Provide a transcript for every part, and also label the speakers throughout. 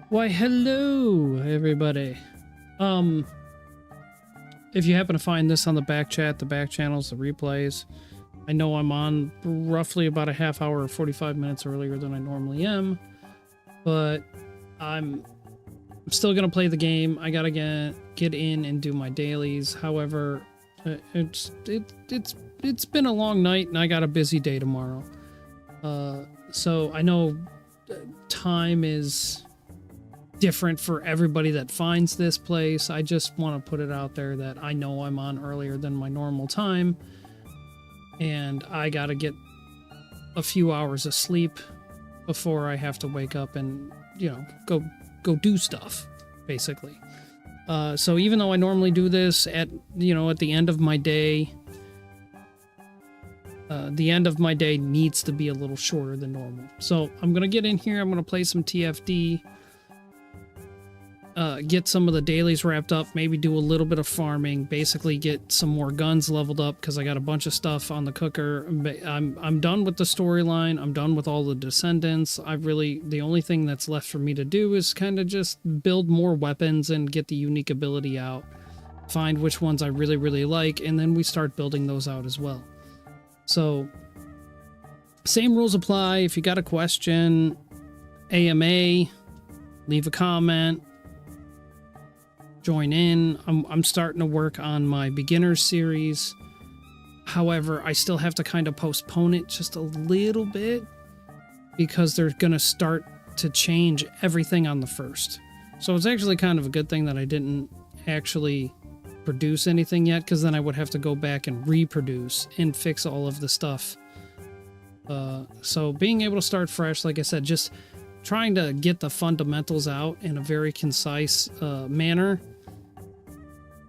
Speaker 1: Why, hello, everybody. If you happen to find this on the back chat, the back channels, the replays, I know I'm on roughly about a half hour or 45 minutes earlier than I normally am, but I'm still gonna play the game. I gotta get in and do my dailies. However, it's been a long night and I got a busy day tomorrow. So I know time is different for everybody that finds this place. I just want to put it out there that I know I'm on earlier than my normal time, and I gotta get a few hours of sleep before I have to wake up and, you know, go do stuff, basically. So even though I normally do this at the end of my day, the end of my day needs to be a little shorter than normal. So I'm gonna get in here, I'm gonna play some TFD, get some of the dailies wrapped up, maybe do a little bit of farming, basically get some more guns leveled up because I got a bunch of stuff on the cooker. I'm done with the storyline. I'm done with all the descendants. The only thing that's left for me to do is kind of just build more weapons and get the unique ability out, find which ones I really, really like, and then we start building those out as well. So same rules apply. If you got a question, AMA, leave a comment, join in. I'm starting to work on my beginners series. However, I still have to kind of postpone it just a little bit because they're going to start to change everything on the 1st. So it's actually kind of a good thing that I didn't actually produce anything yet, because then I would have to go back and reproduce and fix all of the stuff. So being able to start fresh, like I said, just trying to get the fundamentals out in a very concise manner.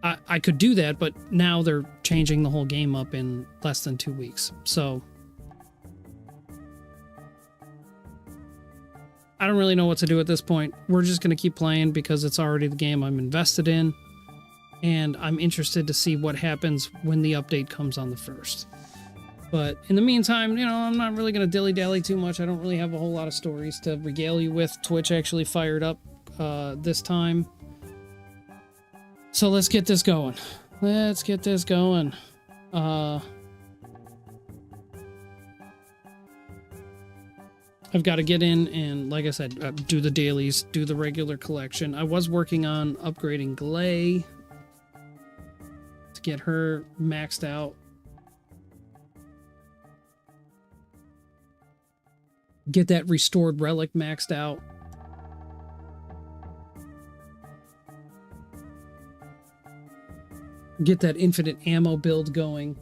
Speaker 1: I could do that, but now they're changing the whole game up in less than 2 weeks. So I don't really know what to do at this point. We're just going to keep playing because it's already the game I'm invested in, and I'm interested to see what happens when the update comes on the 1st. But in the meantime, I'm not really going to dilly-dally too much. I don't really have a whole lot of stories to regale you with. Twitch actually fired up this time. So let's get this going. Let's get this going. I've got to get in and, like I said, do the dailies, do the regular collection. I was working on upgrading Glay to get her maxed out. Get that restored relic maxed out. Get that infinite ammo build going.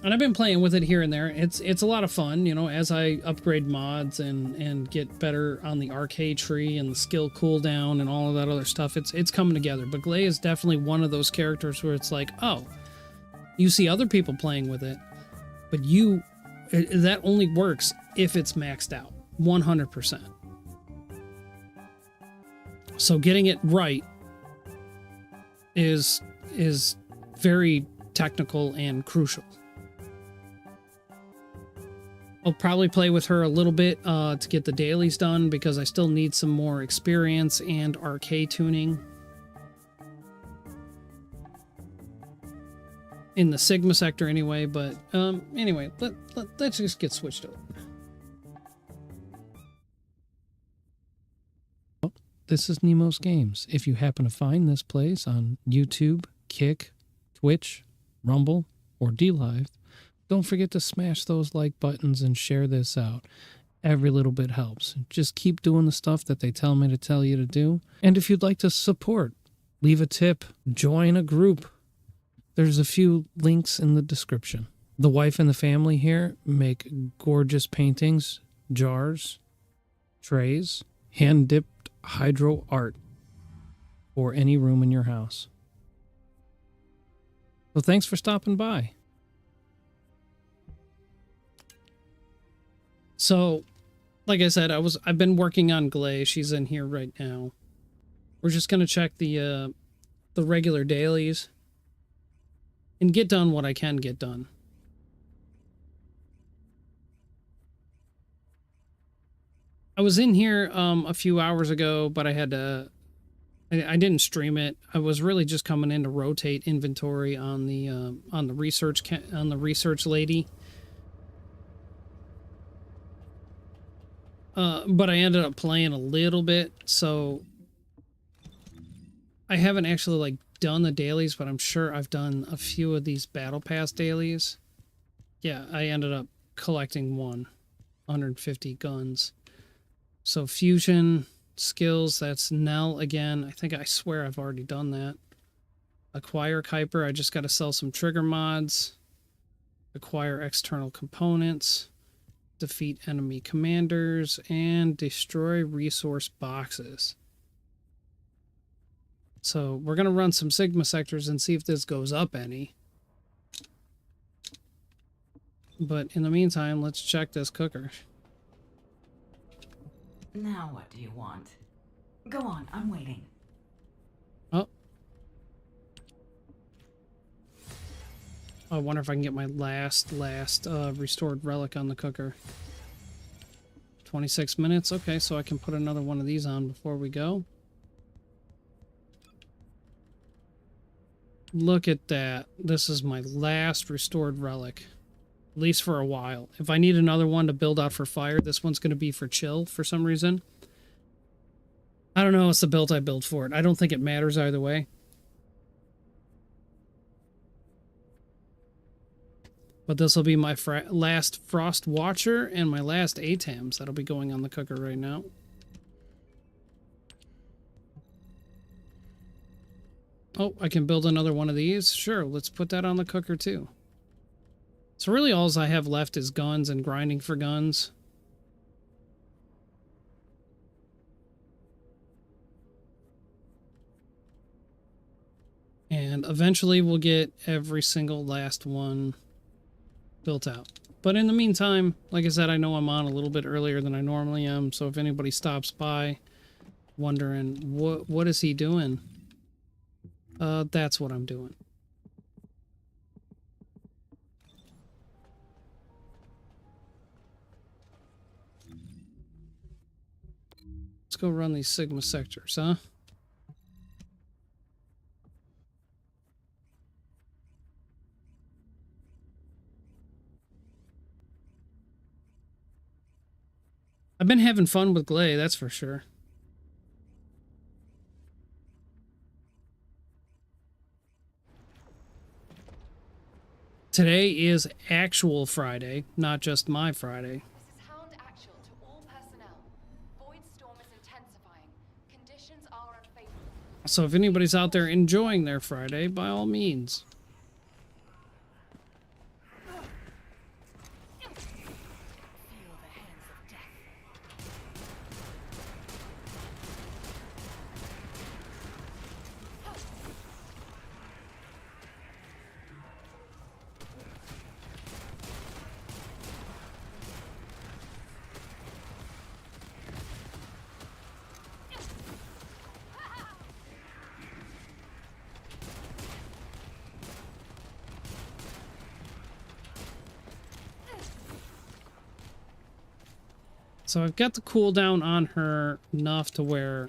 Speaker 1: And I've been playing with it here and there. It's a lot of fun, as I upgrade mods and get better on the arcade tree and the skill cooldown and all of that other stuff. It's coming together. But Glay is definitely one of those characters where it's like, oh, you see other people playing with it, but that only works if it's maxed out 100%. So getting it right is very technical and crucial. I'll probably play with her a little bit to get the dailies done because I still need some more experience and arcade tuning. In the Sigma sector anyway, but anyway, let's just get switched over. This is NeMoZGameZ. If you happen to find this place on YouTube, Kick, Twitch, Rumble, or DLive, don't forget to smash those like buttons and share this out. Every little bit helps. Just keep doing the stuff that they tell me to tell you to do. And if you'd like to support, leave a tip, join a group. There's a few links in the description. The wife and the family here make gorgeous paintings, jars, trays, hand-dipped hydro art for any room in your house. So thanks for stopping by. So, like I said, I've been working on Glay. She's in here right now. We're just gonna check the regular dailies and get done what I can get done. I was in here a few hours ago, but I had to. I didn't stream it. I was really just coming in to rotate inventory on the research lady. But I ended up playing a little bit, so I haven't actually like done the dailies, but I'm sure I've done a few of these battle pass dailies. Yeah, I ended up collecting 150 guns. So fusion skills, that's Nell again. I swear I've already done that. Acquire Kuiper, I just got to sell some trigger mods. Acquire external components. Defeat enemy commanders, and destroy resource boxes. So we're going to run some Sigma sectors and see if this goes up any. But in the meantime, let's check this cooker.
Speaker 2: Now what do you want? Go on, I'm waiting.
Speaker 1: Oh. I wonder if I can get my last restored relic on the cooker. 26 minutes. Okay, so I can put another one of these on before we go. Look at that. This is my last restored relic. At least for a while. If I need another one to build out for fire, this one's going to be for chill for some reason. I don't know. It's the build I build for it. I don't think it matters either way. But this will be my last Frost Watcher and my last ATAMs that'll be going on the cooker right now. Oh, I can build another one of these? Sure, let's put that on the cooker too. So really all I have left is guns and grinding for guns. And eventually we'll get every single last one built out. But in the meantime, like I said, I know I'm on a little bit earlier than I normally am, so if anybody stops by wondering what is he doing, that's what I'm doing. Let's go run these Sigma sectors, huh? I've been having fun with Glay, that's for sure. Today is actual Friday, not just my Friday.
Speaker 3: This is Hound Actual to all personnel. Void storm is intensifying. Conditions are unfavorable.
Speaker 1: So if anybody's out there enjoying their Friday, by all means. So I've got the cooldown on her enough to where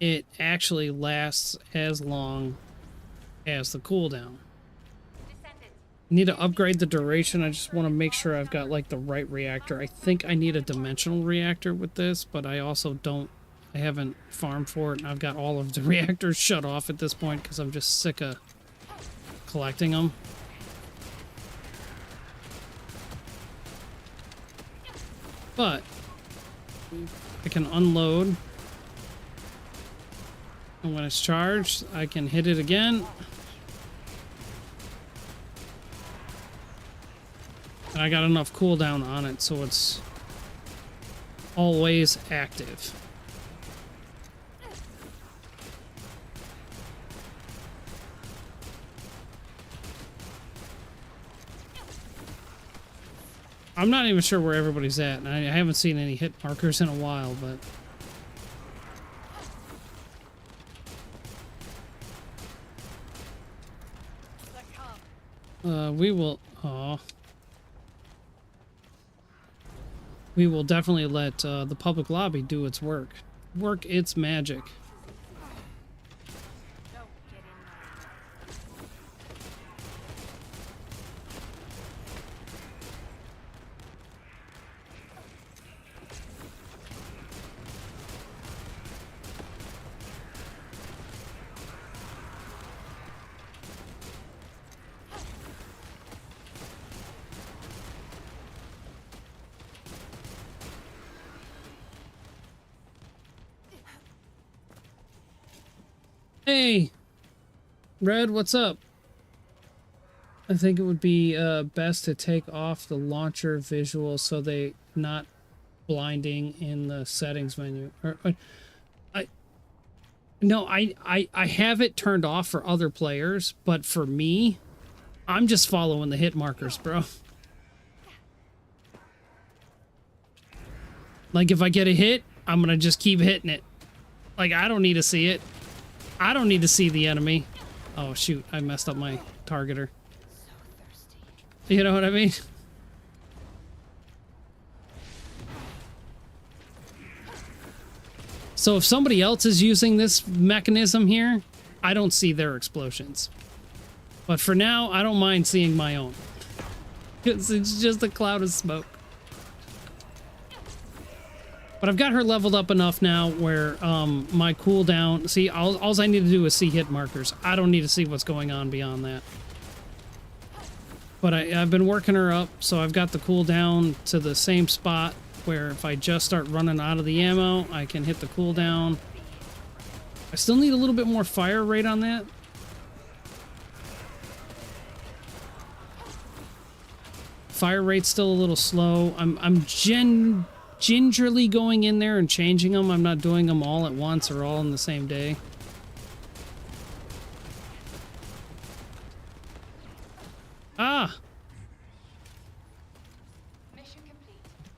Speaker 1: it actually lasts as long as the cooldown. I need to upgrade the duration. I just want to make sure I've got like the right reactor. I think I need a dimensional reactor with this, but I also don't. I haven't farmed for it, and I've got all of the reactors shut off at this point because I'm just sick of collecting them. But I can unload, and when it's charged, I can hit it again. And I got enough cooldown on it, so it's always active. I'm not even sure where everybody's at, and I haven't seen any hit markers in a while, but... we will... Aw. we will definitely let the public lobby do its work. Work its magic. Hey, Red, what's up? I think it would be best to take off the launcher visual so they not blinding in the settings menu. I have it turned off for other players, but for me, I'm just following the hit markers, bro. Like if I get a hit, I'm gonna just keep hitting it. Like I don't need to see it. I don't need to see the enemy. Oh shoot, I messed up my targeter. You know what I mean? So if somebody else is using this mechanism here, I don't see their explosions. But for now, I don't mind seeing my own. It's just a cloud of smoke. But I've got her leveled up enough now where my cooldown... See, all I need to do is see hit markers. I don't need to see what's going on beyond that. But I've been working her up, so I've got the cooldown to the same spot where if I just start running out of the ammo, I can hit the cooldown. I still need a little bit more fire rate on that. Fire rate's still a little slow. I'm gingerly going in there and changing them. I'm not doing them all at once or all in the same day. Ah!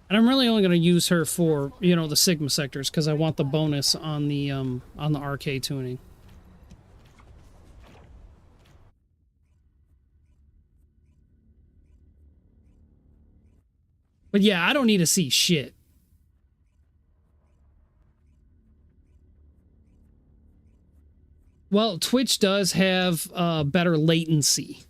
Speaker 1: And I'm really only going to use her for, you know, the Sigma sectors because I want the bonus on the RK tuning. But yeah, I don't need to see shit. Well, Twitch does have better latency,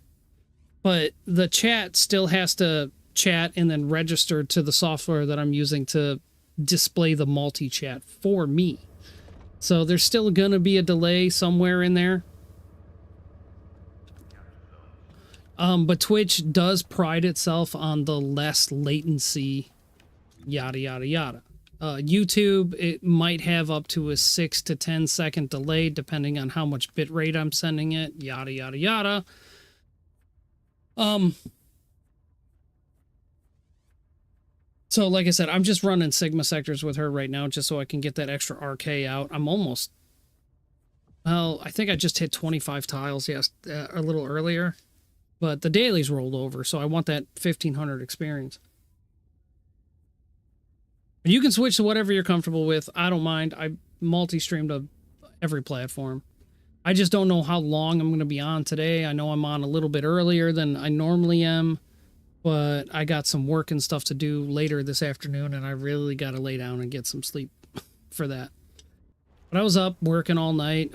Speaker 1: but the chat still has to chat and then register to the software that I'm using to display the multi-chat for me. So there's still gonna be a delay somewhere in there. But Twitch does pride itself on the less latency, yada, yada, yada. YouTube, it might have up to a 6 to 10 second delay depending on how much bitrate I'm sending it, yada, yada, yada. So, like I said, I'm just running Sigma sectors with her right now just so I can get that extra RK out. I'm almost... Well, I think I just hit 25 tiles, yes, a little earlier. But the dailies rolled over, so I want that 1,500 experience. You can switch to whatever you're comfortable with. I don't mind. I multi-stream to every platform. I just don't know how long I'm going to be on today. I know I'm on a little bit earlier than I normally am. But I got some work and stuff to do later this afternoon, and I really got to lay down and get some sleep for that. But I was up working all night,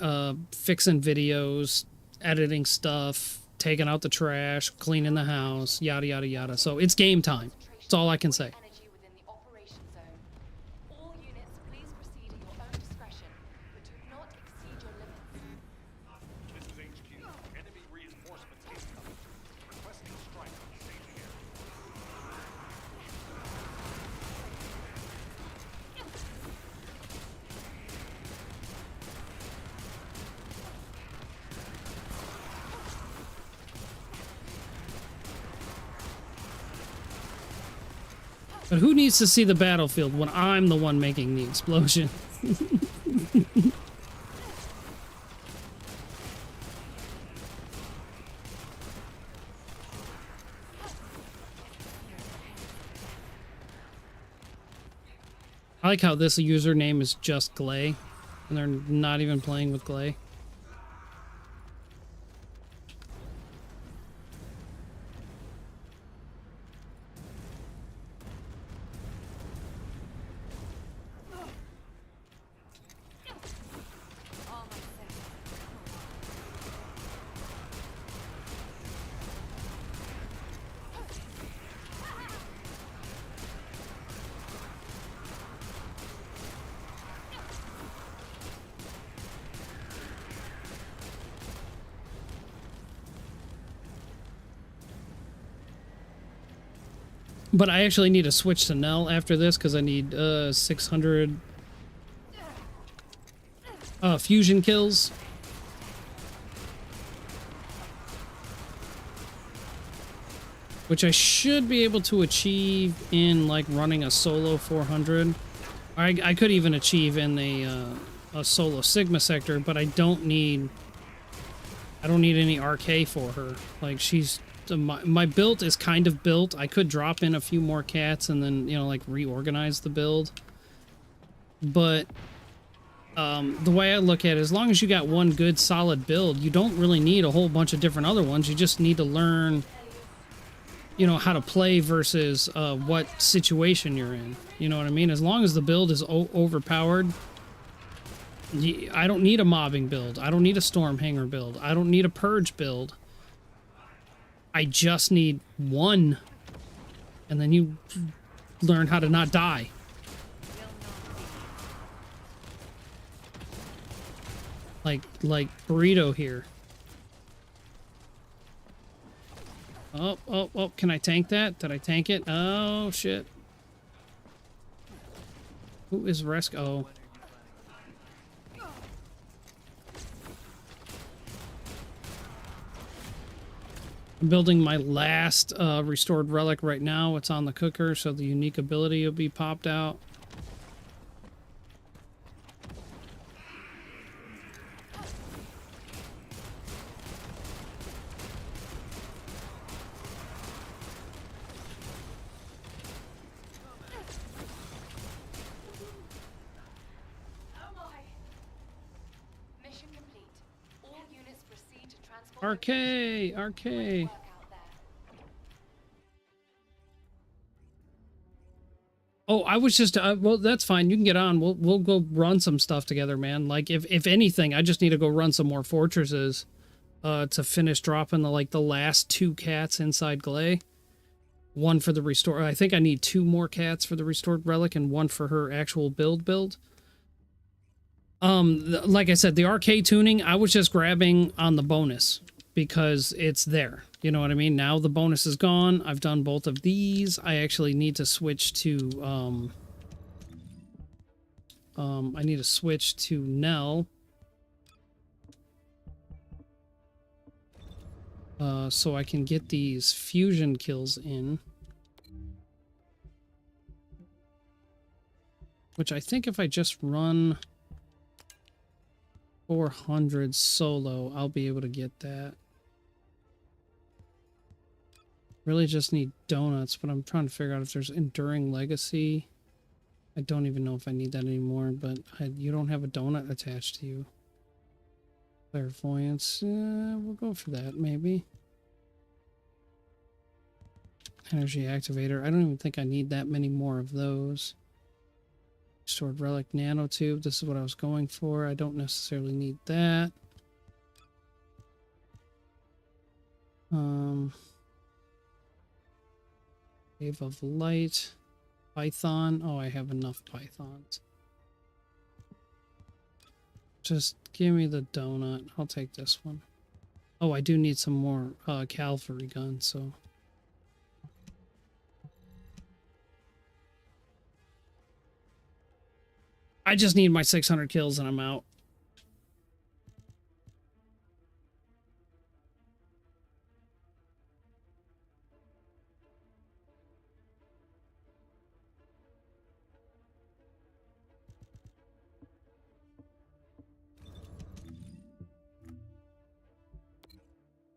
Speaker 1: fixing videos, editing stuff, taking out the trash, cleaning the house, yada, yada, yada. So it's game time. That's all I can say.
Speaker 3: All units, please proceed at your own discretion, but do not exceed your limits.
Speaker 4: This is HQ. Enemy reinforcements incoming. Requesting strike on safe area.
Speaker 1: But who needs to see the battlefield when I'm the one making the explosion? I like how this username is just Glay, and they're not even playing with Glay. But I actually need to switch to Nell after this because I need 600 fusion kills. Which I should be able to achieve in like running a solo 400. I could even achieve in a solo Sigma sector, but I don't need any RK for her. Like she's my build is kind of built. I could drop in a few more cats and then, you know, like reorganize the build. But the way I look at it, as long as you got one good solid build, you don't really need a whole bunch of different other ones. You just need to learn, you know, how to play versus what situation you're in. You know what I mean? As long as the build is overpowered, I don't need a mobbing build. I don't need a storm hanger build. I don't need a purge build. I just need one. And then you learn how to not die. Like Burrito here. Oh, can I tank that? Did I tank it? Oh, shit. Who is rescue? Oh. I'm building my last restored relic right now. It's on the cooker, so the unique ability will be popped out.
Speaker 3: Mission complete. All units proceed to transform.
Speaker 1: RK. Oh, I was just well, that's fine. You can get on. We'll go run some stuff together, man. Like if anything, I just need to go run some more fortresses to finish dropping the last 2 cats inside Glay. One for the restore. I think I need 2 more cats for the restored relic and 1 for her actual build. Like I said, the RK tuning, I was just grabbing on the bonus because it's there. You know what I mean? Now the bonus is gone. I've done both of these. I actually need to switch to, I need to switch to Nell. So I can get these fusion kills in. Which I think if I just run 400 solo, I'll be able to get that. Really just need donuts, but I'm trying to figure out if there's enduring legacy. I don't even know if I need that anymore, but you don't have a donut attached to you. Clairvoyance, we'll go for that maybe. Energy activator, I don't even think I need that many more of those. Stored relic nanotube, this is what I was going for. I don't necessarily need that. Wave of light. Python. Oh, I have enough pythons. Just give me the donut. I'll take this one. Oh, I do need some more cavalry guns, so. I just need my 600 kills and I'm out.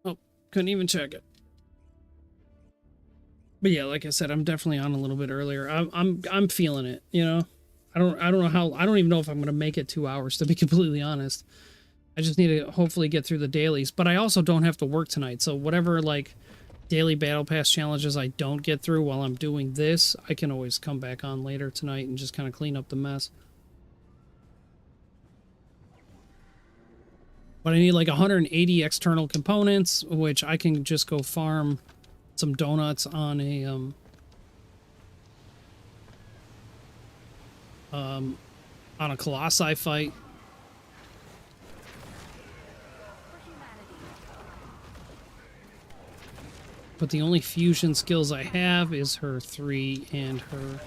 Speaker 1: Oh, couldn't even check it. But yeah, like I said, I'm definitely on a little bit earlier. I'm feeling it, you know. I don't know how, I don't even know if I'm going to make it 2 hours, to be completely honest. I just need to hopefully get through the dailies, but I also don't have to work tonight. So whatever like daily battle pass challenges I don't get through while I'm doing this, I can always come back on later tonight and just kind of clean up the mess. But I need like 180 external components, which I can just go farm some donuts on a Colossi fight. But the only fusion skills I have is her 3 and her...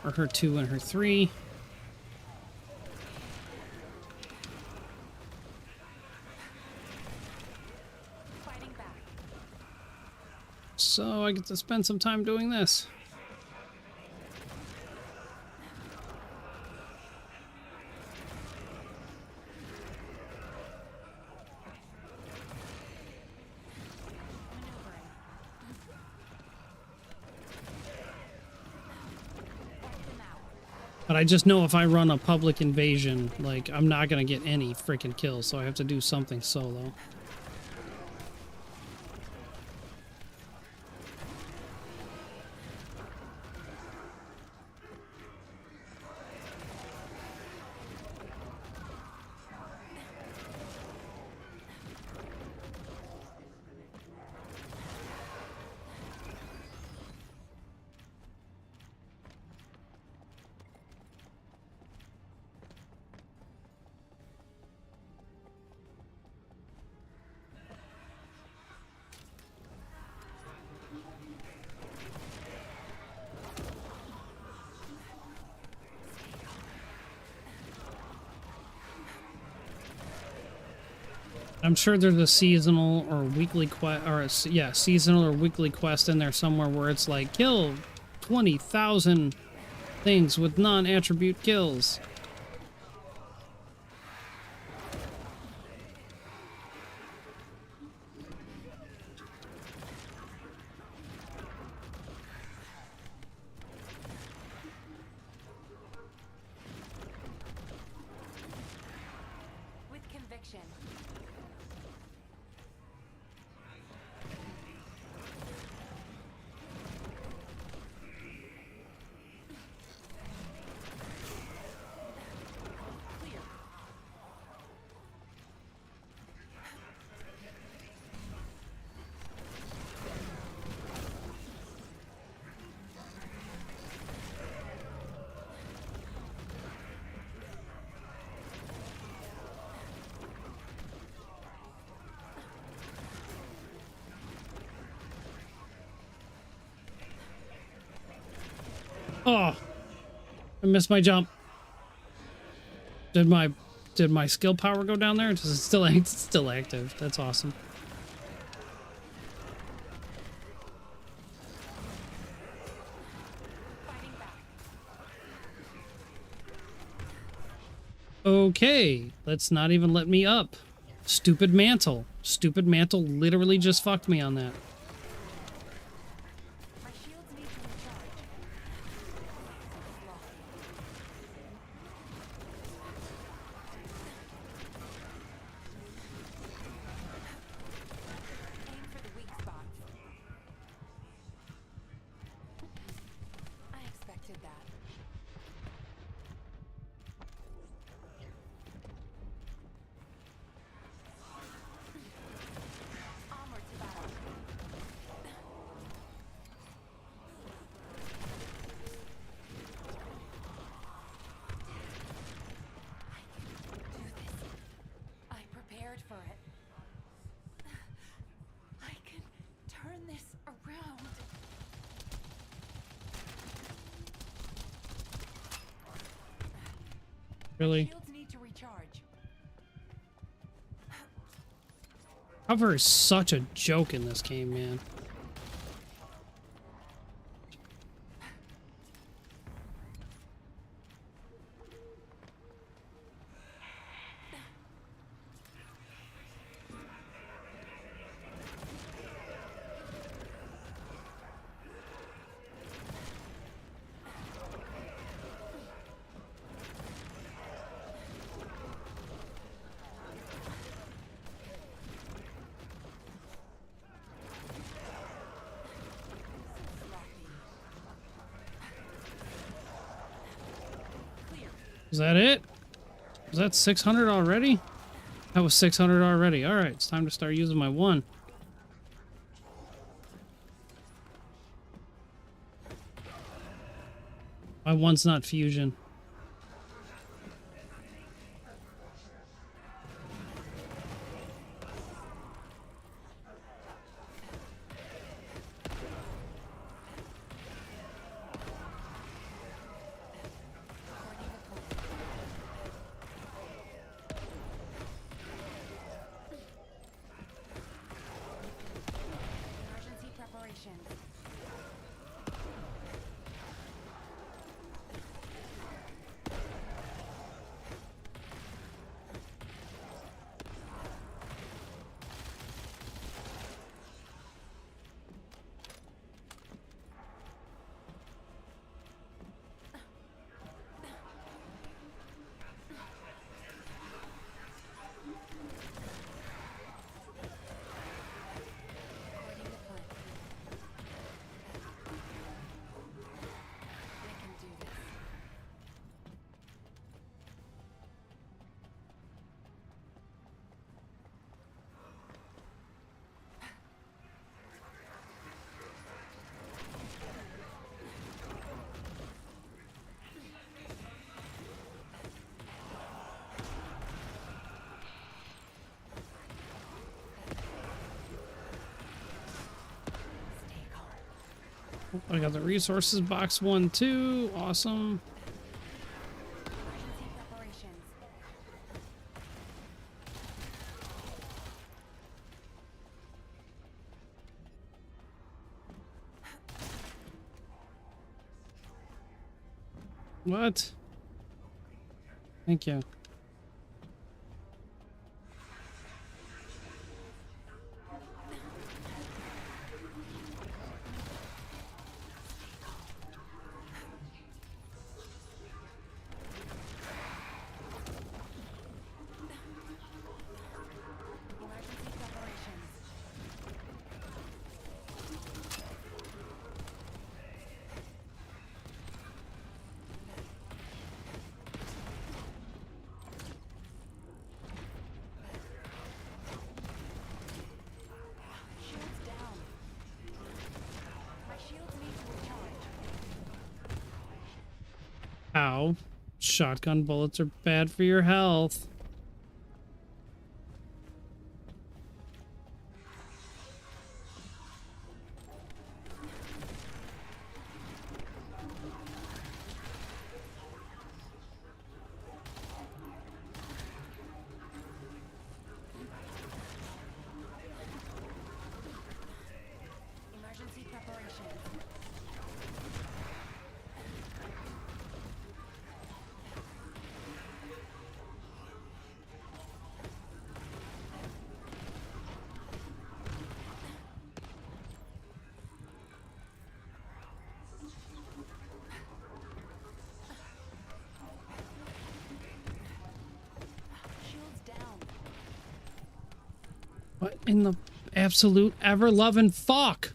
Speaker 1: or her 2 and her 3.
Speaker 3: Fighting back.
Speaker 1: So I get to spend some time doing this.
Speaker 3: Maneuvering. Wipe them out.
Speaker 1: But I just know if I run a public invasion, like, I'm not gonna get any freaking kills, so I have to do something solo. I'm sure there's a seasonal or weekly quest, or yeah, seasonal or weekly quest in there somewhere where it's like, kill 20,000 things with non-attribute kills.
Speaker 3: With conviction. Clear.
Speaker 1: Oh, I missed my jump. Did my skill power go down there? Does it still it's still active? That's awesome.
Speaker 3: Fighting back.
Speaker 1: Okay, let's not even let me up. Stupid mantle. Stupid mantle literally just fucked me on that.
Speaker 3: My shields need to recharge. Aim for the weak spots. I expected that. Onward to battle. I can do this. I prepared for it. I can turn this around.
Speaker 1: Really?
Speaker 3: Shields need to recharge.
Speaker 1: Cover is such a joke in this game, man.
Speaker 3: Clear.
Speaker 1: Is that it? Is that 600 already? That was 600 already. Alright, it's time to start using my 1. My 1's not fusion.
Speaker 3: preparations. According to plan. I can do this. Stay calm.
Speaker 1: I got the resources box 1, 2. Awesome.
Speaker 3: Emergency preparations.
Speaker 1: What? Thank you.
Speaker 3: Emergency preparations. Shields down. My shields need to recharge.
Speaker 1: Ow. Shotgun bullets are bad for your health.
Speaker 3: Emergency preparations. Shields down.
Speaker 1: What in the absolute ever-loving fuck?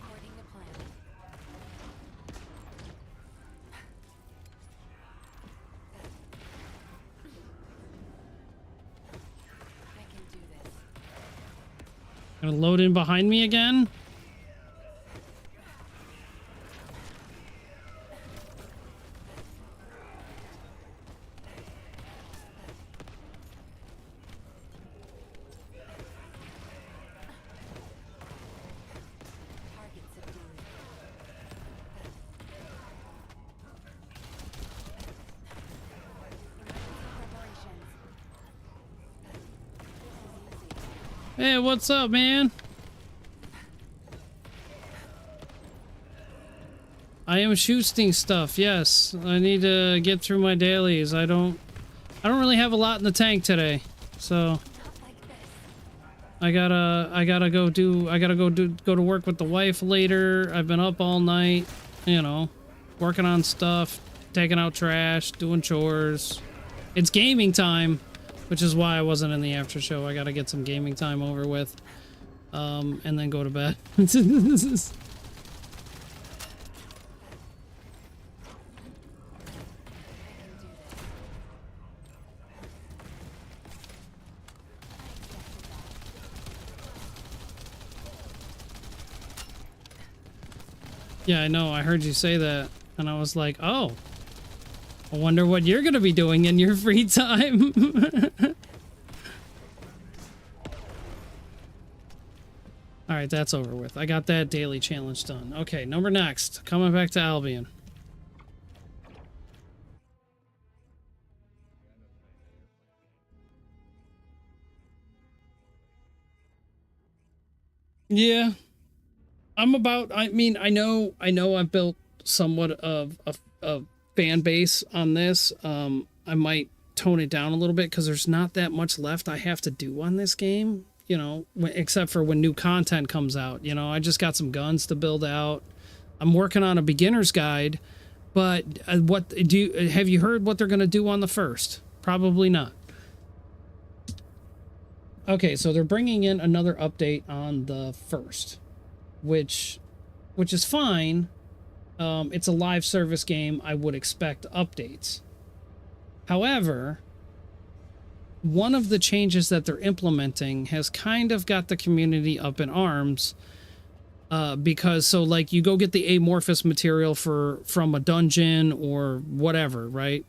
Speaker 3: According to plan. I can do this.
Speaker 1: Gonna load in behind me again?
Speaker 3: Target subdued. Emergency preparations.
Speaker 1: Hey, what's up, man? I am shooting stuff, yes. I need to get through my dailies. I don't really have a lot in the tank today. So
Speaker 3: Not like this.
Speaker 1: I gotta go to work with the wife later. I've been up all night, you know, working on stuff, taking out trash, doing chores. It's gaming time, which is why I wasn't in the after show. I gotta get some gaming time over with, and then go to bed. This is.
Speaker 3: I expected that.
Speaker 1: Yeah, I know. I heard you say that, and I was like, oh, I wonder what you're gonna be doing in your free time. All right, that's over with. I got that daily challenge done. Okay, number next. Coming back to Albion. Yeah. I mean, I know I've built somewhat of a fan base on this. I might tone it down a little bit because there's not that much left I have to do on this game, you know, except for when new content comes out. You know, I just got some guns to build out. I'm working on a beginner's guide, but have you heard what they're going to do on the first? Probably not. Okay, so they're bringing in another update on the first, which is fine. It's a live service game. I would expect updates. However, one of the changes that they're implementing has kind of got the community up in arms, because so like you go get the amorphous material from a dungeon or whatever, right?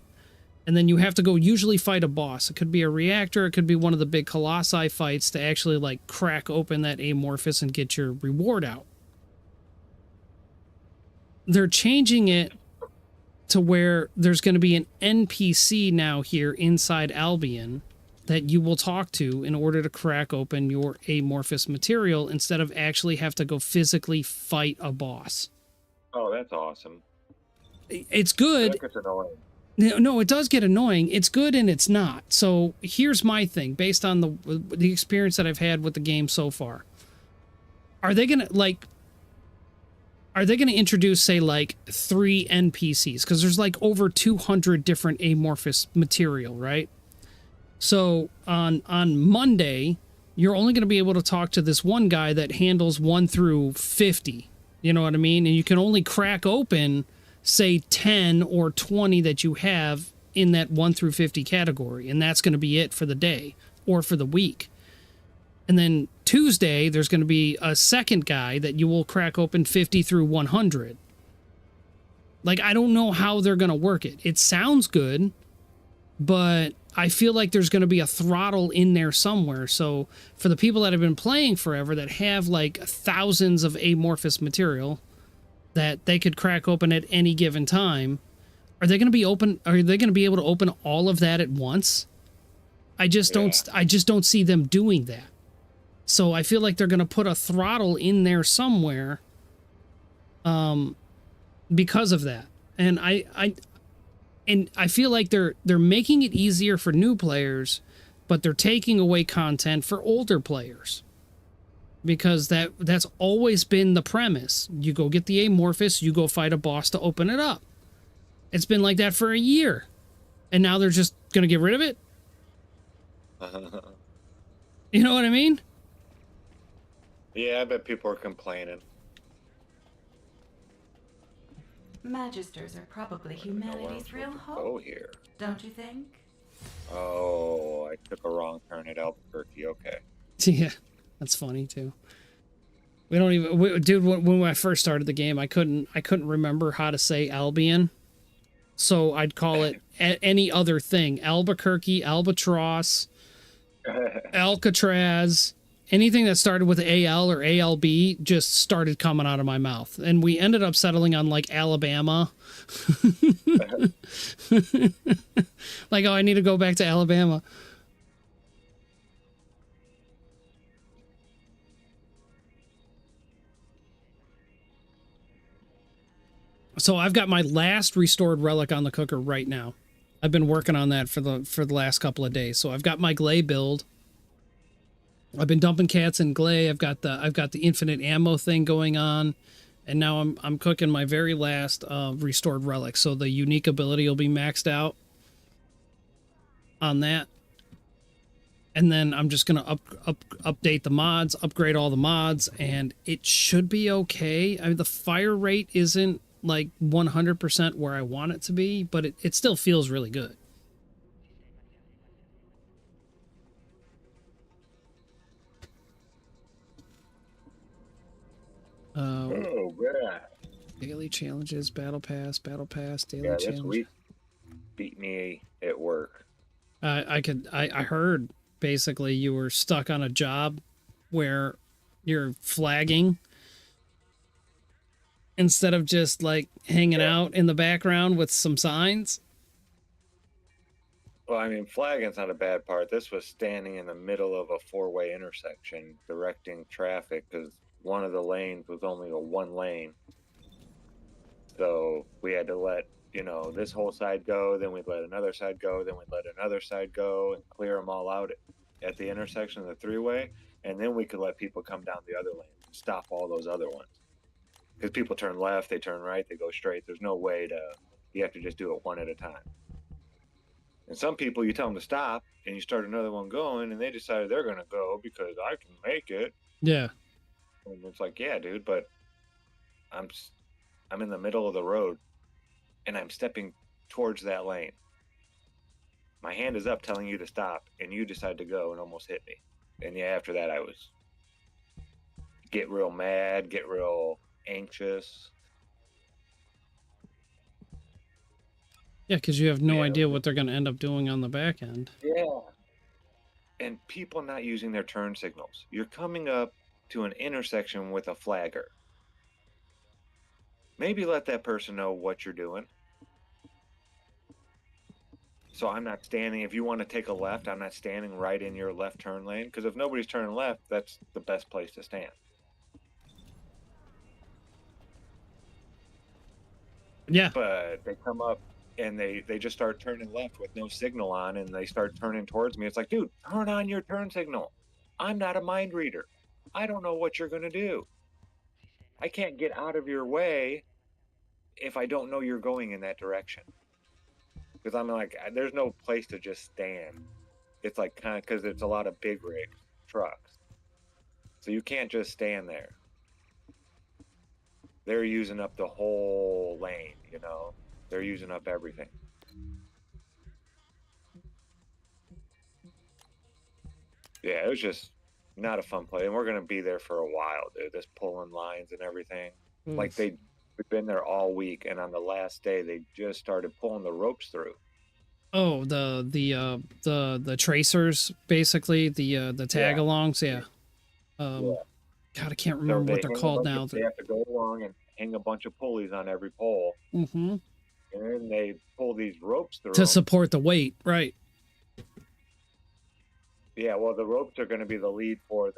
Speaker 1: And then you have to go usually fight a boss. It could be a reactor, it could be one of the big colossi fights to actually like crack open that amorphous and get your reward out. They're changing it to where there's going to be an NPC now here inside Albion that you will talk to in order to crack open your amorphous material instead of actually have to go physically fight a boss.
Speaker 5: Oh, that's awesome.
Speaker 1: It's good.
Speaker 5: It's annoying.
Speaker 1: No, it does get annoying. It's good and it's not. So here's my thing based on the experience that I've had with the game so far. Are they going to introduce, say, like 3 NPCs? Because there's like over 200 different amorphous material, right? So on Monday, you're only going to be able to talk to this one guy that handles 1 through 50. You know what I mean? And you can only crack open, say, 10 or 20 that you have in that 1 through 50 category. And that's going to be it for the day or for the week. And then Tuesday, there's going to be a second guy that you will crack open 50 through 100. Like, I don't know how they're going to work it. It sounds good, but I feel like there's going to be a throttle in there somewhere. So for the people that have been playing forever that have like thousands of amorphous material that they could crack open at any given time, are they going to be able to open all of that at once? I just don't see them doing that. So I feel like they're going to put a throttle in there somewhere because of that. And I feel like they're making it easier for new players, but they're taking away content for older players. Because that's always been the premise. You go get the amorphous, you go fight a boss to open it up. It's been like that for a year. And now they're just going to get rid of it? You know what I mean?
Speaker 5: Yeah, I bet people are complaining.
Speaker 2: Magisters are probably humanity's real hope,
Speaker 5: Here.
Speaker 2: don't you think?
Speaker 5: Oh, I took a wrong turn at Albuquerque. Okay.
Speaker 1: Yeah, that's funny too. Dude, when I first started the game, I couldn't remember how to say Albion. So I'd call it any other thing. Albuquerque, Albatross, Alcatraz, anything that started with AL or ALB just started coming out of my mouth. And we ended up settling on like Alabama. Like, oh, I need to go back to Alabama. So I've got my last restored relic on the cooker right now. I've been working on that for the last couple of days. So I've got my Glay build. I've been dumping cats in Glay. I've got the infinite ammo thing going on, and now I'm cooking my very last restored relic. So the unique ability will be maxed out on that, and then I'm just gonna update the mods, upgrade all the mods, and it should be okay. I mean, the fire rate isn't like 100% where I want it to be, but it still feels really good.
Speaker 5: Oh, yeah.
Speaker 1: Daily challenges, battle pass, daily
Speaker 5: Yeah,
Speaker 1: challenge.
Speaker 5: this week beat me at work.
Speaker 1: I heard basically you were stuck on a job where you're flagging instead of just like hanging out in the background with some signs.
Speaker 5: Well, I mean, flagging's not a bad part. This was standing in the middle of a four-way intersection directing traffic because one of the lanes was only a one lane. So we had to let, this whole side go, then we'd let another side go, then we'd let another side go and clear them all out at the intersection of the three-way. And then we could let people come down the other lane and stop all those other ones. Because people turn left, they turn right, they go straight. There's no way you have to just do it one at a time. And some people, you tell them to stop, and you start another one going, and they decided they're going to go because I can make it.
Speaker 1: Yeah.
Speaker 5: And it's like, yeah, dude, but I'm in the middle of the road, and I'm stepping towards that lane. My hand is up telling you to stop, and you decide to go and almost hit me. And yeah, after that, I was get real mad, get real anxious.
Speaker 1: Yeah, because you have no idea what they're going to end up doing on the back end.
Speaker 5: Yeah. And people not using their turn signals. You're coming up to an intersection with a flagger. Maybe let that person know what you're doing. So I'm not standing, if you want to take a left, I'm not standing right in your left turn lane. Because if nobody's turning left, that's the best place to stand.
Speaker 1: Yeah.
Speaker 5: But they come up and they just start turning left with no signal on, and they start turning towards me. It's like, dude, turn on your turn signal. I'm not a mind reader. I don't know what you're going to do. I can't get out of your way if I don't know you're going in that direction. Because I'm like, there's no place to just stand. It's like kind of, because it's a lot of big rig trucks. So you can't just stand there. They're using up the whole lane, They're using up everything. Yeah, it was just not a fun play. And we're going to be there for a while, dude. Just pulling lines and everything. Like we've been there all week. And on the last day, they just started pulling the ropes through.
Speaker 1: Oh, the tracers, basically, the tag-alongs, yeah. God, I can't remember what they're called now.
Speaker 5: They have to go along and hang a bunch of pulleys on every pole.
Speaker 1: Mm-hmm.
Speaker 5: And then they pull these ropes through
Speaker 1: to support the weight, right?
Speaker 5: Yeah, well, the ropes are going to be the lead for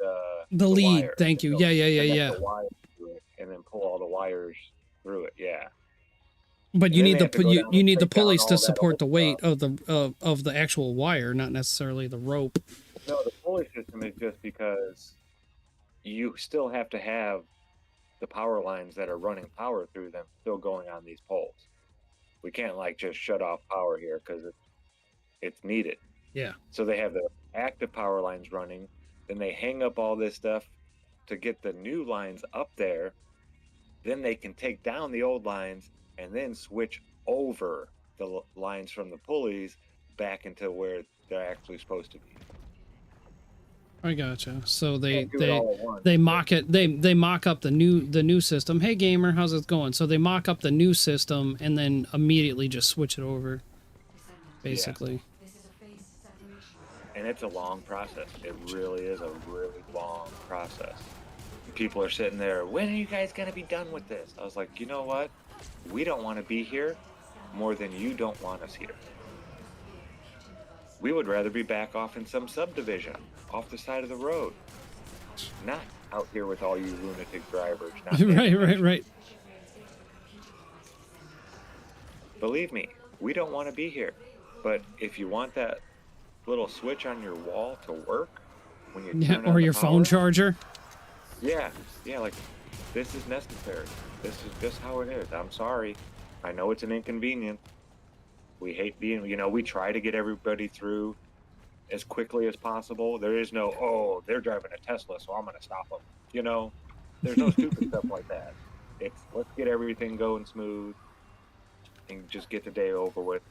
Speaker 1: the lead.
Speaker 5: Wire.
Speaker 1: Thank you. Yeah.
Speaker 5: The wire through it, and then pull all the wires through it. Yeah.
Speaker 1: But you need you need the pulleys to support the weight of the actual wire, not necessarily the rope.
Speaker 5: No, the pulley system is just because you still have to have the power lines that are running power through them still going on these poles. We can't just shut off power here because it's needed.
Speaker 1: Yeah.
Speaker 5: So they have the active power lines running, then they hang up all this stuff to get the new lines up there. Then they can take down the old lines and then switch over the lines from the pulleys back into where they're actually supposed to be.
Speaker 1: I gotcha. So they mock it. They mock up the new system. Hey gamer, how's it going? So they mock up the new system and then immediately just switch it over. Basically.
Speaker 5: Yeah. And it's a long process. It really is a really long process. People are sitting there, when are you guys going to be done with this? I was like, you know what? We don't want to be here more than you don't want us here. We would rather be back off in some subdivision, off the side of the road. Not out here with all you lunatic drivers.
Speaker 1: Right.
Speaker 5: Believe me, we don't want to be here. But if you want that little switch on your wall to work, when you turn on
Speaker 1: or your
Speaker 5: the
Speaker 1: phone
Speaker 5: power,
Speaker 1: charger.
Speaker 5: Yeah, this is necessary. This is just how it is. I'm sorry. I know it's an inconvenience. We hate being, we try to get everybody through as quickly as possible. There is no, they're driving a Tesla, so I'm going to stop them. There's no stupid stuff like that. It's let's get everything going smooth and just get the day over with.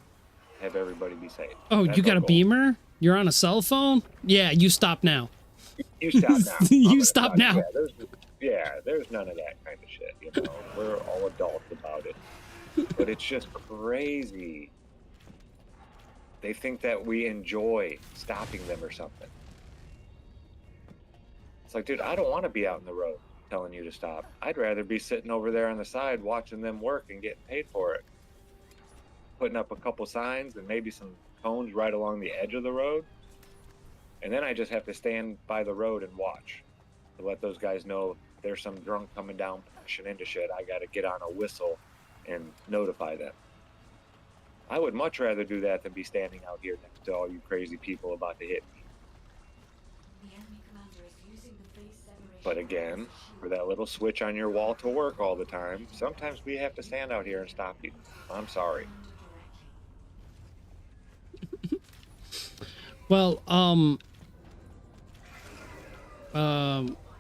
Speaker 5: Have everybody be safe.
Speaker 1: Oh,
Speaker 5: That's
Speaker 1: you got a
Speaker 5: goal.
Speaker 1: Beamer? You're on a cell phone? Yeah, you stop now.
Speaker 5: You stop now.
Speaker 1: You stop now.
Speaker 5: Yeah, Yeah, there's none of that kind of shit, you know. We're all adults about it. But it's just crazy. They think that we enjoy stopping them or something. It's like, dude, I don't want to be out in the road telling you to stop. I'd rather be sitting over there on the side watching them work and getting paid for it. Putting up a couple signs and maybe some cones right along the edge of the road. And then I just have to stand by the road and watch to let those guys know there's some drunk coming down, pushing into shit. I got to get on a whistle and notify them. I would much rather do that than be standing out here next to all you crazy people about to hit me. But again, for that little switch on your wall to work all the time, sometimes we have to stand out here and stop you. I'm sorry.
Speaker 1: Well,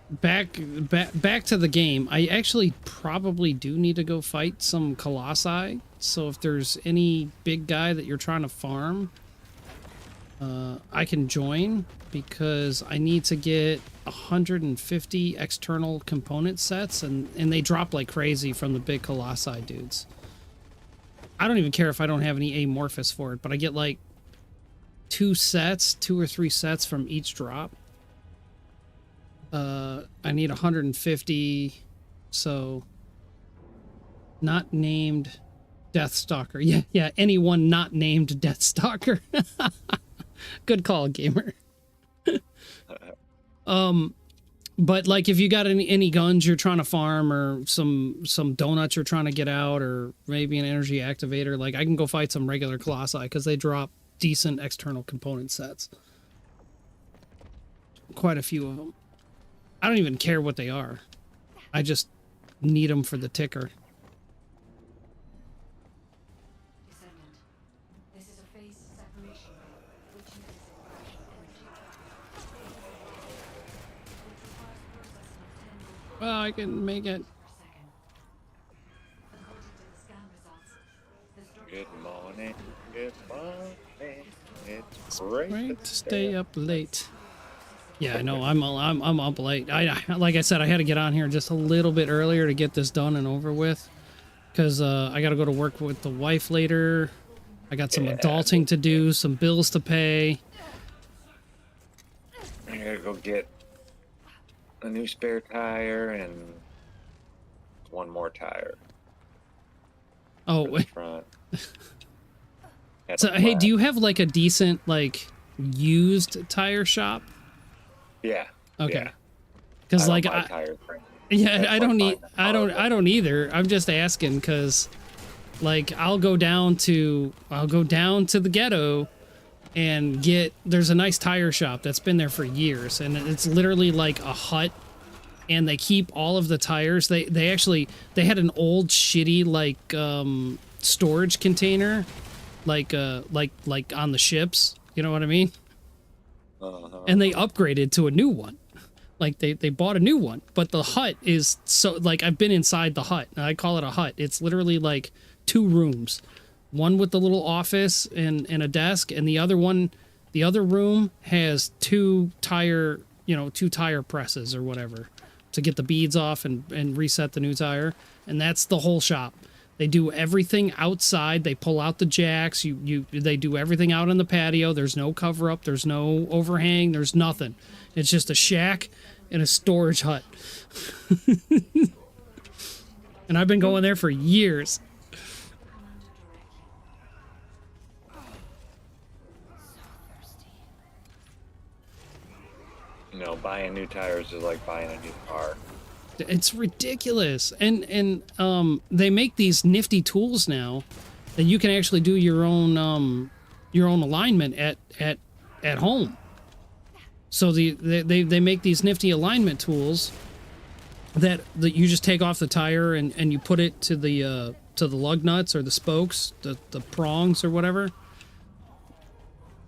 Speaker 1: back to the game. I actually probably do need to go fight some colossi. So if there's any big guy that you're trying to farm, I can join, because I need to get 150 external component sets, and they drop like crazy from the big colossi dudes. I don't even care if I don't have any amorphous for it, but I get like 2 or 3 sets from each drop. I need 150, so not named Deathstalker. Yeah, anyone not named Deathstalker. Good call, gamer. But like if you got any guns you're trying to farm, or some donuts you're trying to get out, or maybe an energy activator, like I can go fight some regular colossi because they drop decent external component sets. Quite a few of them. I don't even care what they are. I just need them for the ticker.
Speaker 2: This is a phase separation which uses energy.
Speaker 1: Well, I can make it.
Speaker 5: Good morning. Good morning. It's great
Speaker 1: to stay up late. Yeah, I know. I'm up late. Like I said, I had to get on here just a little bit earlier to get this done and over with, because I got to go to work with the wife later. I got some adulting to do, some bills to pay.
Speaker 5: I gotta go get a new spare tire and one more tire.
Speaker 1: Oh,
Speaker 5: for the front.
Speaker 1: So hey, do you have like a decent like used tire shop?
Speaker 5: Yeah.
Speaker 1: Okay. Because like I don't either. I'm just asking because like I'll go down to the ghetto and there's a nice tire shop that's been there for years, and it's literally like a hut, and they keep all of the tires. They had an old shitty like storage container like on the ships, you know what I mean? And they upgraded to a new one. Like they bought a new one, but the hut is so like I've been inside the hut. And I call it a hut. It's literally like 2 rooms, one with the little office and a desk, and the other room has 2 tire presses or whatever to get the beads off and reset the new tire, and that's the whole shop. They do everything outside. They pull out the jacks. They do everything out on the patio. There's no cover up. There's no overhang. There's nothing. It's just a shack and a storage hut. And I've been going there for years.
Speaker 5: No, buying new tires is like buying a new car.
Speaker 1: It's ridiculous. And they make these nifty tools now that you can actually do your own alignment at home. So they make these nifty alignment tools that you just take off the tire and you put it to the lug nuts or the spokes, the prongs or whatever.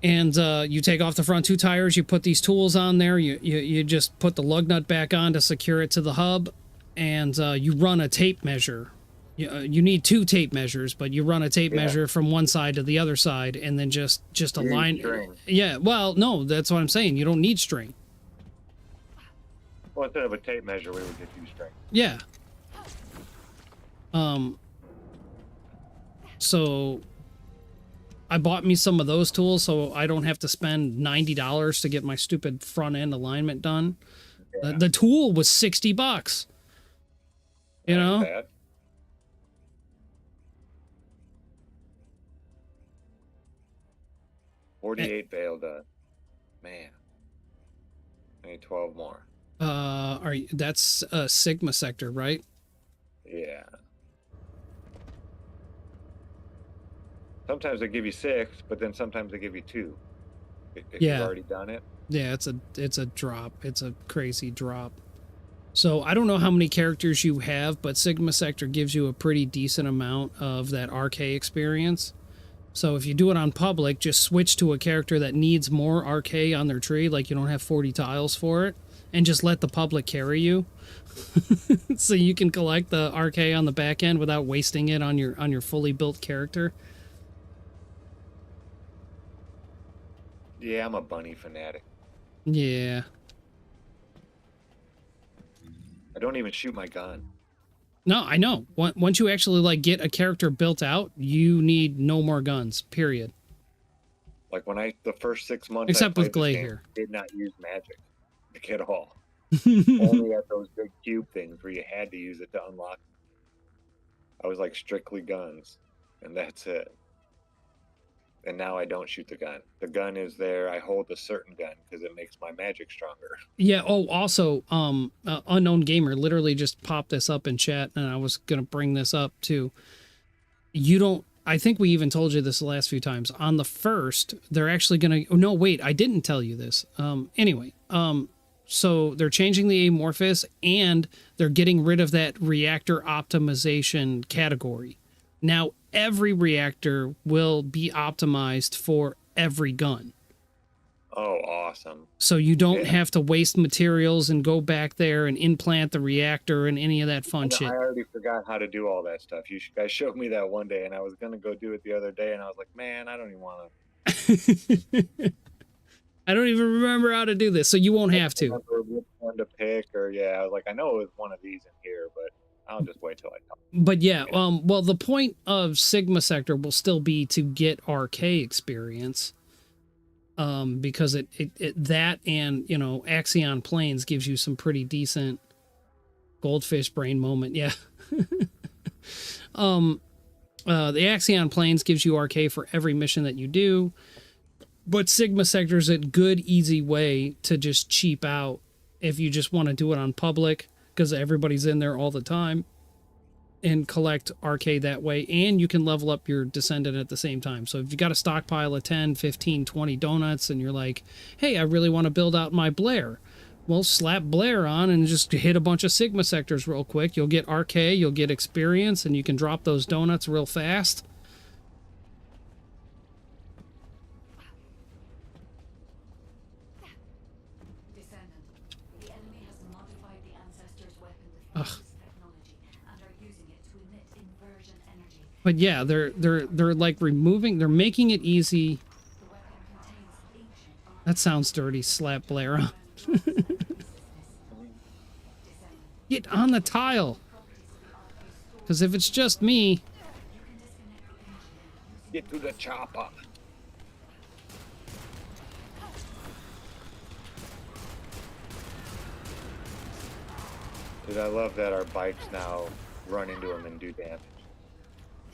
Speaker 1: And you take off the front 2 tires, you put these tools on there, you just put the lug nut back on to secure it to the hub, and you run a tape measure. You need 2 tape measures, but you run a tape measure from one side to the other side, and then just align. Yeah, well, no, that's what I'm saying. You don't need string.
Speaker 5: Well, Well, instead of a tape measure, we would get 2 strings.
Speaker 1: Yeah. So I bought me some of those tools so I don't have to spend $90 to get my stupid front end alignment done.
Speaker 5: Yeah.
Speaker 1: The tool was $60. You know?
Speaker 5: Bad. $48 veil done. Man. I need 12 more.
Speaker 1: That's a Sigma sector, right?
Speaker 5: Yeah. Sometimes they give you 6, but then sometimes they give you 2. If
Speaker 1: Yeah.
Speaker 5: you've already done it.
Speaker 1: Yeah, it's a drop. It's a crazy drop. So I don't know how many characters you have, but Sigma Sector gives you a pretty decent amount of that RK experience. So if you do it on public, just switch to a character that needs more RK on their tree, like you don't have 40 tiles for it, and just let the public carry you. So you can collect the RK on the back end without wasting it on your fully built character.
Speaker 5: Yeah, I'm a bunny fanatic.
Speaker 1: Yeah.
Speaker 5: I don't even shoot my gun.
Speaker 1: No, I know. Once you actually like get a character built out, you need no more guns. Period.
Speaker 5: Like when the first 6 months,
Speaker 1: Except with
Speaker 5: I played this
Speaker 1: Glay
Speaker 5: game,
Speaker 1: here.
Speaker 5: did not use magic like, at all. Only at those big cube things where you had to use it to unlock. I was like strictly guns, and that's it. And now I don't shoot the gun. The gun is there. I hold a certain gun because it makes my magic stronger.
Speaker 1: Yeah. Oh, also, Unknown Gamer literally just popped this up in chat, and I was gonna bring this up too. You don't. I think we even told you this the last few times. On the 1st, they're actually gonna. Oh, no, wait, I didn't tell you this. Anyway, so they're changing the amorphous, and they're getting rid of that reactor optimization category. Now every reactor will be optimized for every gun.
Speaker 5: Oh, awesome.
Speaker 1: So you don't have to waste materials and go back there and implant the reactor and any of that fun shit.
Speaker 5: I already forgot how to do all that stuff. You guys showed me that one day, and I was going to go do it the other day, and I was like, man, I don't even want to.
Speaker 1: I don't even remember how to do this, so you won't have to.
Speaker 5: I don't remember which one to pick, or I was like, I know it was one of these in here, but I'll just wait till I come.
Speaker 1: But yeah, well, the point of Sigma Sector will still be to get RK experience, because it that and Axion Planes gives you some pretty decent goldfish brain moment. Yeah. The Axion Planes gives you RK for every mission that you do, but Sigma Sector is a good, easy way to just cheap out if you just want to do it on public, because everybody's in there all the time, and collect RK that way, and you can level up your Descendant at the same time. So if you got a stockpile of 10, 15, 20 donuts, and you're like, hey, I really want to build out my Blair, well, slap Blair on and just hit a bunch of Sigma Sectors real quick. You'll get RK, you'll get experience, and you can drop those donuts real fast.
Speaker 2: The enemy has modified the ancestors' weapon with
Speaker 1: Ugh.
Speaker 2: this technology and are using it to emit inversion energy.
Speaker 1: But yeah, they're like they're making it easy.
Speaker 2: The weapon contains ancient
Speaker 1: That sounds dirty. Slap Blair on. Get on the tile. Because if it's just me,
Speaker 5: Get to the chopper. Dude, I love that our bikes now run into them and do damage.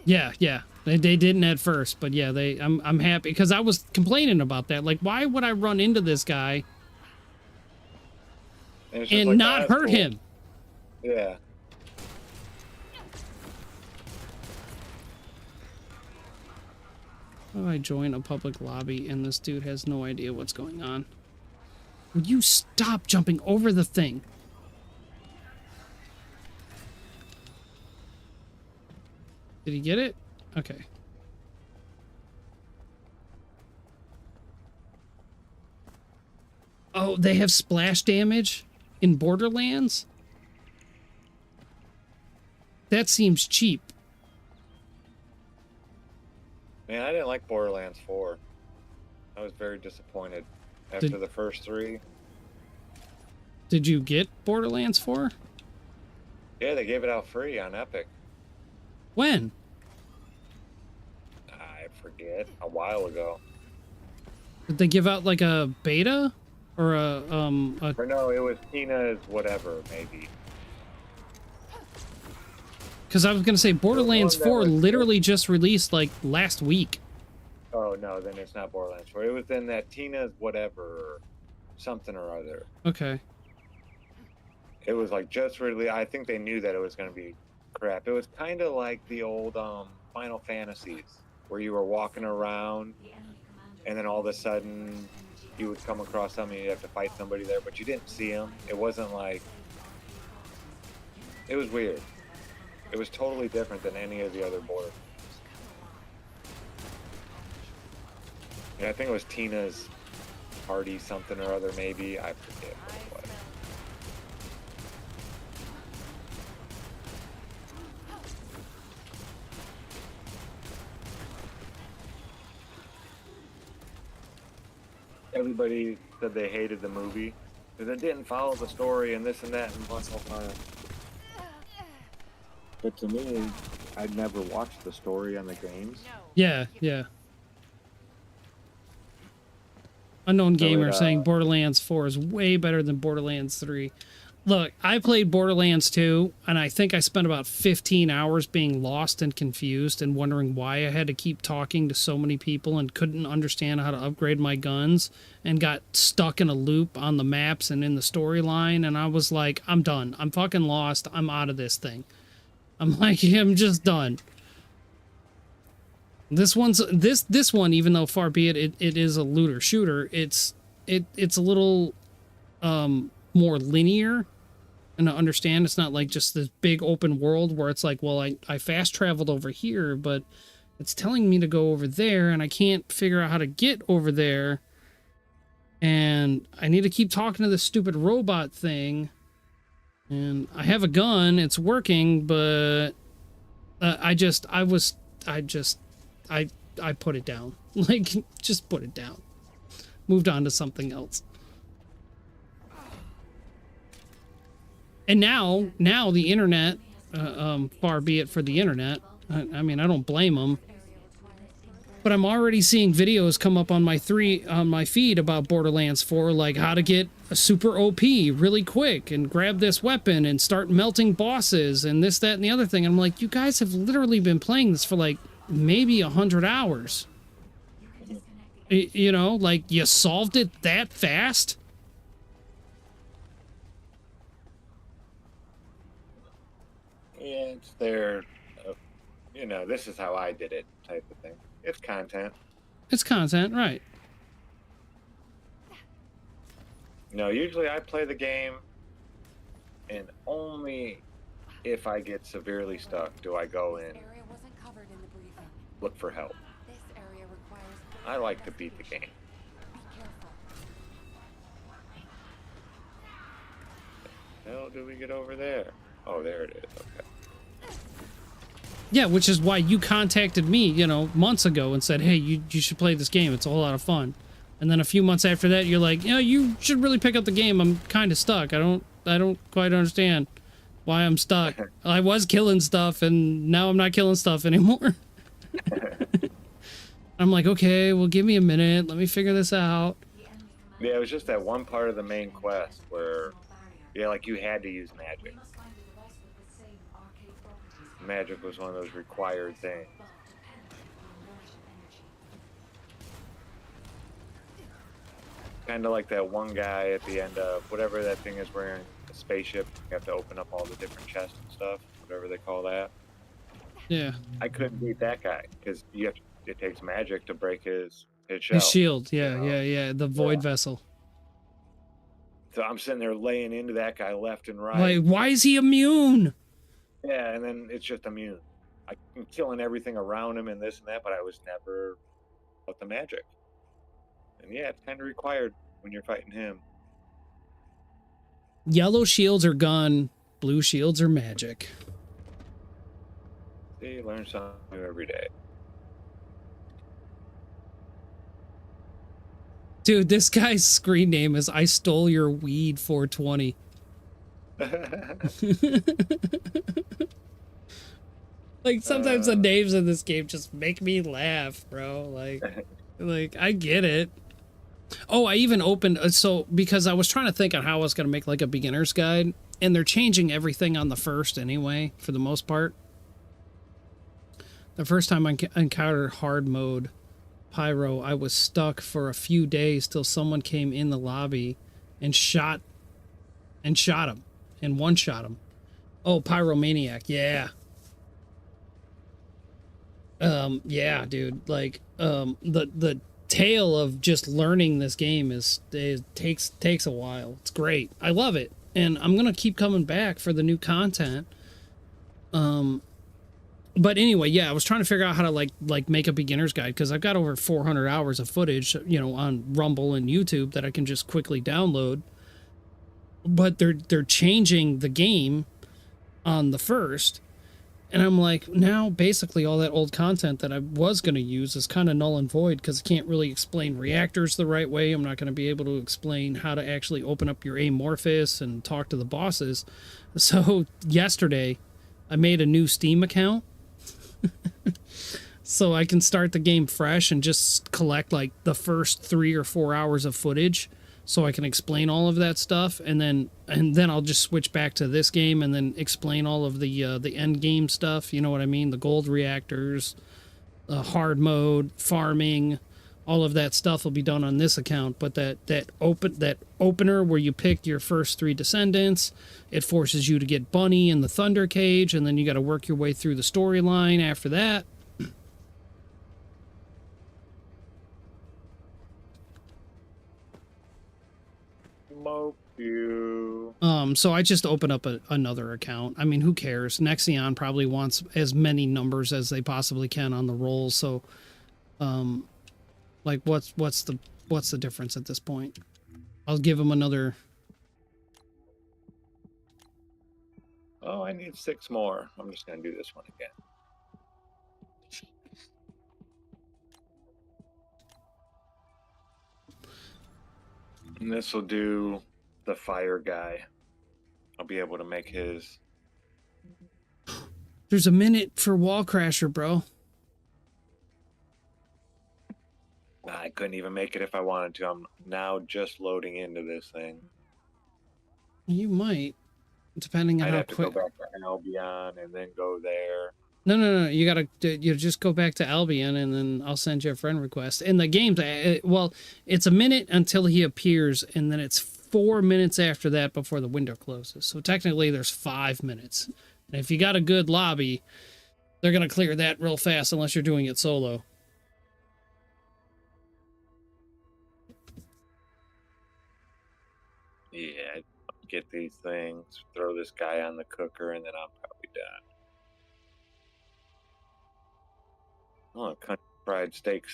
Speaker 1: yeah, they didn't at first, but yeah, I'm happy because I was complaining about that. Like, why would I run into this guy
Speaker 5: And, it's just
Speaker 1: and
Speaker 5: like,
Speaker 1: not
Speaker 5: that's
Speaker 1: hurt
Speaker 5: cool.
Speaker 1: him?
Speaker 5: Yeah.
Speaker 1: How do I join a public lobby and this dude has no idea what's going on? Would you stop jumping over the thing? Did he get it? Okay. Oh, they have splash damage in Borderlands? That seems cheap.
Speaker 5: Man, I didn't like Borderlands 4. I was very disappointed after
Speaker 1: Did-
Speaker 5: the first 3.
Speaker 1: Did you get Borderlands 4?
Speaker 5: Yeah, they gave it out free on Epic.
Speaker 1: When?
Speaker 5: I forget, a while ago.
Speaker 1: Did they give out like a beta or
Speaker 5: Or no, it was Tina's whatever, maybe.
Speaker 1: Because I was gonna say Borderlands 4 literally just released like last week.
Speaker 5: Oh no, then it's not Borderlands 4. It was in that Tina's whatever, or something or other.
Speaker 1: Okay.
Speaker 5: It was like just really. I think they knew that it was going to be crap. It was kind of like the old Final Fantasies, where you were walking around, and then all of a sudden you would come across something and you'd have to fight somebody there, but you didn't see them. It wasn't like. It was weird. It was totally different than any of the other Borderlands. Yeah, I think it was Tina's Party something or other, maybe. I forget what it was. Everybody said they hated the movie because it didn't follow the story and this and that and blah, blah, blah. But to me, I'd never watched the story on the games.
Speaker 1: Yeah, yeah. Unknown Gamer saying Borderlands 4 is way better than Borderlands 3. Look, I played Borderlands 2, and I think I spent about 15 hours being lost and confused and wondering why I had to keep talking to so many people and couldn't understand how to upgrade my guns and got stuck in a loop on the maps and in the storyline, and I was like, I'm done. I'm fucking lost. I'm out of this thing. I'm like, I'm just done. This one, even though far be it is a looter shooter, it's a little more linear, and I understand it's not like just this big open world where it's like, well, I fast traveled over here, but it's telling me to go over there and I can't figure out how to get over there, and I need to keep talking to this stupid robot thing, and I have a gun, it's working, but I put it down. Like, just put it down. Moved on to something else. And now the internet, far be it for the internet, I mean, I don't blame them, but I'm already seeing videos come up on my feed about Borderlands 4, like how to get a super OP really quick and grab this weapon and start melting bosses and this, that, and the other thing. I'm like, you guys have literally been playing this for like maybe 100 hours. You know, like, you solved it that fast?
Speaker 5: Yeah, it's their, you know, this is how I did it type of thing. It's content.
Speaker 1: It's content, right.
Speaker 5: No, usually I play the game, and only if I get severely stuck do I go in, look for help. I like to beat the game. How do we get over there? Oh, there it is. Okay.
Speaker 1: Yeah, which is why you contacted me, you know, months ago and said, hey, you should play this game. It's a whole lot of fun. And then a few months after that, you're like, you know, you should really pick up the game. I'm kind of stuck. I don't quite understand why I'm stuck. I was killing stuff, and now I'm not killing stuff anymore. I'm like, okay, well, give me a minute. Let me figure this out.
Speaker 5: Yeah, it was just that one part of the main quest where, yeah, like you had to use magic. Magic was one of those required things. Kind of like that one guy at the end of whatever that thing is wearing a spaceship. You have to open up all the different chests and stuff, whatever they call that.
Speaker 1: Yeah.
Speaker 5: I couldn't beat that guy because it takes magic to break his shell.
Speaker 1: His shield, yeah,
Speaker 5: you know?
Speaker 1: yeah. The void vessel.
Speaker 5: So I'm sitting there laying into that guy left and right.
Speaker 1: Like, why is he immune?
Speaker 5: Yeah, and then it's just immune. I'm killing everything around him and this and that, but I was never about the magic. And yeah, it's kind of required when you're fighting him.
Speaker 1: Yellow shields are gun, blue shields are magic.
Speaker 5: See, you learn something new every day.
Speaker 1: Dude, this guy's screen name is I Stole Your Weed 420. Like, sometimes the names in this game just make me laugh, bro. Like I get it. Oh, I even opened, so, because I was trying to think on how I was going to make, like, a beginner's guide, and they're changing everything on the first anyway, for the most part. The first time I encountered hard mode Pyro, I was stuck for a few days till someone came in the lobby and shot him, and one-shot him. Oh, Pyromaniac, yeah. Yeah, dude, like, the tale of just learning this game takes a while. It's great. I love it, and I'm gonna keep coming back for the new content. But anyway, yeah, I was trying to figure out how to like make a beginner's guide, because I've got over 400 hours of footage, you know, on Rumble and YouTube that I can just quickly download. But they're changing the game on the first. And I'm like, now basically all that old content that I was going to use is kind of null and void, because I can't really explain reactors the right way. I'm not going to be able to explain how to actually open up your amorphous and talk to the bosses. So yesterday, I made a new Steam account so I can start the game fresh and just collect like the first 3 or 4 hours of footage, so I can explain all of that stuff, and then I'll just switch back to this game and then explain all of the end game stuff. You know what I mean? The gold reactors, hard mode, farming, all of that stuff will be done on this account. But that opener where you pick your first 3 descendants, it forces you to get Bunny in the Thunder Cage, and then you got to work your way through the storyline after that. So I just open up another account. I mean, who cares? Nexion probably wants as many numbers as they possibly can on the rolls. So, like, what's the difference at this point? I'll give him another.
Speaker 5: Oh, I need 6 more. I'm just gonna do this one again. And this will do the fire guy. I'll be able to make his.
Speaker 1: There's a minute for Wall Crasher, bro.
Speaker 5: I couldn't even make it if I wanted to. I'm now just loading into this thing.
Speaker 1: You might, depending on
Speaker 5: I'd
Speaker 1: how
Speaker 5: have to
Speaker 1: quick.
Speaker 5: go back to Albion and then go there.
Speaker 1: No. You just go back to Albion, and then I'll send you a friend request. And the game's, well, it's a minute until he appears, and then it's 4 minutes after that before the window closes. So technically there's 5 minutes. And if you got a good lobby, they're going to clear that real fast unless you're doing it solo.
Speaker 5: Yeah, get these things, throw this guy on the cooker, and then I'm probably done. Oh, country fried steak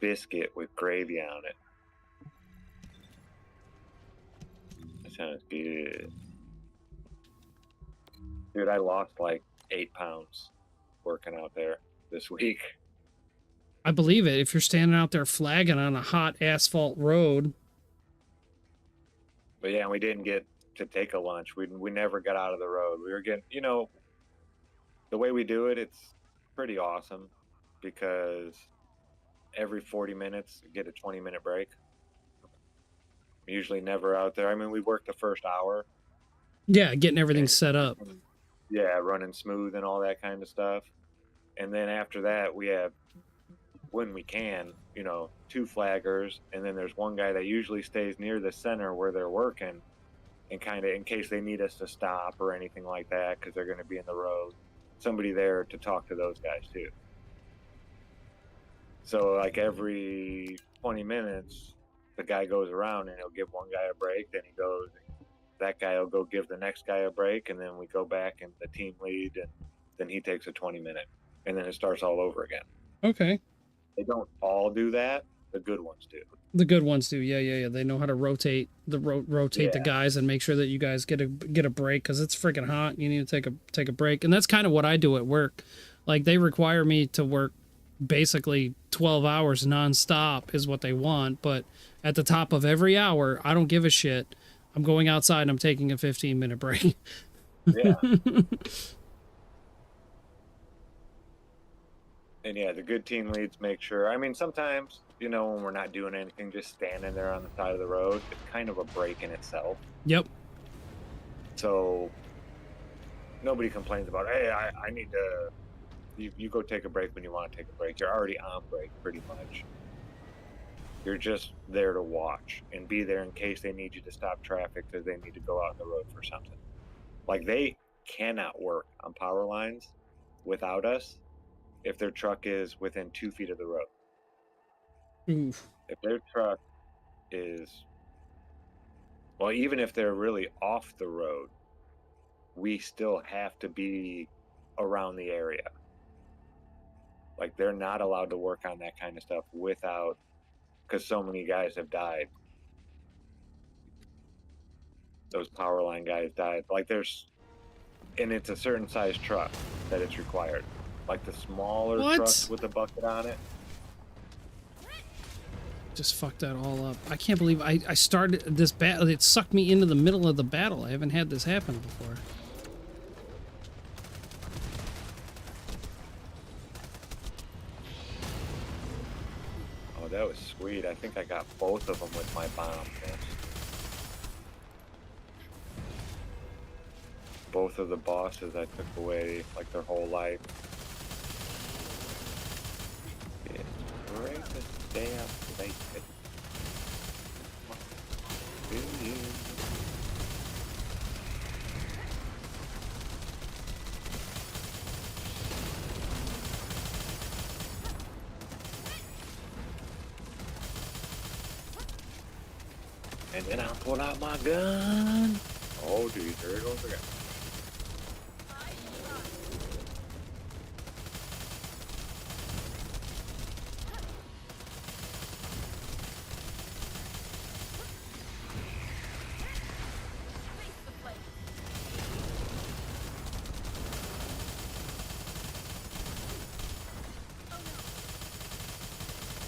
Speaker 5: biscuit with gravy on it. That sounds good. Dude, I lost like 8 pounds working out there this week.
Speaker 1: I believe it. If you're standing out there flagging on a hot asphalt road.
Speaker 5: But yeah, we didn't get to take a lunch. We never got out of the road. We were getting, you know, the way we do it, it's pretty awesome, because every 40 minutes, you get a 20-minute break. I'm usually never out there. I mean, we work the first hour.
Speaker 1: Yeah, getting everything set up.
Speaker 5: Yeah, running smooth and all that kind of stuff. And then after that, we have, when we can, you know, 2 flaggers, and then there's one guy that usually stays near the center where they're working, and kind of in case they need us to stop or anything like that, because they're going to be in the road, somebody there to talk to those guys too. So like every 20 minutes, the guy goes around and he'll give one guy a break, then he goes, that guy will go give the next guy a break, and then we go back and the team lead, and then he takes a 20-minute, and then it starts all over again.
Speaker 1: Okay.
Speaker 5: They don't all do that. The good ones do.
Speaker 1: The good ones do. Yeah. They know how to rotate the guys and make sure that you guys get a break, because it's freaking hot. You need to take a break. And that's kind of what I do at work. Like, they require me to work basically 12 hours nonstop is what they want. But at the top of every hour, I don't give a shit. I'm going outside and I'm taking a 15-minute break.
Speaker 5: Yeah. And yeah, the good team leads make sure. I mean, sometimes, you know, when we're not doing anything, just standing there on the side of the road, it's kind of a break in itself.
Speaker 1: Yep.
Speaker 5: So nobody complains about, hey, I need to. You go take a break when you want to take a break. You're already on break, pretty much. You're just there to watch and be there in case they need you to stop traffic because they need to go out on the road for something. Like, they cannot work on power lines without us if their truck is within 2 feet of the road.
Speaker 1: Oof.
Speaker 5: If their truck is, well, even if they're really off the road, we still have to be around the area. Like, they're not allowed to work on that kind of stuff without, because so many guys have died. Those power line guys died. Like, and it's a certain size truck that it's required. Like the smaller trucks with a bucket on it.
Speaker 1: Just fucked that all up. I can't believe I started this battle. It sucked me into the middle of the battle. I haven't had this happen before.
Speaker 5: Oh, that was sweet. I think I got both of them with my bomb. Both of the bosses I took away, like, their whole life. It's great to stay up late. And then I'll pull out my gun. Oh, dude, there it goes again.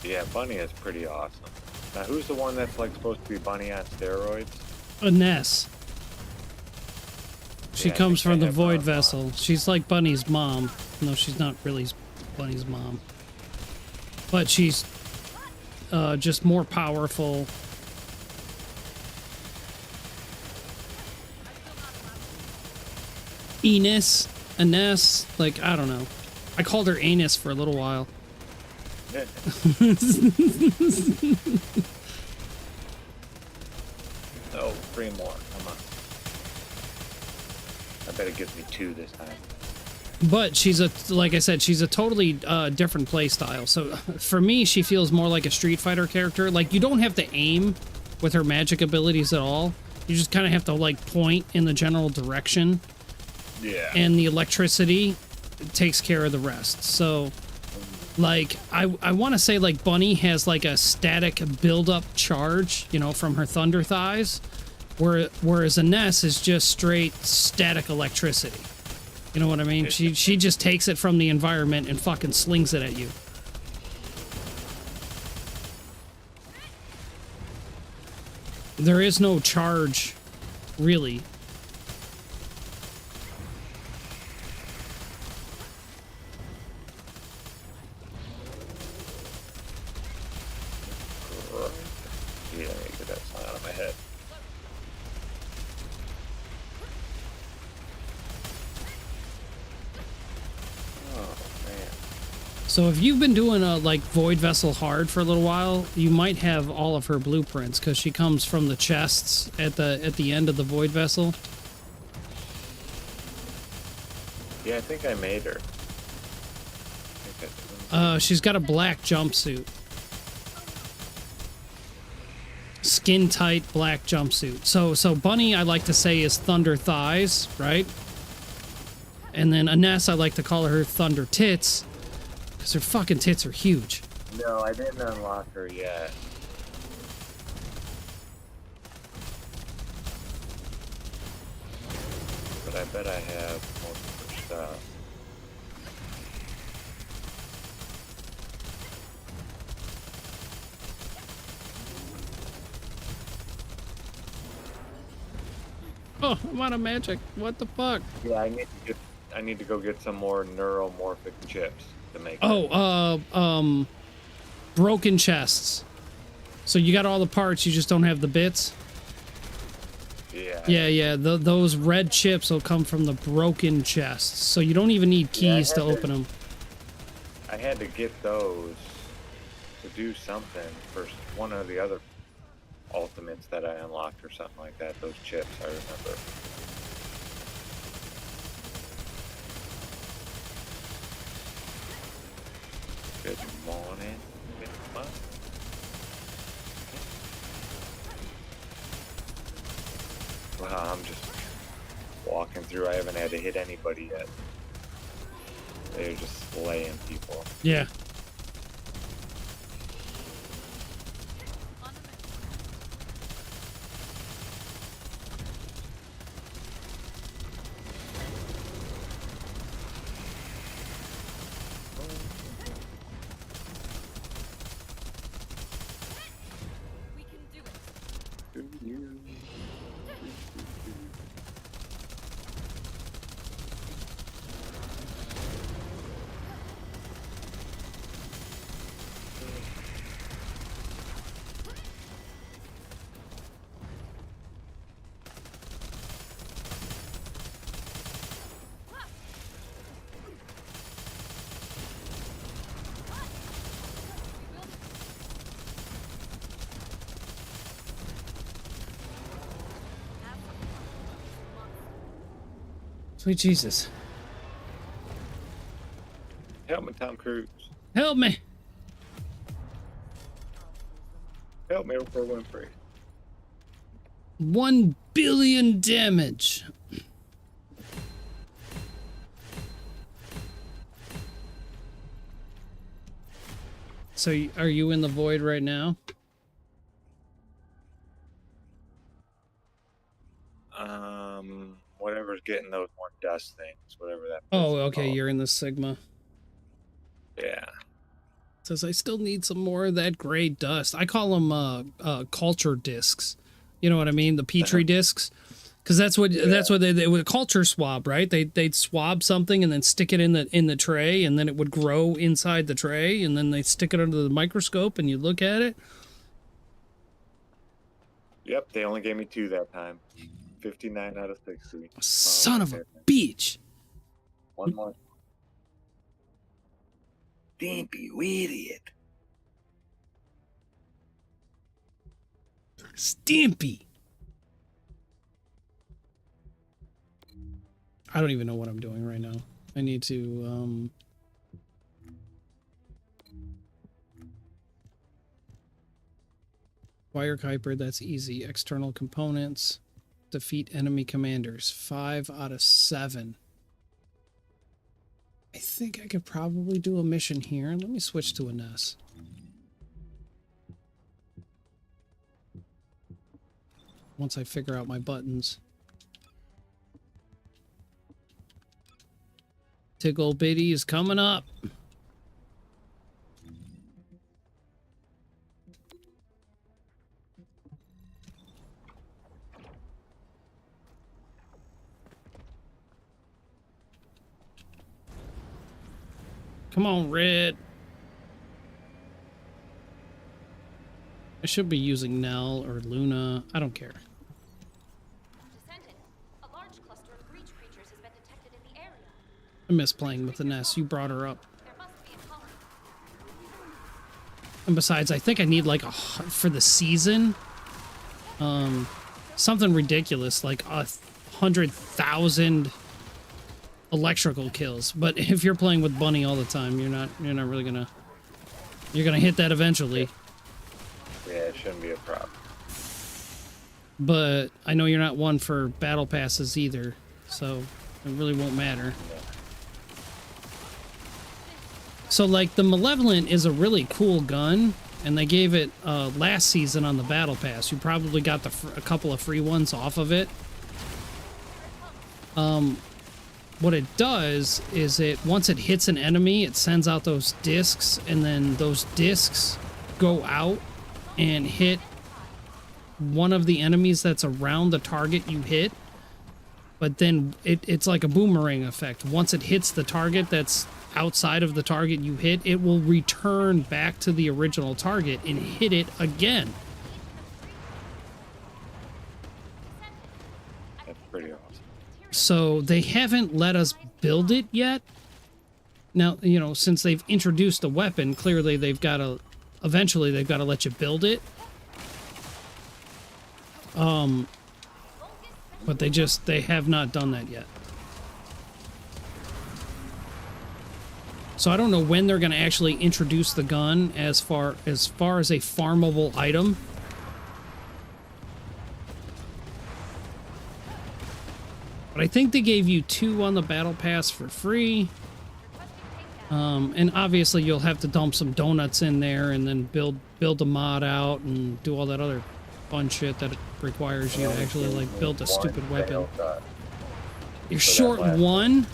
Speaker 5: Yeah, Bunny is pretty awesome. Now, who's the one that's like supposed to be Bunny on steroids?
Speaker 1: Ness. She comes from the Void Vessel. She's like Bunny's mom. No, she's not really Bunny's mom. But she's just more powerful. Ines, like, I don't know. I called her Anus for a little while.
Speaker 5: Oh, 3 more. Come on. I bet it gives me 2 this time.
Speaker 1: But she's like I said, she's a totally different play style. So for me, she feels more like a Street Fighter character. Like, you don't have to aim with her magic abilities at all. You just kind of have to, like, point in the general direction.
Speaker 5: Yeah.
Speaker 1: And the electricity takes care of the rest. So, like, I want to say, like, Bunny has, like, a static build-up charge, you know, from her thunder thighs, whereas Ines is just straight static electricity. You know what I mean? She just takes it from the environment and fucking slings it at you. There is no charge, really.
Speaker 5: Yeah, get that sign out of my head. Oh, man.
Speaker 1: So if you've been doing a, like, Void Vessel hard for a little while, you might have all of her blueprints, because she comes from the chests at the end of the Void Vessel.
Speaker 5: Yeah, I think I made her.
Speaker 1: She's got a black jumpsuit. Skin tight black jumpsuit. So Bunny, I like to say, is Thunder Thighs, right? And then Ines, I like to call her Thunder Tits, because her fucking tits are huge.
Speaker 5: No, I didn't unlock her yet. But I bet I have most of her stuff.
Speaker 1: no, I'm out of magic. What the fuck?
Speaker 5: Yeah, I need to go get some more neuromorphic chips to make.
Speaker 1: Oh, broken chests. So you got all the parts, you just don't have the bits.
Speaker 5: Yeah.
Speaker 1: Yeah. Those red chips will come from the broken chests, so you don't even need keys to open them.
Speaker 5: I had to get those to do something for one of the other ultimates that I unlocked or something like that. Those chips, I remember. Good morning. Wow, I'm just walking through. I haven't had to hit anybody yet. They're just slaying people.
Speaker 1: Yeah.
Speaker 3: We can do it.
Speaker 1: Sweet Jesus.
Speaker 5: Help me, Tom Cruise.
Speaker 1: Help me.
Speaker 5: Help me, Oprah Winfrey.
Speaker 1: 1 billion damage. So are you in the void right now?
Speaker 5: Whatever's getting those more dust things, whatever that.
Speaker 1: Oh,
Speaker 5: is
Speaker 1: okay,
Speaker 5: called.
Speaker 1: you're in the Sigma.
Speaker 5: Yeah.
Speaker 1: Says I still need some more of that gray dust. I call them culture discs. You know what I mean? The Petri discs. Because that's what they would culture swab, right? They'd swab something and then stick it in the tray, and then it would grow inside the tray, and then they stick it under the microscope and you look at it.
Speaker 5: Yep, they only gave me 2 that time. 59 out of 60.
Speaker 1: Son of a bitch.
Speaker 5: One more. Dimpy, you idiot.
Speaker 1: Stimpy. I don't even know what I'm doing right now. I need to Wire Kuiper, that's easy. External components. Defeat enemy commanders. 5 out of 7. I think I could probably do a mission here. Let me switch to a NES. Once I figure out my buttons. Tickle Bitty is coming up. Come on, Red. I should be using Nell or Luna. I don't care.
Speaker 3: Descendant, a large cluster of breach creatures has been detected in the area.
Speaker 1: I miss playing with the NES. You brought her up.
Speaker 3: There must be a colony.
Speaker 1: And besides, I think I need like for the season, something ridiculous like 100,000 electrical kills. But if you're playing with Bunny all the time, you're not really gonna. You're gonna hit that eventually.
Speaker 5: Yeah, it shouldn't be a problem.
Speaker 1: But I know you're not one for battle passes either, so it really won't matter. So, like, the Malevolent is a really cool gun, and they gave it last season on the Battle Pass. You probably got a couple of free ones off of it. What it does is once it hits an enemy, it sends out those discs, and then those discs go out and hit one of the enemies that's around the target you hit, but then it's like a boomerang effect. Once it hits the target that's outside of the target you hit, it will return back to the original target and hit it again.
Speaker 5: That's pretty awesome.
Speaker 1: So they haven't let us build it yet. Now, you know, since they've introduced a weapon, clearly they've got to, eventually they've got to let you build it. But they have not done that yet. So I don't know when they're going to actually introduce the gun as far as a farmable item. But I think they gave you 2 on the battle pass for free. And obviously you'll have to dump some donuts in there and then build a mod out and do all that other fun shit that it requires you to actually like build a stupid weapon. You're short 1?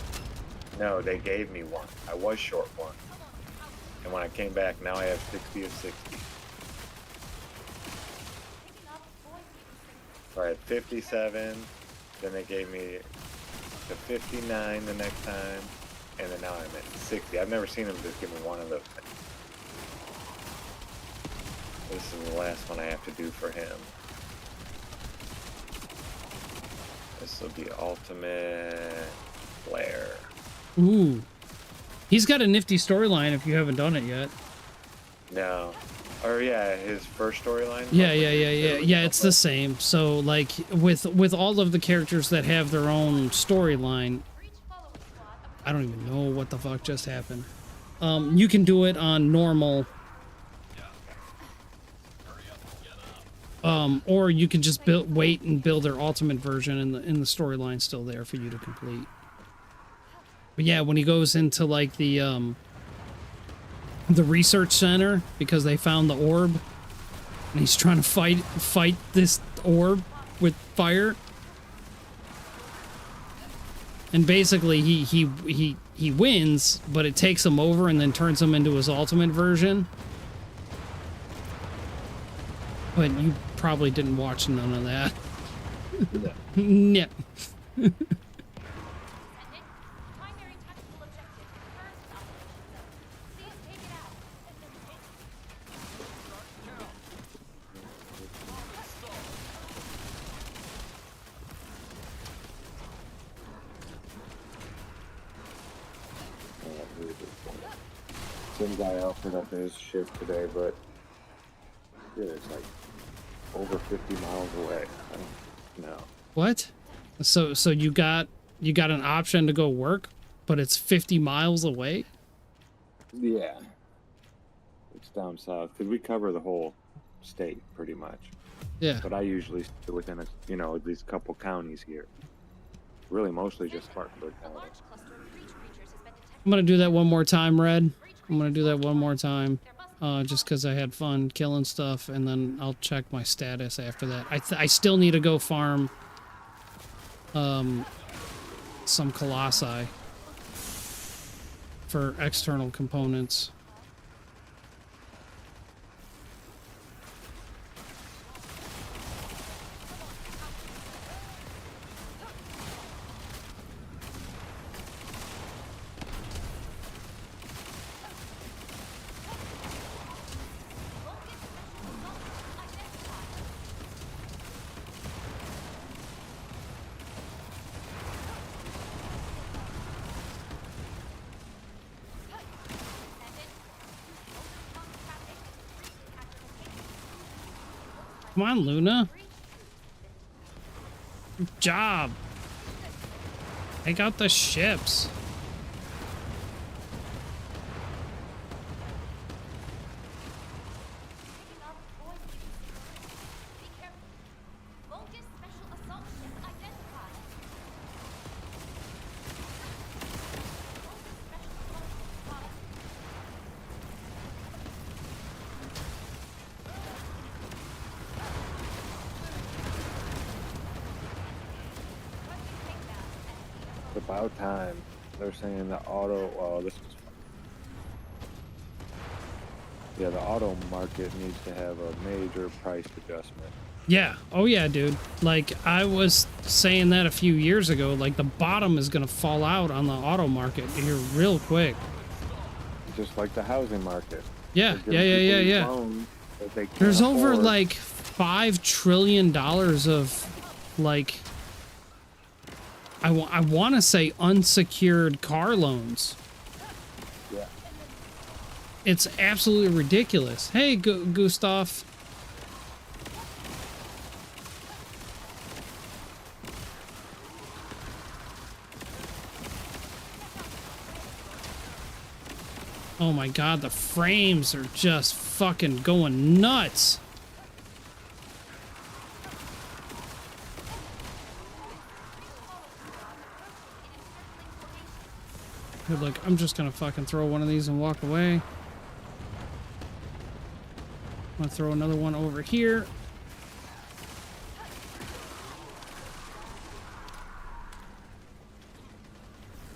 Speaker 5: No, they gave me 1. I was short 1. And when I came back, now I have 60 of 60. So I had 57, then they gave me to 59 the next time, and then now I'm at 60. I've never seen them just give me 1 of those things. This is the last one I have to do for him. This will be ultimate flare.
Speaker 1: Ooh. He's got a nifty storyline if you haven't done it yet.
Speaker 5: No. Or yeah, his first storyline?
Speaker 1: Yeah, it's the same. So like with all of the characters that have their own storyline, I don't even know what the fuck just happened. You can do it on normal. Or you can just wait and build their ultimate version and the storyline's still there for you to complete. But yeah, when he goes into like the research center because they found the orb and he's trying to fight this orb with fire. And basically he wins, but it takes him over and then turns him into his ultimate version. But you probably didn't watch none of that. No.
Speaker 5: Some guy offered up his shift today, but yeah, it's like over 50 miles away. I don't know.
Speaker 1: What? So you got an option to go work, but it's 50 miles away?
Speaker 5: Yeah. It's down south, because we cover the whole state pretty much.
Speaker 1: Yeah.
Speaker 5: But I usually stay within these couple counties here. Really mosely just Spartanburg County.
Speaker 1: I'm gonna do that one more time, Red. I'm gonna do that one more time. Just because I had fun killing stuff, and then I'll check my status after that. I still need to go farm some colossi for external components. Come on, Luna. Good job. Take out the ships.
Speaker 5: About time. They're saying the auto. Well, this was fun. Yeah, the auto market needs to have a major price adjustment.
Speaker 1: Yeah. Oh yeah, dude. Like I was saying that a few years ago, like the bottom is gonna fall out on the auto market here real quick.
Speaker 5: Just like the housing market.
Speaker 1: Yeah.
Speaker 5: They're giving
Speaker 1: Yeah.
Speaker 5: people these
Speaker 1: Yeah.
Speaker 5: loans that they can't
Speaker 1: There's over
Speaker 5: afford.
Speaker 1: like $5 trillion of like I want to say unsecured car loans.
Speaker 5: Yeah.
Speaker 1: It's absolutely ridiculous. Hey, Gustav. Oh my god, the frames are just fucking going nuts. Good luck. I'm just gonna fucking throw one of these and walk away. I'm gonna throw another one over here.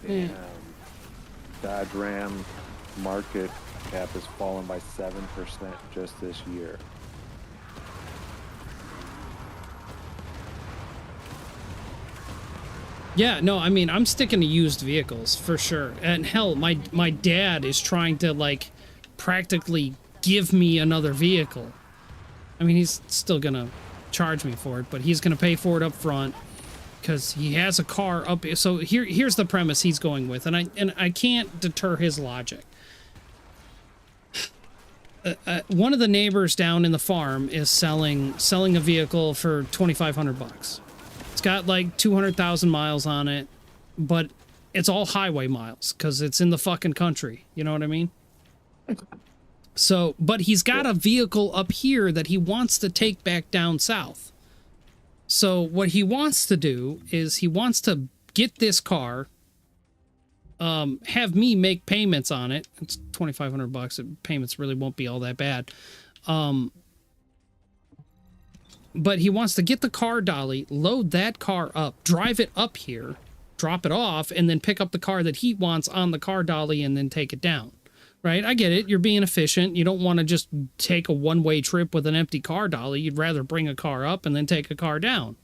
Speaker 5: Damn. Dodge Ram market cap has fallen by 7% just this year.
Speaker 1: Yeah, no, I mean, I'm sticking to used vehicles for sure. And hell, my dad is trying to like practically give me another vehicle. I mean, he's still gonna charge me for it, but he's gonna pay for it up front because he has a car up. So here's the premise he's going with, and I can't deter his logic. One of the neighbors down in the farm is selling a vehicle for $2,500. It's got like 200,000 miles on it, but it's all highway miles because it's in the fucking country. You know what I mean? So, but he's got a vehicle up here that he wants to take back down south. So what he wants to do is he wants to get this car, have me make payments on it. It's $2,500. Payments really won't be all that bad. But he wants to get the car dolly, load that car up, drive it up here, drop it off, and then pick up the car that he wants on the car dolly and then take it down. Right? I get it. You're being efficient. You don't want to just take a one-way trip with an empty car dolly. You'd rather bring a car up and then take a car down.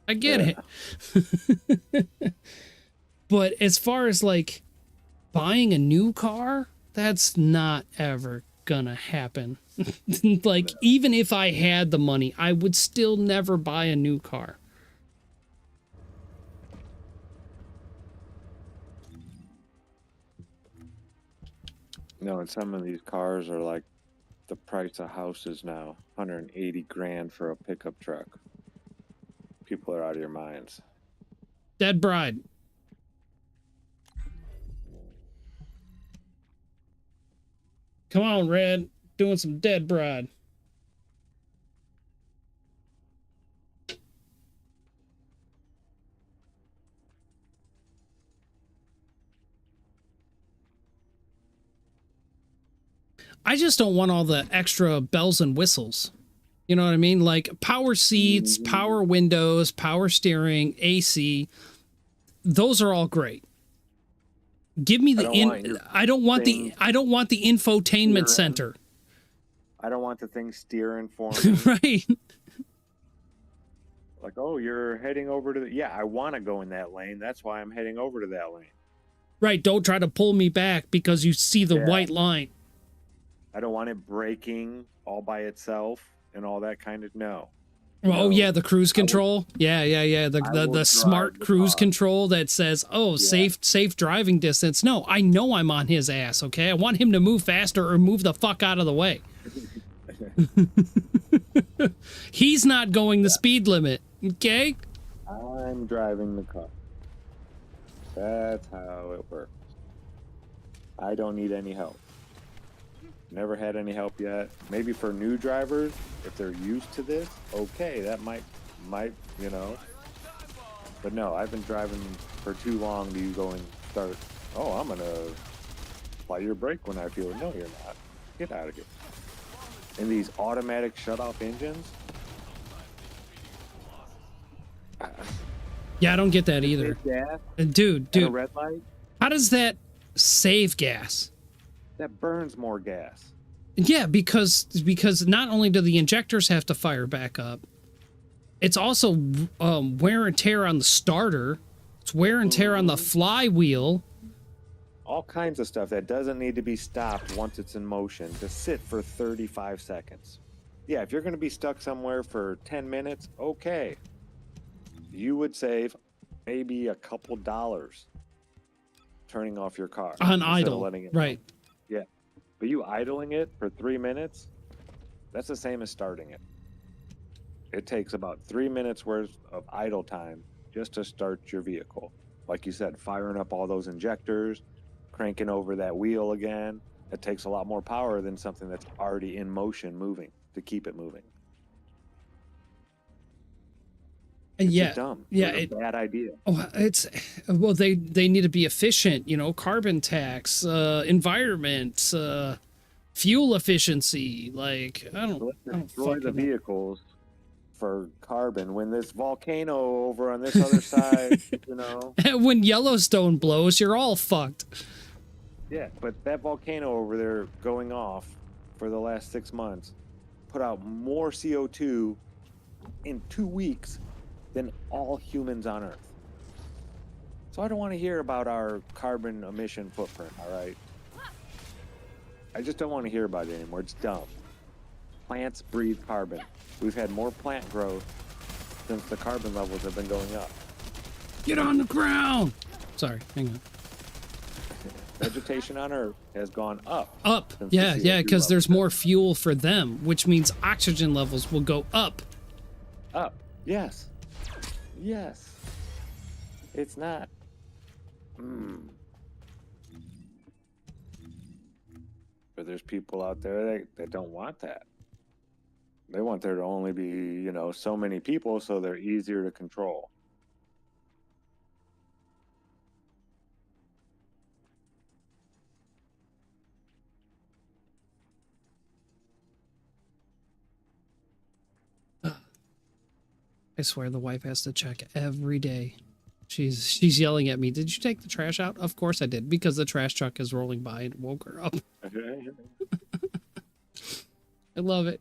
Speaker 1: I get it. But as far as like buying a new car, that's not ever gonna happen. Like, even if I had the money, I would still never buy a new car.
Speaker 5: No, and some of these cars are like the price of houses now. 180 grand for a pickup truck. People are out of your minds.
Speaker 1: Dead bride. Come on, Red. Doing some dead bride. I just don't want all the extra bells and whistles. You know what I mean? Like power seats, power windows, power steering, AC. Those are all great. Give me the I don't want the infotainment center.
Speaker 5: I don't want the thing steering for me.
Speaker 1: Right.
Speaker 5: Like, oh, you're heading over to the... Yeah, I want to go in that lane. That's why I'm heading over to that lane.
Speaker 1: Right. Don't try to pull me back because you see the white line.
Speaker 5: I don't want it braking all by itself and all that kind of... No.
Speaker 1: Oh, yeah, the cruise control. Yeah. The smart cruise control that says, oh, safe driving distance. No, I know I'm on his ass, okay? I want him to move faster or move the fuck out of the way. He's not going the speed limit, okay?
Speaker 5: I'm driving the car. That's how it works. I don't need any help. Never had any help yet. Maybe for new drivers, if they're used to this, okay, that might, you know. But no, I've been driving for too long. Do you go and start, oh, I'm going to apply your brake when I feel it? No, you're not. Get out of here. And these automatic shut-off engines.
Speaker 1: Yeah, I don't get that either.
Speaker 5: Gas,
Speaker 1: dude,
Speaker 5: a red light,
Speaker 1: how does that save gas?
Speaker 5: that burns more gas.
Speaker 1: Yeah, because not only do the injectors have to fire back up, It's also wear and tear on the starter. It's wear and tear on the flywheel.
Speaker 5: All kinds of stuff that doesn't need to be stopped once it's in motion to sit for 35 seconds. Yeah, if you're going to be stuck somewhere for 10 minutes, okay. You would save maybe a couple dollars turning off your car.
Speaker 1: On
Speaker 5: instead of
Speaker 1: idle,
Speaker 5: letting it
Speaker 1: right.
Speaker 5: run. Yeah. But you idling it for 3 minutes, that's the same as starting it. It takes about 3 minutes worth of idle time just to start your vehicle. Like you said, firing up all those injectors, cranking over that wheel again. It takes a lot more power than something that's already in motion moving to keep it moving. It's just dumb.
Speaker 1: Yeah,
Speaker 5: It's a bad idea.
Speaker 1: Oh, well, they need to be efficient, you know, carbon tax, environment, fuel efficiency. Like, I don't
Speaker 5: Destroy the
Speaker 1: fucking know.
Speaker 5: vehicles for carbon when this volcano over on this other side, you know.
Speaker 1: When Yellowstone blows, you're all fucked.
Speaker 5: Yeah, but that volcano over there going off for the last 6 months put out more CO2 in 2 weeks than all humans on Earth. So I don't want to hear about our carbon emission footprint, all right? I just don't want to hear about it anymore. It's dumb. Plants breathe carbon. We've had more plant growth since the carbon levels have been going up.
Speaker 1: Get on the ground. Sorry, hang on.
Speaker 5: Vegetation on Earth has gone up.
Speaker 1: Up.
Speaker 5: since the
Speaker 1: Yeah,
Speaker 5: CO2
Speaker 1: because there's
Speaker 5: levels
Speaker 1: more fuel for them, which means oxygen levels will go up.
Speaker 5: up. Yes. Yes. It's not. But there's people out there that don't want that. They want there to only be, you know, so many people so they're easier to control.
Speaker 1: I swear the wife has to check every day. She's yelling at me. Did you take the trash out? Of course I did, because the trash truck is rolling by and woke her up. I love it.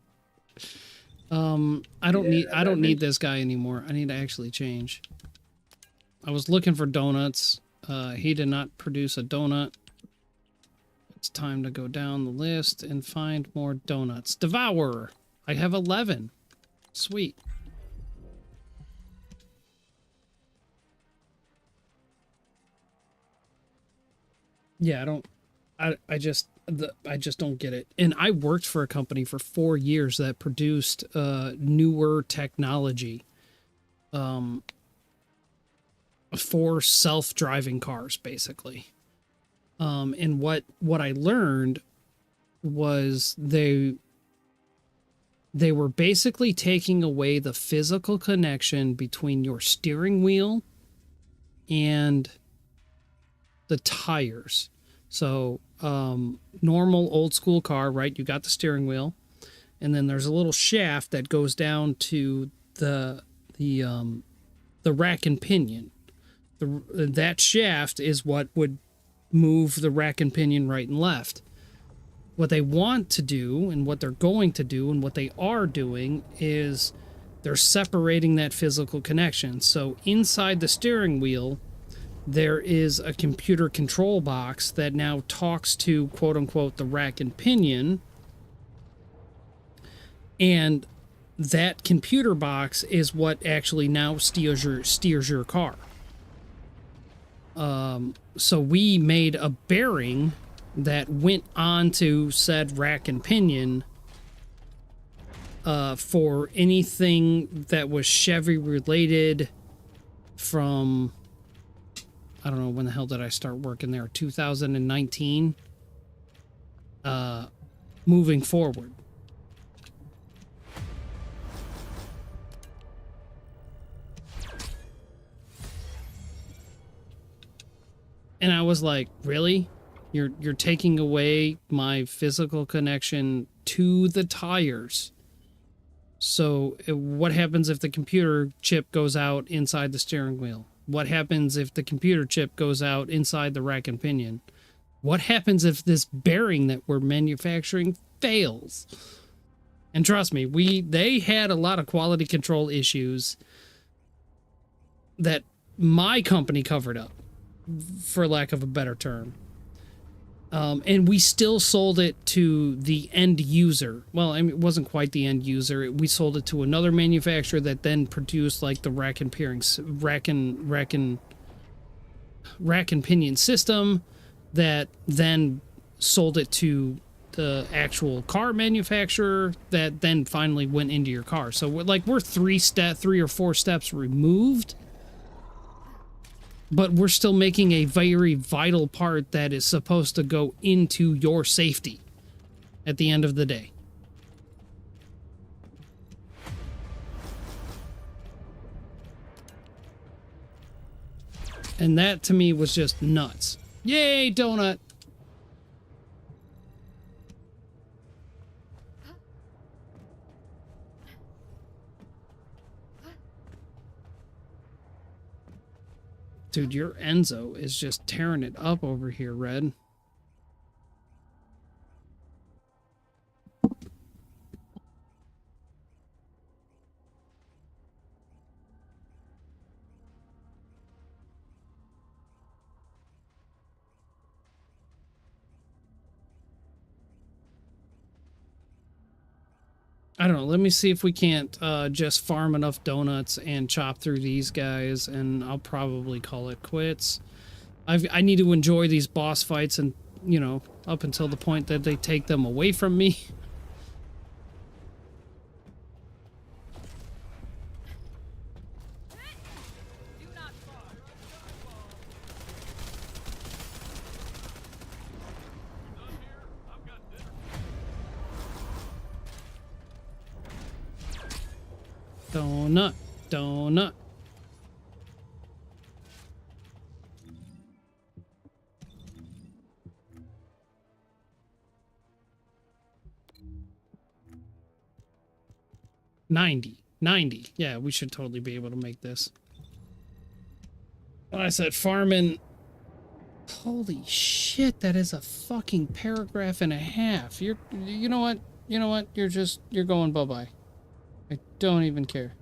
Speaker 1: I don't need this guy anymore. I need to actually change. I was looking for donuts. He did not produce a donut. It's time to go down the list and find more donuts. Devour. I have 11. Sweet. Yeah, I just don't get it. And I worked for a company for 4 years that produced newer technology for self-driving cars, basically. And what I learned was they were basically taking away the physical connection between your steering wheel and the tires. So normal old school car, right? You got the steering wheel, and then there's a little shaft that goes down to the rack and pinion. That shaft is what would move the rack and pinion right and left. What they want to do, and what they're going to do, and what they are doing is they're separating that physical connection. So inside the steering wheel, there is a computer control box that now talks to, quote unquote, the rack and pinion. And that computer box is what actually now steers your car. So we made a bearing that went onto said rack and pinion for anything that was Chevy related from, I don't know, when the hell did I start working there? 2019. Moving forward. And I was like, really? You're taking away my physical connection to the tires. So what happens if the computer chip goes out inside the steering wheel? What happens if the computer chip goes out inside the rack and pinion? What happens if this bearing that we're manufacturing fails? And trust me, they had a lot of quality control issues that my company covered up, for lack of a better term. And we still sold it to the end user. Well, I mean, it wasn't quite the end user. We sold it to another manufacturer that then produced like the rack and pinion system that then sold it to the actual car manufacturer that then finally went into your car. So we're 3 or 4 steps removed, but we're still making a very vital part that is supposed to go into your safety at the end of the day. And that to me was just nuts. Yay, donut! Dude, your Enzo is just tearing it up over here, Red. I don't know. Let me see if we can't just farm enough donuts and chop through these guys, and I'll probably call it quits. I need to enjoy these boss fights, and you know, up until the point that they take them away from me. Donut, donut. $90. Yeah, we should totally be able to make this. When I said farming, holy shit, that is a fucking paragraph and a half. You know what? You're going bye-bye. I don't even care.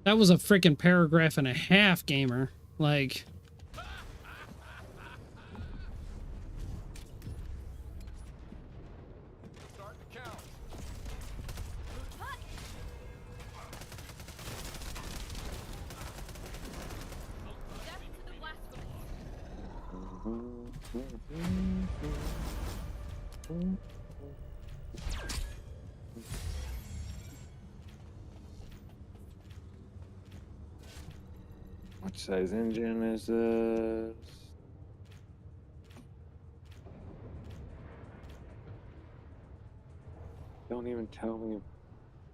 Speaker 1: That was a freaking paragraph and a half, gamer. Like...
Speaker 4: Start the count.
Speaker 5: What size engine is this? Don't even tell me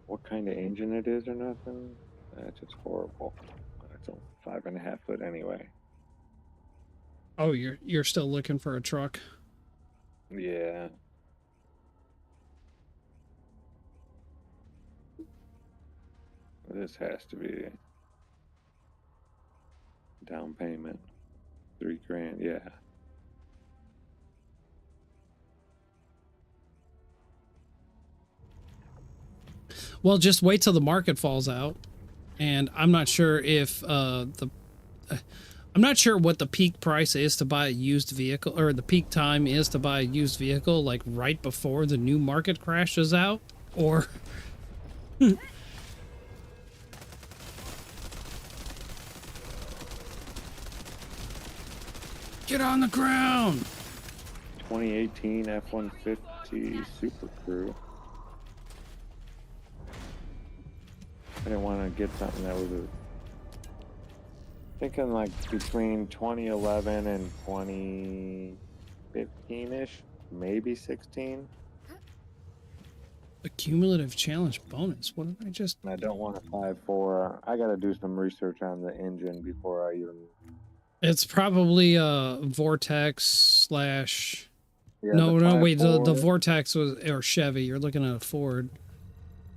Speaker 5: what kind of engine it is or nothing. That's just horrible. It's only 5.5 foot anyway.
Speaker 1: Oh, you're still looking for a truck?
Speaker 5: Yeah. This has to be down payment. $3,000, yeah.
Speaker 1: Well, just wait till the market falls out. And I'm not sure if I'm not sure what the peak price is to buy a used vehicle, or the peak time is to buy a used vehicle, like right before the new market crashes out, or get on the ground.
Speaker 5: 2018 F-150 Super Crew. I didn't want to get something that was thinking like between 2011 and 2015-ish, maybe 16.
Speaker 1: A cumulative challenge bonus. What did I just...
Speaker 5: And I don't want a 5.4. I got to do some research on the engine before I even...
Speaker 1: It's probably a Vortex slash...
Speaker 5: Yeah,
Speaker 1: no, wait. The
Speaker 5: 5.4,
Speaker 1: Vortex was... Or Chevy. You're looking at a Ford.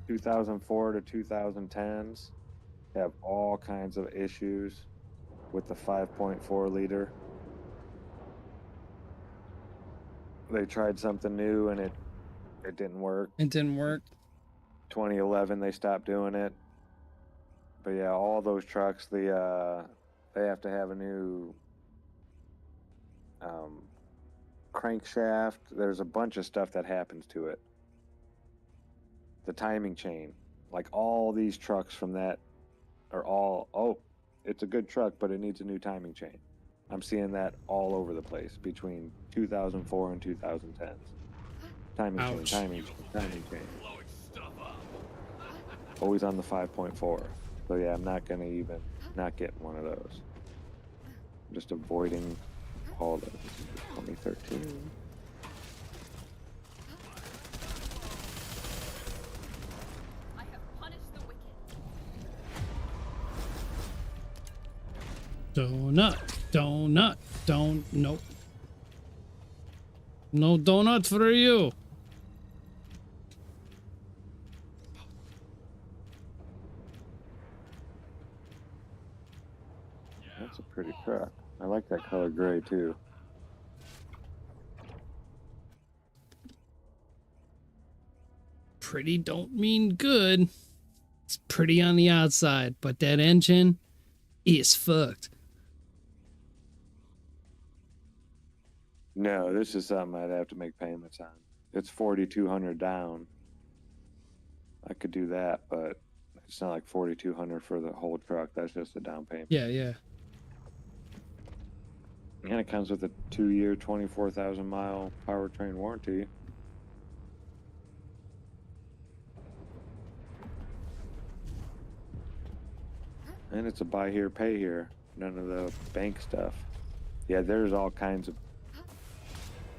Speaker 5: 2004 to 2010s have all kinds of issues with the 5.4 liter. They tried something new and it didn't work.
Speaker 1: It didn't work.
Speaker 5: 2011 they stopped doing it. But yeah, all those trucks, they have to have a new crankshaft. There's a bunch of stuff that happens to it. The timing chain, like all these trucks from that are all, oh, it's a good truck, but it needs a new timing chain. I'm seeing that all over the place between 2004 and 2010s. Timing
Speaker 1: Ouch.
Speaker 5: chain. Always on the 5.4. So yeah, I'm not gonna even not get one of those. I'm just avoiding all those. 2013.
Speaker 3: I have punished the wicked.
Speaker 1: Donut. Nope. No donut for you.
Speaker 5: That's a pretty truck. I like that color gray too.
Speaker 1: Pretty don't mean good. It's pretty on the outside, but that engine is fucked.
Speaker 5: No, this is something I'd have to make payments on. It's $4,200 down. I could do that, but it's not like $4,200 for the whole truck. That's just a down payment.
Speaker 1: Yeah.
Speaker 5: And it comes with a 2-year, 24,000 mile powertrain warranty. And it's a buy here, pay here. None of the bank stuff. Yeah, there's all kinds of...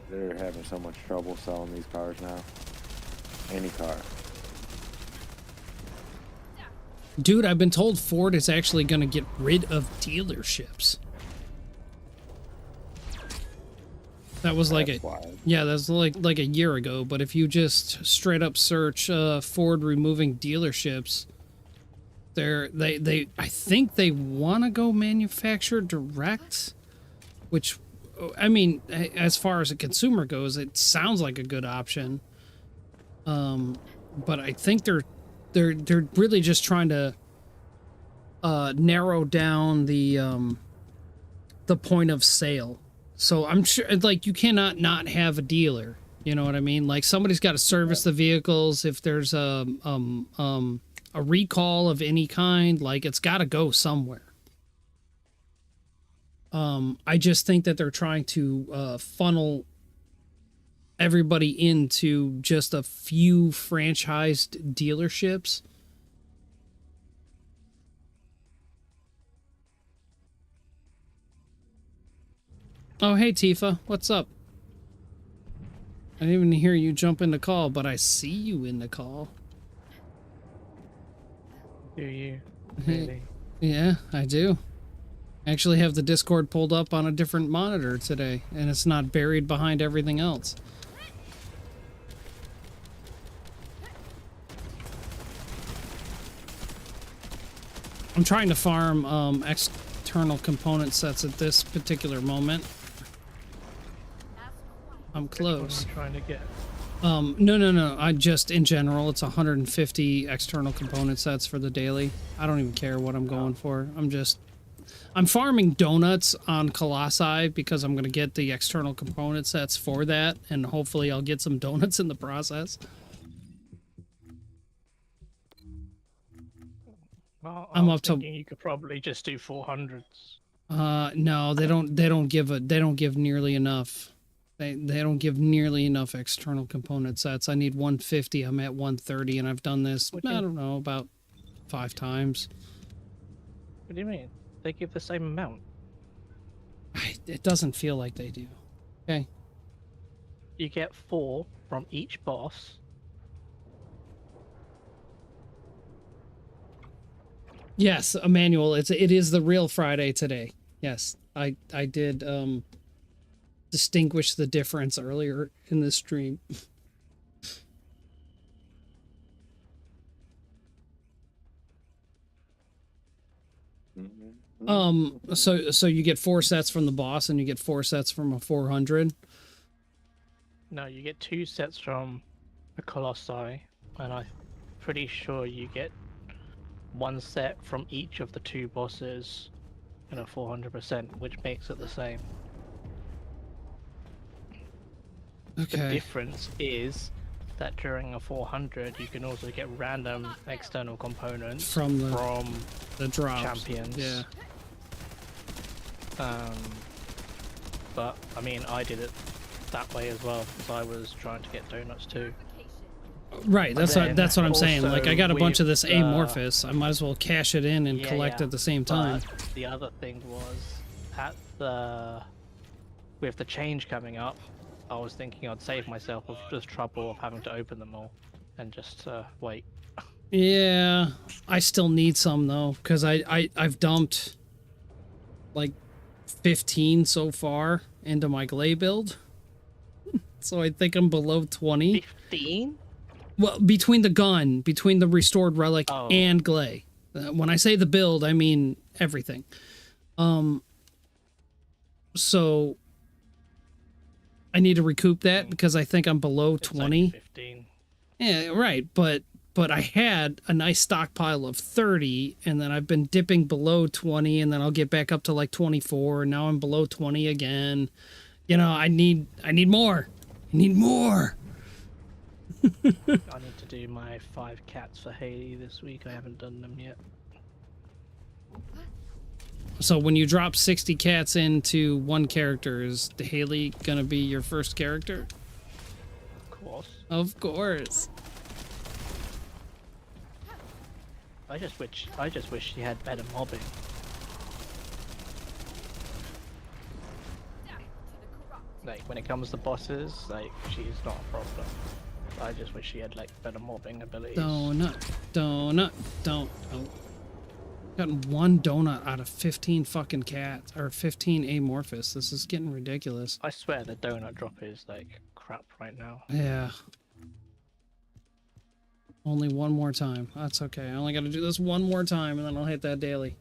Speaker 5: They're having so much trouble selling these cars now. Any car.
Speaker 1: Dude, I've been told Ford is actually going to get rid of dealerships. That was like that's like a year ago, but if you just straight up search Ford removing dealerships, I think they want to go manufacturer direct, which, I mean, as far as a consumer goes, it sounds like a good option. But I think they're really just trying to narrow down the point of sale. So I'm sure, like, you cannot not have a dealer. You know what I mean? Like, somebody's got to service the vehicles. If there's a recall of any kind, like, it's got to go somewhere. I just think that they're trying to funnel everybody into just a few franchised dealerships. Oh, hey, Tifa. What's up? I didn't even hear you jump in the call, but I see you in the call.
Speaker 6: Do you? Really?
Speaker 1: Yeah, I do. I actually have the Discord pulled up on a different monitor today, and it's not buried behind everything else. I'm trying to farm external component sets at this particular moment. I'm close.
Speaker 6: I'm trying to get.
Speaker 1: No. I just, in general, it's 150 external component sets for the daily. I don't even care what I'm going for. I'm farming donuts on Colossi because I'm going to get the external component sets for that, and hopefully I'll get some donuts in the process.
Speaker 6: Well,
Speaker 1: I'm up to.
Speaker 6: You could probably just do 400s.
Speaker 1: No, they don't give nearly enough. They don't give nearly enough external component sets. I need 150. I'm at 130, and I've done this, I don't know, about 5 times.
Speaker 6: What do you mean? They give the same amount.
Speaker 1: It doesn't feel like they do. Okay.
Speaker 6: You get 4 from each boss,
Speaker 1: Yes, Emmanuel, it is the real Friday today. Yes, I did distinguish the difference earlier in the stream. So you get 4 sets from the boss and you get 4 sets from a 400.
Speaker 6: No, you get 2 sets from a Colossi, and I'm pretty sure you get 1 set from each of the 2 bosses in a 400%, which makes it the same.
Speaker 1: Okay.
Speaker 6: The difference is that during a 400, you can also get random external components
Speaker 1: From the drops.
Speaker 6: champions.
Speaker 1: Yeah.
Speaker 6: But I mean, I did it that way as well, because I was trying to get donuts too.
Speaker 1: Right, that's what I'm saying. Like, I got a bunch of this
Speaker 6: with,
Speaker 1: amorphous. I might as well cash it in and
Speaker 6: Yeah,
Speaker 1: collect
Speaker 6: yeah.
Speaker 1: at the same time.
Speaker 6: But the other thing was, with the change coming up, I was thinking I'd save myself of just trouble of having to open them all, and just wait.
Speaker 1: Yeah, I still need some though, because I've dumped like 15 so far into my Glay build. So I think I'm below 20.
Speaker 6: 15?
Speaker 1: Well, between the restored relic and Glay. When I say the build, I mean everything. So I need to recoup that because I think I'm below 20.
Speaker 6: Like 15.
Speaker 1: Yeah, right, but I had a nice stockpile of 30, and then I've been dipping below 20, and then I'll get back up to like 24, and now I'm below 20 again. You know, I need more. I need more.
Speaker 6: I need to do my 5 cats for Haley this week. I haven't done them yet.
Speaker 1: So when you drop 60 cats into one character, is Haley gonna be your first character?
Speaker 6: Of course.
Speaker 1: Of course.
Speaker 6: I just wish she had better mobbing. Like, when it comes to bosses, like, she's not a problem. I just wish she had, like, better mobbing abilities.
Speaker 1: Donut. Gotten 1 donut out of 15 fucking cats, or 15 amorphous. This is getting ridiculous.
Speaker 6: I swear the donut drop is, like, crap right now.
Speaker 1: Yeah. Only one more time. That's okay. I only got to do this one more time, and then I'll hit that daily.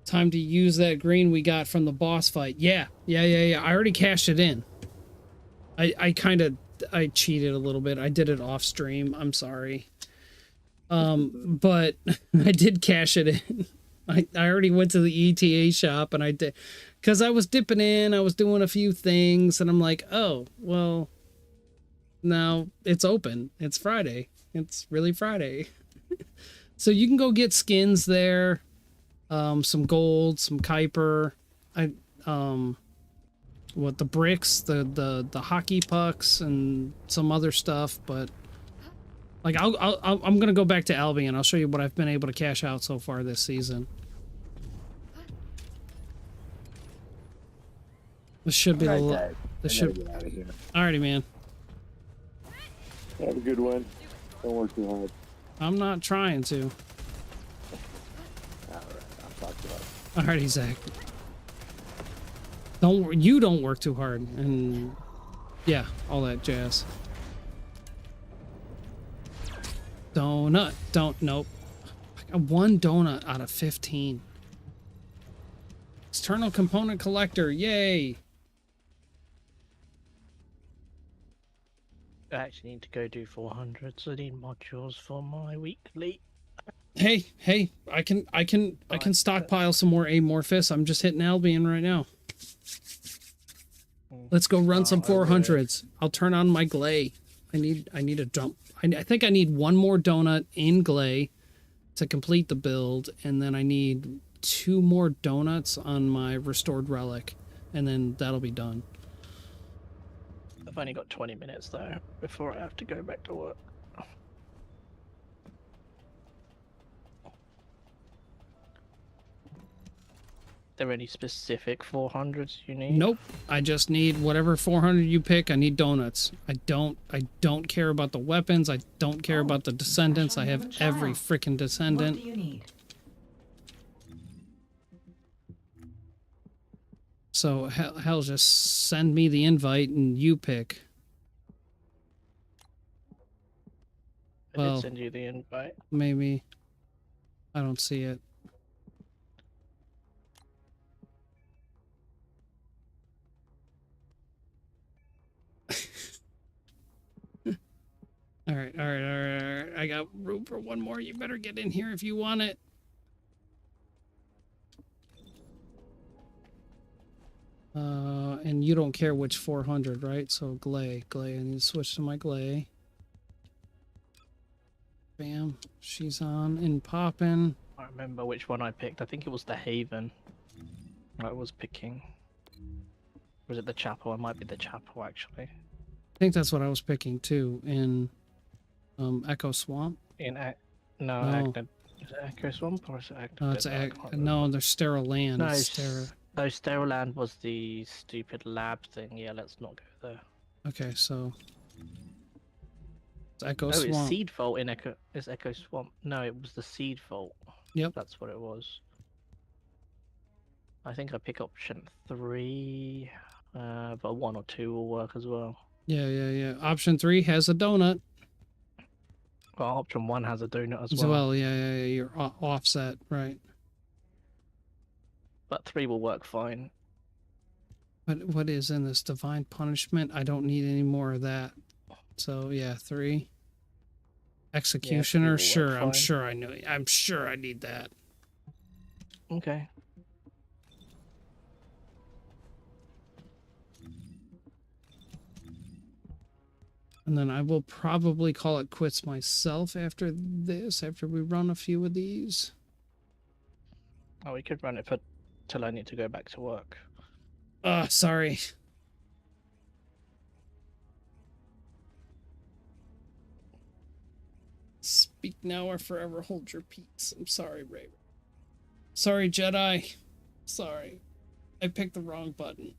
Speaker 1: Time to use that green we got from the boss fight. Yeah. I already cashed it in. I cheated a little bit. I did it off stream. I'm sorry. But I did cash it in. I already went to the ETA shop, and I did, because I was dipping in, I was doing a few things, and I'm like, oh, well, now it's open. It's Friday. It's really Friday. So you can go get skins there, some gold, some Kuiper, the bricks, the hockey pucks, and some other stuff, but like I'm gonna go back to Albion. I'll show you what I've been able to cash out so far this season. This should be the. This should.
Speaker 5: Get out of here.
Speaker 1: Alrighty, man.
Speaker 5: Have a good one. Don't work too hard.
Speaker 1: I'm not trying to.
Speaker 5: All right, I'll talk to you later.
Speaker 1: Alrighty, Zach. Don't work too hard, and yeah, all that jazz. Donut. Nope. I got 1 donut out of 15. External component collector. Yay.
Speaker 6: I actually need to go do 400, so I need modules for my weekly.
Speaker 1: Hey, I can stockpile some more amorphous. I'm just hitting Albion right now. Let's go run some 400s. I'll turn on my Glay. I need a dump. I think I need 1 more donut in Glay to complete the build, and then I need 2 more donuts on my restored relic, and then that'll be done.
Speaker 6: I've only got 20 minutes though before I have to go back to work. There any specific 400s you need?
Speaker 1: Nope. I just need whatever 400 you pick. I need donuts. I don't care about the weapons. I don't care about the descendants. I have every freaking descendant.
Speaker 2: What do you need?
Speaker 1: So hell, just send me the invite and you pick.
Speaker 6: I
Speaker 1: Well,
Speaker 6: did send you the invite.
Speaker 1: Maybe. I don't see it. All right. I got room for one more. You better get in here if you want it. And you don't care which 400, right? So Glay. I need to switch to my Glay. Bam. She's on and popping.
Speaker 6: I remember which one I picked. I think it was the Haven. I was picking. Was it the Chapel? It might be the Chapel, actually.
Speaker 1: I think that's what I was picking too in Echo Swamp.
Speaker 6: No, Agna. Is it Echo Swamp or is it Agna?
Speaker 1: No, it's no, there's Sterile Land.
Speaker 6: No,
Speaker 1: It's
Speaker 6: Sterile Land was the stupid lab thing. Yeah, let's not go there.
Speaker 1: Okay, so it's Echo
Speaker 6: Oh,
Speaker 1: Swamp.
Speaker 6: it's Seed Vault in Echo. It's Echo Swamp. No, it was the Seed Vault.
Speaker 1: Yep.
Speaker 6: That's what it was. I think I pick option 3, but 1 or 2 will work as well.
Speaker 1: Yeah. Option 3 has a donut.
Speaker 6: Well, option 1 has a donut as
Speaker 1: So,
Speaker 6: well.
Speaker 1: yeah. You're offset, right?
Speaker 6: But 3 will work fine.
Speaker 1: What is in this divine punishment? I don't need any more of that. So yeah, 3. Executioner,
Speaker 6: will
Speaker 1: sure.
Speaker 6: work
Speaker 1: I'm
Speaker 6: fine.
Speaker 1: sure I know. I'm sure I need that.
Speaker 6: Okay.
Speaker 1: And then I will probably call it quits myself after this, after we run a few of these.
Speaker 6: Oh, we could run it for till I need to go back to work.
Speaker 1: Sorry. Speak now or forever hold your peace. I'm sorry, Ray. Sorry, Jedi. Sorry. I picked the wrong button.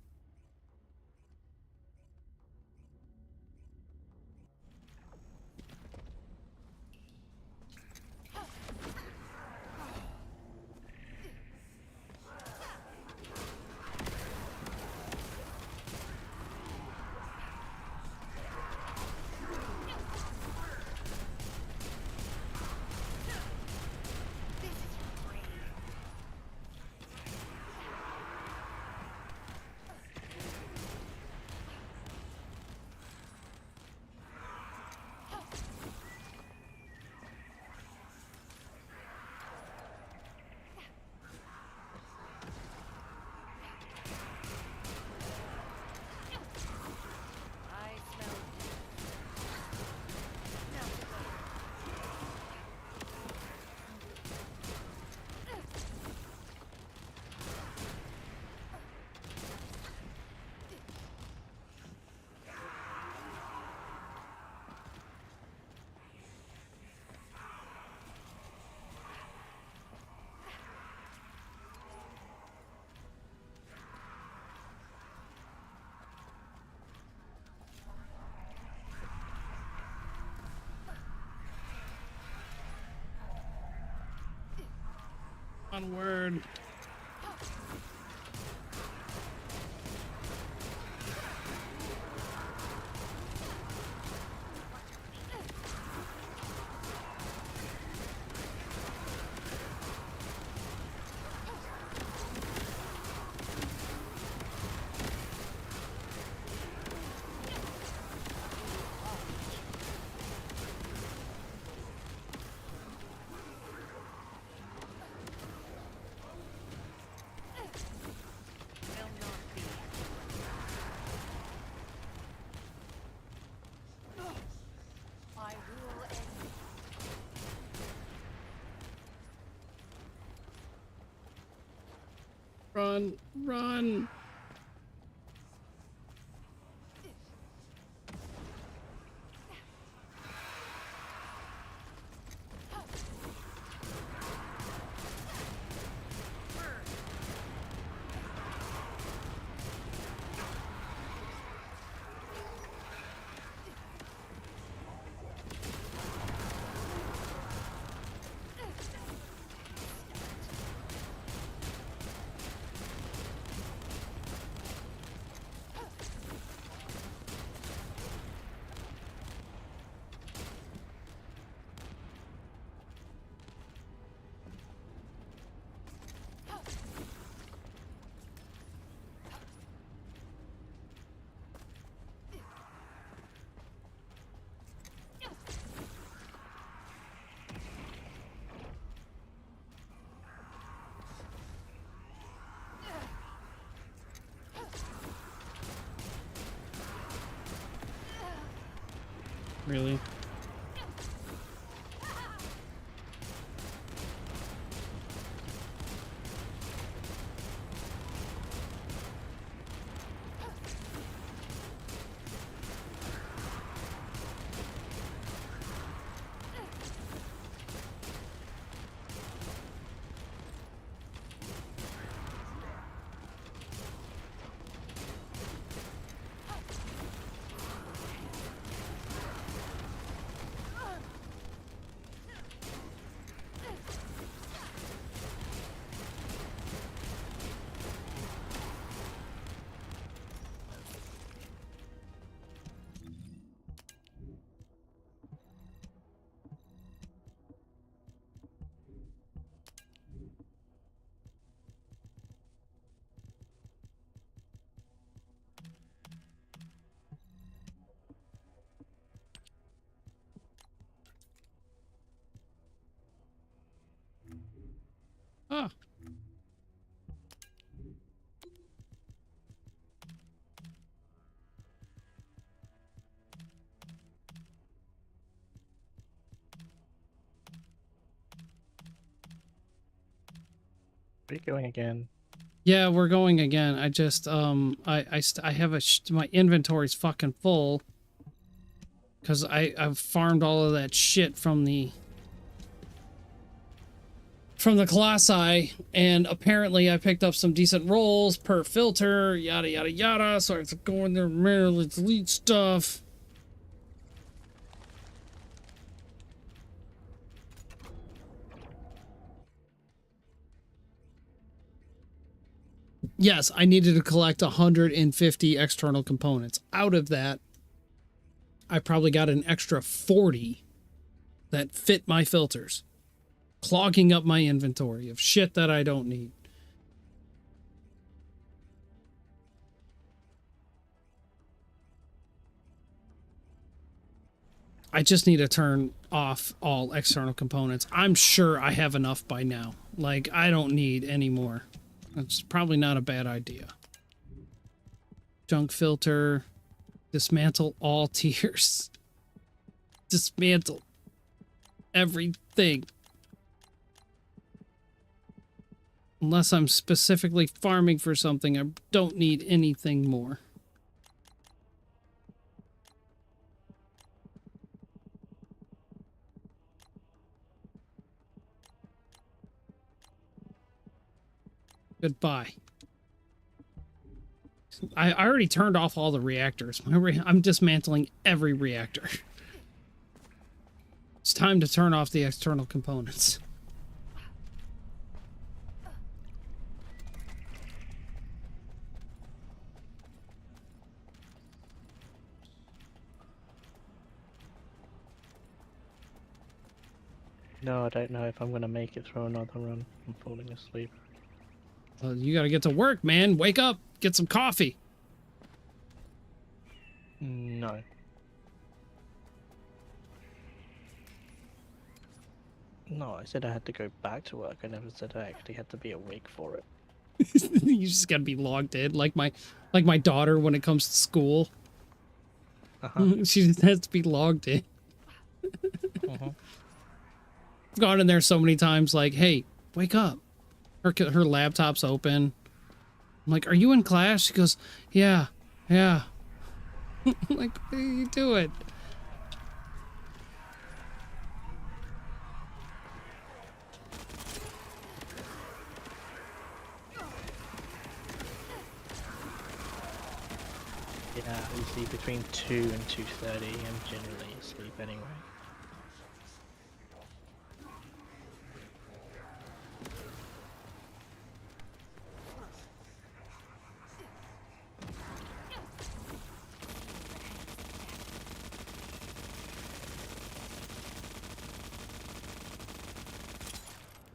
Speaker 1: Onward. Run. Really? Ah.
Speaker 6: Are you going again?
Speaker 1: Yeah, we're going again. I just I have my inventory's fucking full because I've farmed all of that shit from the Colossi, and apparently I picked up some decent rolls per filter, yada yada yada, so I have to go in there and manually delete stuff. Yes, I needed to collect 150 external components. Out of that, I probably got an extra 40 that fit my filters, clogging up my inventory of shit that I don't need. I just need to turn off all external components. I'm sure I have enough by now. Like, I don't need any more. That's probably not a bad idea. Junk filter. Dismantle all tiers. Dismantle everything. Unless I'm specifically farming for something, I don't need anything more. Goodbye. I already turned off all the reactors. I'm dismantling every reactor. It's time to turn off the external components.
Speaker 6: No, I don't know if I'm gonna make it through another run. I'm falling asleep.
Speaker 1: You gotta get to work, man. Wake up. Get some coffee.
Speaker 6: No. No, I said I had to go back to work. I never said I actually had to be awake for it.
Speaker 1: You just gotta be logged in, like my daughter when it comes to school. She just has to be logged in. I've gone in there so many times, like, hey, wake up. Her laptop's open. I'm like, are you in class? She goes, yeah. I'm like, what are you doing?
Speaker 6: Yeah, usually between 2 and 2:30, I'm generally asleep anyway.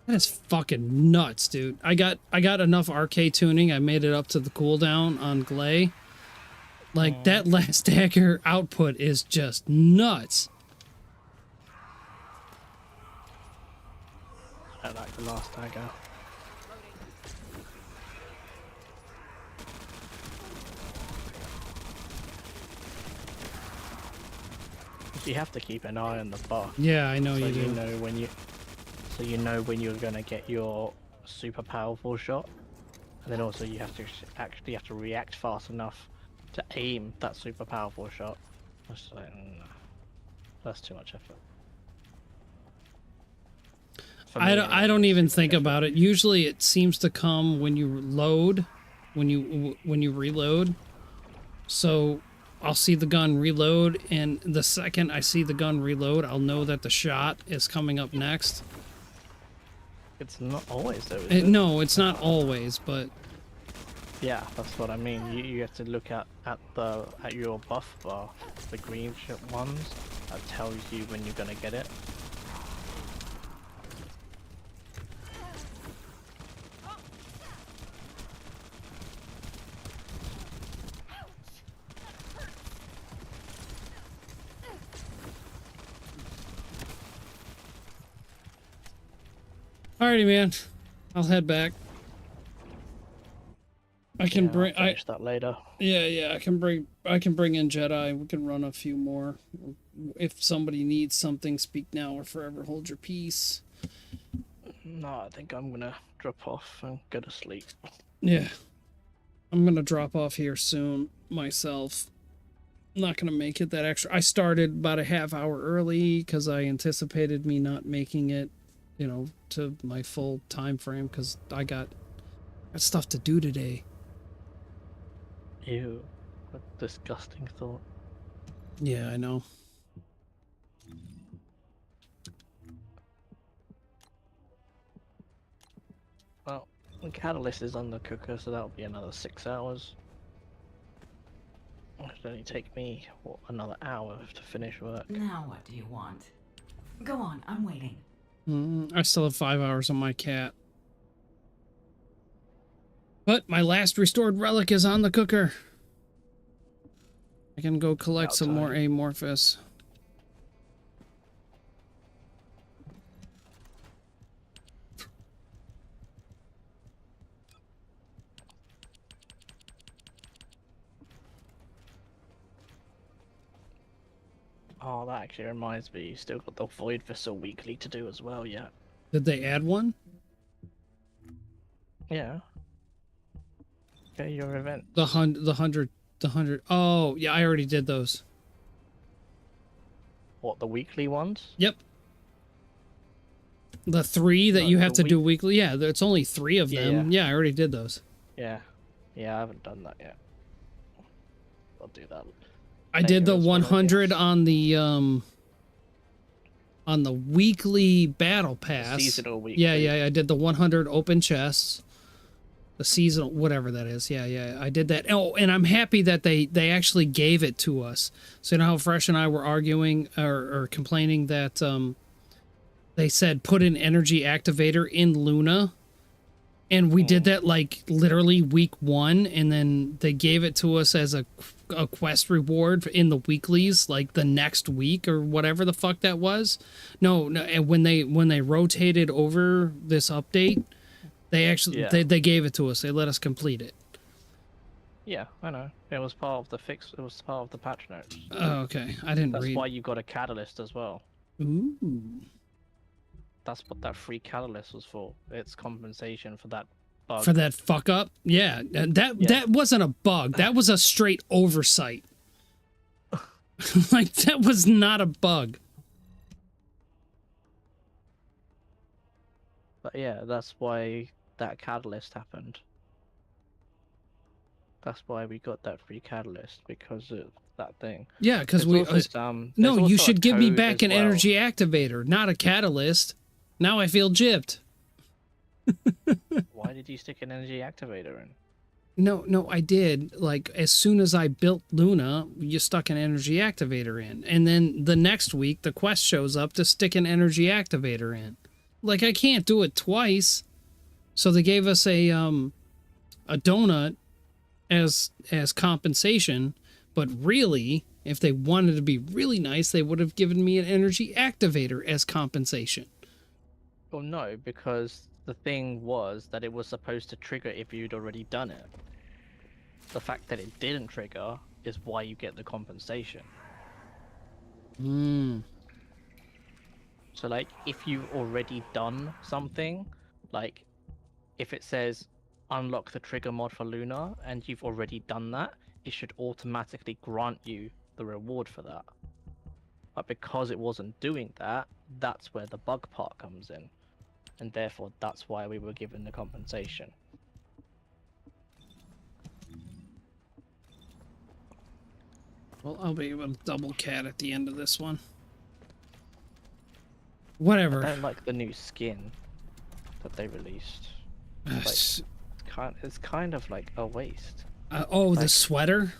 Speaker 1: That is fucking nuts, dude. I got enough RK tuning. I made it up to the cooldown on Glay. Like, that last dagger output is just nuts.
Speaker 6: I like the last dagger. you have to keep an eye on the buff.
Speaker 1: Yeah, I know
Speaker 6: So
Speaker 1: you
Speaker 6: you
Speaker 1: do.
Speaker 6: know when you, so you know when you're gonna get your super powerful shot, and then also you have to actually have to react fast enough to aim that super powerful shot. It's like, that's too much effort. For me,
Speaker 1: I don't even think about it. Usually it seems to come when you load, when you reload. So I'll see the gun reload, and the second I see the gun reload, I'll know that the shot is coming up next.
Speaker 6: It's not always though, is it?
Speaker 1: No, it's not always, but
Speaker 6: Yeah, that's what I mean. You have to look at your buff bar, the green ones, that tells you when you're gonna get it.
Speaker 1: alrighty, man. I'll head back. I can
Speaker 6: Yeah, I'll
Speaker 1: bring.
Speaker 6: finish that later.
Speaker 1: Yeah. I can bring in Jedi. We can run a few more. If somebody needs something, speak now or forever hold your peace.
Speaker 6: No, I think I'm gonna drop off and go to sleep.
Speaker 1: Yeah. I'm gonna drop off here soon myself. I'm not gonna make it that extra. I started about a half hour early because I anticipated me not making it, you know, to my full time frame because I got stuff to do today.
Speaker 6: Ew, what a disgusting thought.
Speaker 1: Yeah, I know.
Speaker 6: Well, the catalyst is on the cooker, so that'll be another 6 hours. It'll only take me, what, another hour to finish work.
Speaker 2: Now what do you want? Go on, I'm waiting.
Speaker 1: I still have 5 hours on my cat. But my last restored relic is on the cooker. I can go collect some more Amorphous.
Speaker 6: Oh, that actually reminds me, you still got the Void Vessel weekly to do as well, yeah.
Speaker 1: Did they add one?
Speaker 6: Yeah. Okay, your event.
Speaker 1: The hundred. Oh, yeah, I already did those.
Speaker 6: What, the weekly ones?
Speaker 1: Yep. The 3 that
Speaker 6: No,
Speaker 1: you have
Speaker 6: the
Speaker 1: to do weekly. Yeah, it's only 3 of them. Yeah, I already did those.
Speaker 6: Yeah. Yeah, I haven't done that yet. I'll do that.
Speaker 1: I did the
Speaker 6: Later as well, I
Speaker 1: 100
Speaker 6: guess.
Speaker 1: on the weekly battle pass.
Speaker 6: Seasonal weekly.
Speaker 1: Yeah, I did the 100 open chests. The seasonal, whatever that is. Yeah, I did that. Oh, and I'm happy that they actually gave it to us. So you know how Fresh and I were arguing or complaining that they said put an energy activator in Luna, and we did that like literally week 1, and then they gave it to us as a quest reward in the weeklies like the next week or whatever the fuck that was. No, and when they rotated over this update, they actually they gave it to us. They let us complete it.
Speaker 6: Yeah, I know. It was part of the fix. It was part of the patch notes.
Speaker 1: Oh, okay. I didn't
Speaker 6: That's
Speaker 1: read.
Speaker 6: why you got a catalyst as well.
Speaker 1: Ooh.
Speaker 6: That's what that free catalyst was for. It's compensation for that bug.
Speaker 1: For that fuck up? Yeah, that wasn't a bug. That was a straight oversight. Like, that was not a bug.
Speaker 6: But yeah, that's why that catalyst happened. That's why we got that free catalyst, because of that thing.
Speaker 1: Yeah, because
Speaker 6: There's
Speaker 1: we...
Speaker 6: also
Speaker 1: no,
Speaker 6: there's
Speaker 1: you
Speaker 6: also
Speaker 1: should
Speaker 6: a
Speaker 1: give me
Speaker 6: code
Speaker 1: back
Speaker 6: as
Speaker 1: an
Speaker 6: well.
Speaker 1: energy activator, not a catalyst. Now I feel gypped.
Speaker 6: Why did you stick an energy activator in?
Speaker 1: No, I did. Like, as soon as I built Luna, you stuck an energy activator in. And then the next week, the quest shows up to stick an energy activator in. Like, I can't do it twice. So they gave us a donut as compensation. But really, if they wanted to be really nice, they would have given me an energy activator as compensation.
Speaker 6: Well, no, because the thing was that it was supposed to trigger if you'd already done it. The fact that it didn't trigger is why you get the compensation. So like if you've already done something, like if it says unlock the trigger mod for Luna and you've already done that, it should automatically grant you the reward for that. But because it wasn't doing that, that's where the bug part comes in. And therefore that's why we were given the compensation.
Speaker 1: Well, I'll be able to double cat at the end of this one. Whatever.
Speaker 6: I don't like the new skin that they released. It's kind of like a waste.
Speaker 1: Oh,
Speaker 6: like,
Speaker 1: the sweater?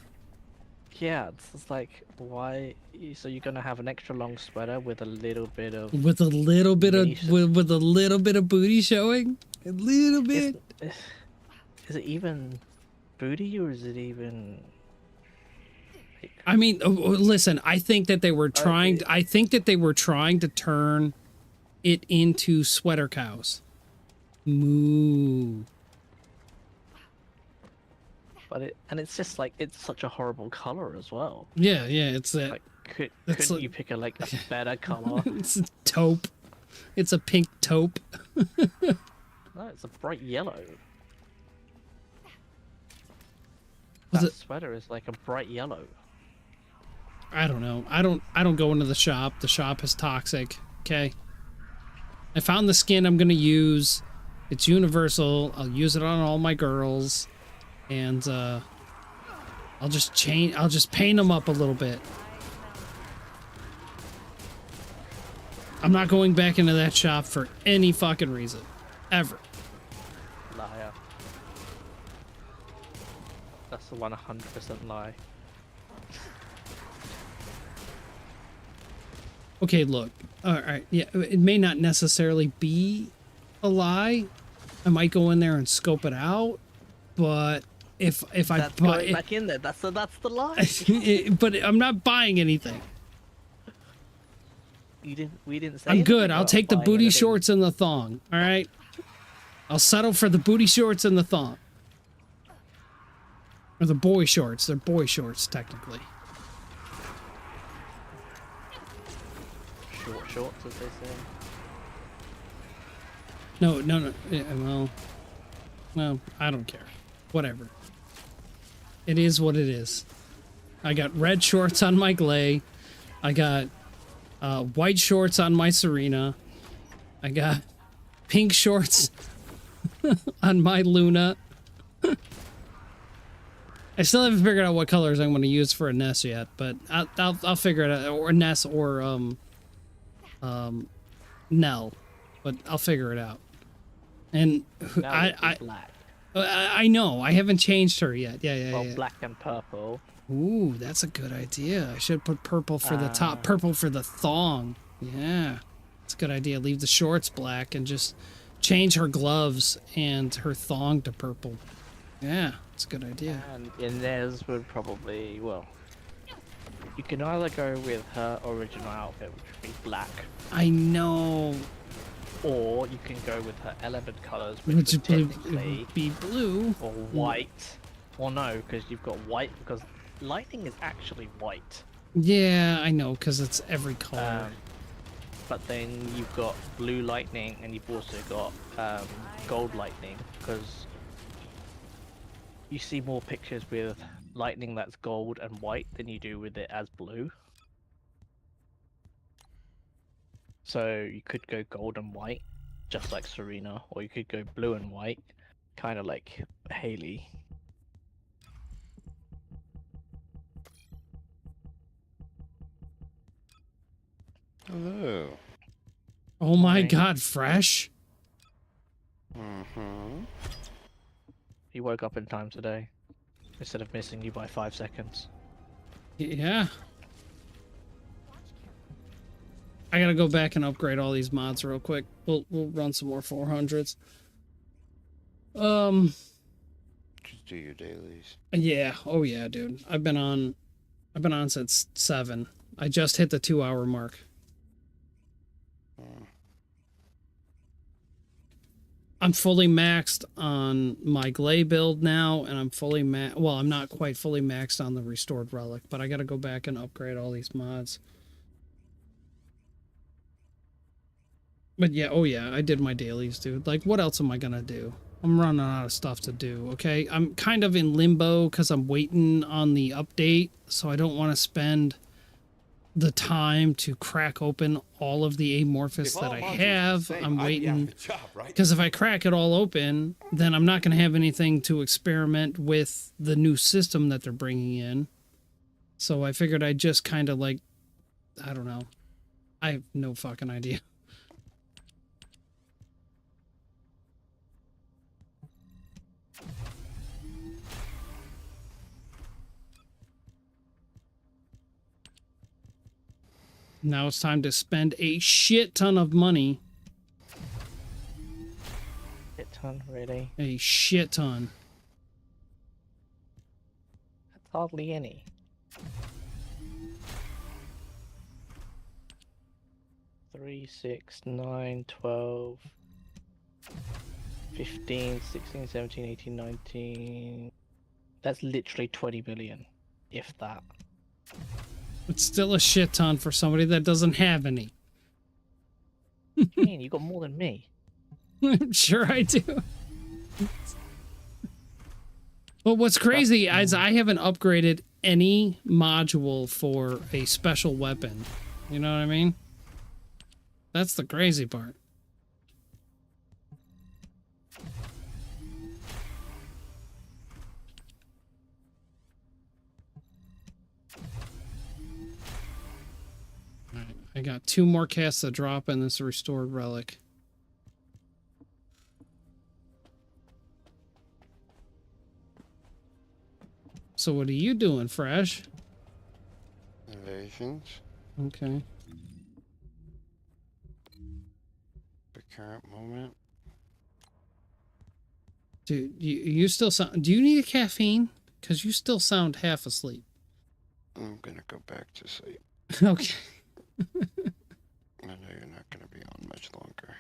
Speaker 6: Yeah, it's just like, why? So you're gonna have an extra long sweater with a little bit of...
Speaker 1: With a little bit of with a little bit of booty showing? A little bit?
Speaker 6: Is it even booty or is it even...
Speaker 1: I mean, listen, I think that they were trying to turn it into sweater cows. Moo.
Speaker 6: But it's just like, it's such a horrible color as well.
Speaker 1: Yeah, it's that.
Speaker 6: Like, couldn't you pick a better color?
Speaker 1: It's a taupe. It's a pink taupe.
Speaker 6: No, it's a bright yellow. That sweater is like a bright yellow.
Speaker 1: I don't know. I don't go into the shop. The shop is toxic. Okay. I found the skin I'm gonna use. It's universal. I'll use it on all my girls, and I'll just paint them up a little bit. I'm not going back into that shop for any fucking reason, ever.
Speaker 6: Liar. That's the 100% lie.
Speaker 1: Okay, look. All right, yeah, it may not necessarily be a lie. I might go in there and scope it out, but if I buy it
Speaker 6: back in there, that's the lie.
Speaker 1: but I'm not buying anything.
Speaker 6: We didn't say.
Speaker 1: I'm good. I'll take the booty
Speaker 6: anything.
Speaker 1: shorts and the thong. All right. I'll settle for the booty shorts and the thong. Or the boy shorts. They're boy shorts technically.
Speaker 6: Shorts, as they say.
Speaker 1: No. Yeah, well, I don't care. Whatever. It is what it is. I got red shorts on my Glay. I got white shorts on my Serena. I got pink shorts on my Luna. I still haven't figured out what colors I'm going to use for a Ness yet, but I'll figure it out, or Ness or Nell, but I'll figure it out. And I know I haven't changed her yet. Yeah.
Speaker 6: Black and purple.
Speaker 1: Ooh, that's a good idea. I should put purple for the top, purple for the thong. Yeah, that's a good idea. Leave the shorts black and just change her gloves and her thong to purple. Yeah, that's a good idea.
Speaker 6: And Inez would probably, well, you can either go with her original outfit, which would be black.
Speaker 1: I know.
Speaker 6: Or you can go with her element colors, which would technically
Speaker 1: be blue.
Speaker 6: Or white. Or no, because you've got white, because lightning is actually white.
Speaker 1: Yeah, I know, because it's every color.
Speaker 6: But then you've got blue lightning, and you've also got gold lightning, because you see more pictures with lightning that's gold and white than you do with it as blue. So you could go gold and white, just like Serena, or you could go blue and white, kind of like Haley.
Speaker 7: Oh.
Speaker 1: Oh my god, fresh?
Speaker 7: Mm-hmm.
Speaker 6: He woke up in time today, instead of missing you by 5 seconds.
Speaker 1: Yeah. I gotta go back and upgrade all these mods real quick. We'll run some more 400s.
Speaker 7: Just do your dailies.
Speaker 1: Yeah. Oh yeah, dude. I've been on since 7. I just hit the 2-hour mark. I'm fully maxed on my Glay build now, and I'm fully well, I'm not quite fully maxed on the Restored Relic, but I gotta go back and upgrade all these mods. But yeah, oh yeah, I did my dailies, dude. Like, what else am I gonna do? I'm running out of stuff to do, okay? I'm kind of in limbo because I'm waiting on the update, so I don't want to spend the time to crack open all of the amorphous that I have. I'm waiting, because if I crack it all open, then I'm not going to have anything to experiment with the new system that they're bringing in. So I figured I'd just kind of like, I don't know. I have no fucking idea. Now it's time to spend a shit ton of money.
Speaker 6: Shit ton, really.
Speaker 1: A shit ton.
Speaker 6: That's hardly any. 3, 6, 9, 12, 15, 16, 17, 18, 19. That's literally 20 billion, if that.
Speaker 1: It's still a shit ton for somebody that doesn't have any.
Speaker 6: What do you mean? You got more than me.
Speaker 1: I'm sure I do. But what's crazy is I haven't upgraded any module for a special weapon. You know what I mean? That's the crazy part. Alright, I got 2 more casts to drop in this restored relic. So what are you doing, Fresh?
Speaker 7: Invasions.
Speaker 1: Okay.
Speaker 7: The current moment.
Speaker 1: Dude, you still sound... Do you need a caffeine? Because you still sound half asleep.
Speaker 7: I'm gonna go back to sleep.
Speaker 1: Okay.
Speaker 7: I know you're not gonna be on much longer.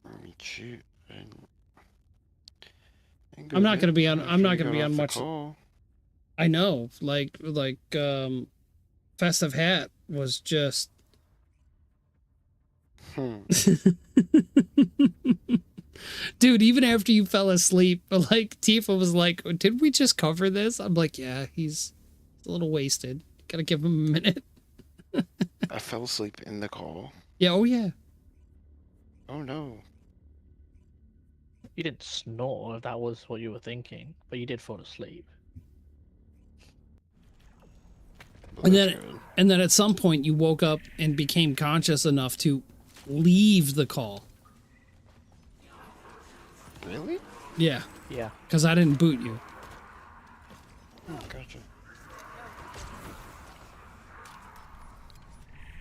Speaker 7: I mean, shoot.
Speaker 1: I'm not gonna be on. I'm not gonna be on much.
Speaker 7: Call.
Speaker 1: I know, like, Festive Hat was just. Dude, even after you fell asleep, like Tifa was like, "Did we just cover this?" I'm like, "Yeah, he's a little wasted. Gotta give him a minute."
Speaker 7: I fell asleep in the call.
Speaker 1: Yeah. Oh yeah.
Speaker 7: Oh no.
Speaker 6: You didn't snore if that was what you were thinking, but you did fall asleep.
Speaker 7: Well,
Speaker 1: And then at some point you woke up and became conscious enough to leave the call.
Speaker 7: Really?
Speaker 1: Yeah.
Speaker 6: Yeah.
Speaker 1: Because I didn't boot you.
Speaker 7: Oh, gotcha.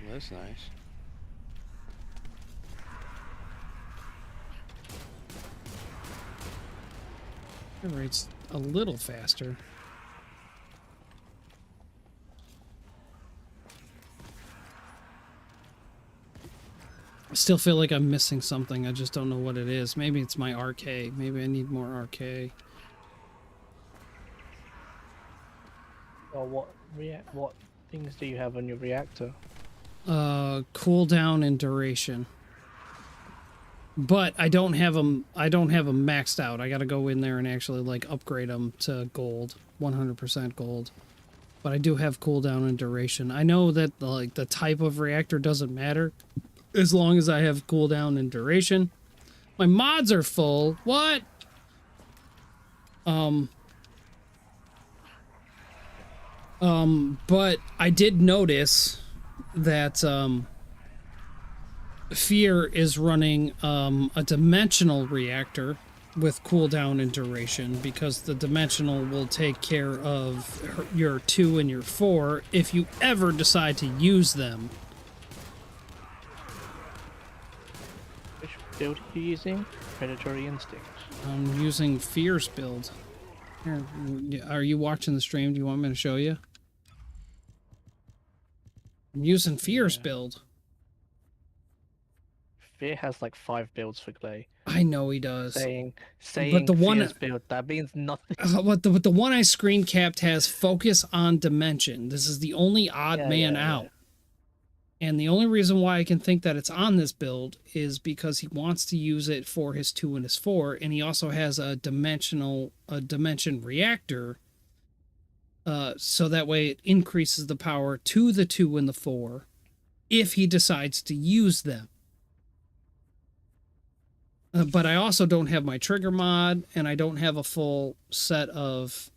Speaker 7: That's nice.
Speaker 1: It rates a little faster. I still feel like I'm missing something. I just don't know what it is. Maybe it's my RK. Maybe I need more RK.
Speaker 6: Or what things do you have on your reactor?
Speaker 1: Cooldown and duration. But I don't have them. I don't have them maxed out. I got to go in there and actually like upgrade them to gold, 100% gold. But I do have cooldown and duration. I know that like the type of reactor doesn't matter as long as I have cooldown and duration. My mods are full. What? But I did notice that Fear is running a dimensional reactor with cooldown and duration, because the dimensional will take care of your 2 and your 4 if you ever decide to use them.
Speaker 6: Which build are you using? Predatory Instinct.
Speaker 1: I'm using Fear's build. Here, are you watching the stream? Do you want me to show you? I'm using Fear's build.
Speaker 6: Fear has like 5 builds for Glay.
Speaker 1: I know he does.
Speaker 6: Saying
Speaker 1: the one-
Speaker 6: Fear's build, that means nothing.
Speaker 1: But the one I screen capped has focus on dimension. This is the only odd man out. And the only reason why I can think that it's on this build is because he wants to use it for his 2 and his 4, and he also has a dimension reactor, so that way it increases the power to the 2 and the 4 if he decides to use them. But I also don't have my trigger mod, and I don't have a full set of...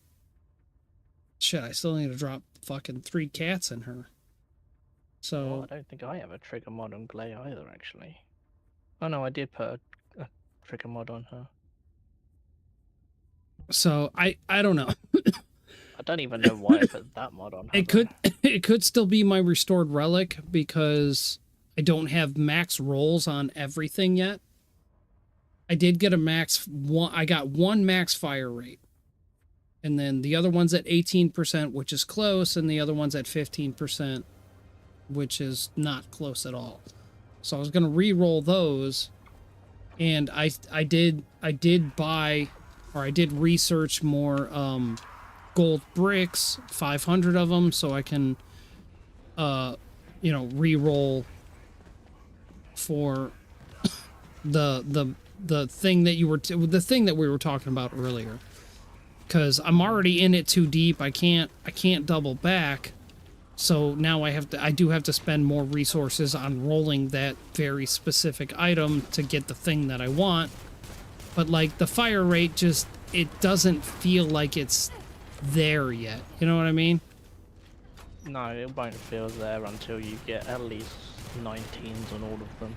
Speaker 1: Shit, I still need to drop fucking 3 cats in her. So...
Speaker 6: Oh, I don't think I have a trigger mod on Glay either, actually. Oh no, I did put a trigger mod on her.
Speaker 1: So, I don't know.
Speaker 6: I don't even know why I put that mod on her.
Speaker 1: It could still be my restored relic, because I don't have max rolls on everything yet. I did get I got 1 max fire rate. And then the other one's at 18%, which is close, and the other one's at 15%, which is not close at all. So I was gonna re-roll those, and I did research more gold bricks, 500 of them, so I can re-roll for the thing that we were talking about earlier, because I'm already in it too deep. I can't double back, so now I do have to spend more resources on rolling that very specific item to get the thing that I want. But like the fire rate, just it doesn't feel like it's there yet. You know what I mean?
Speaker 6: No, it won't feel there until you get at least 19s on all of them.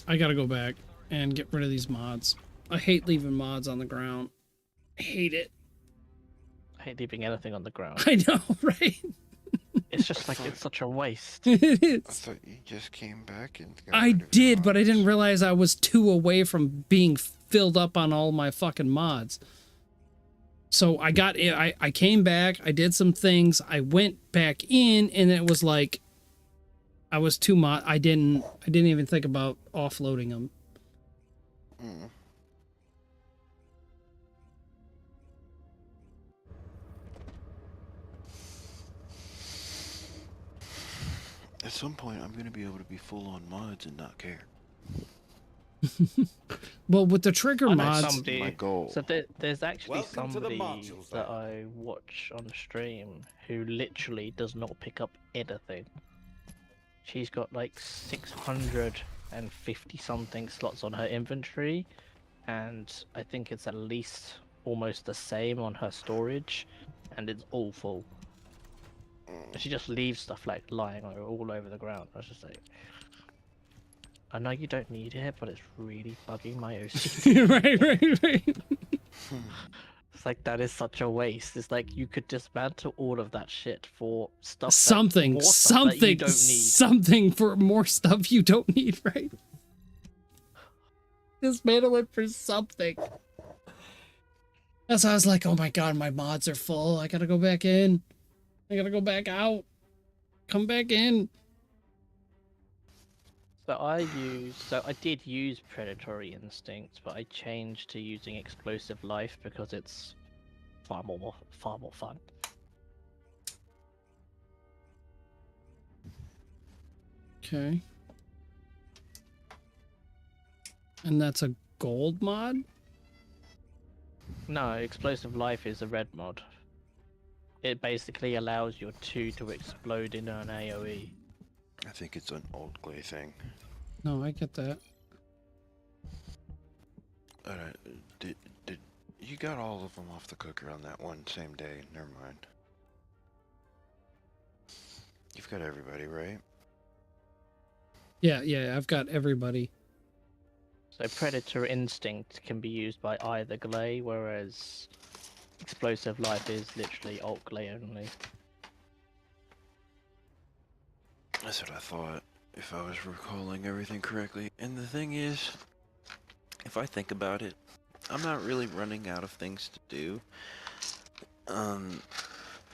Speaker 1: I gotta go back and get rid of these mods. I hate leaving mods on the ground. I hate it.
Speaker 6: I hate leaving anything on the ground.
Speaker 1: I know, right?
Speaker 6: It's just like it's such a waste.
Speaker 1: It is.
Speaker 7: I thought you just came back and got
Speaker 1: I
Speaker 7: rid of
Speaker 1: did, but I
Speaker 7: mods.
Speaker 1: didn't realize I was 2 away from being filled up on all my fucking mods. So I came back, I did some things, I went back in, and it was like I was too much. I didn't even think about offloading them.
Speaker 7: Mm. At some point, I'm gonna be able to be full on mods and not care.
Speaker 1: Well, with the trigger
Speaker 6: I know
Speaker 1: mods,
Speaker 6: somebody-
Speaker 7: My goal.
Speaker 6: So there's actually
Speaker 4: Welcome to the
Speaker 6: somebody
Speaker 4: modules
Speaker 6: that
Speaker 4: lab.
Speaker 6: I watch on stream who literally does not pick up anything. She's got like 650 something slots on her inventory, and I think it's at least almost the same on her storage, and it's all full. And she just leaves stuff like lying all over the ground. I was just like, I know you don't need it, but it's really bugging my OCD.
Speaker 1: right.
Speaker 6: It's like, that is such a waste. It's like you could dismantle all of that shit for stuff. More stuff that you don't need.
Speaker 1: Something for more stuff you don't need, right? Dismantle it for something. That's why I was like, oh my god, my mods are full. I gotta go back in. I gotta go back out. Come back in.
Speaker 6: So I did use Predatory Instinct, but I changed to using Explosive Life because it's far more fun.
Speaker 1: Okay. And that's a gold mod?
Speaker 6: No, Explosive Life is a red mod. It basically allows your 2 to explode in an AoE.
Speaker 7: I think it's an old Glay thing.
Speaker 1: No, I get that.
Speaker 7: Alright, did you got all of them off the cooker on that one same day? Never mind. You've got everybody, right?
Speaker 1: Yeah, I've got everybody.
Speaker 6: So Predator Instinct can be used by either Glay, whereas Explosive Life is literally alt Glay only.
Speaker 7: That's what I thought, if I was recalling everything correctly. And the thing is, if I think about it, I'm not really running out of things to do.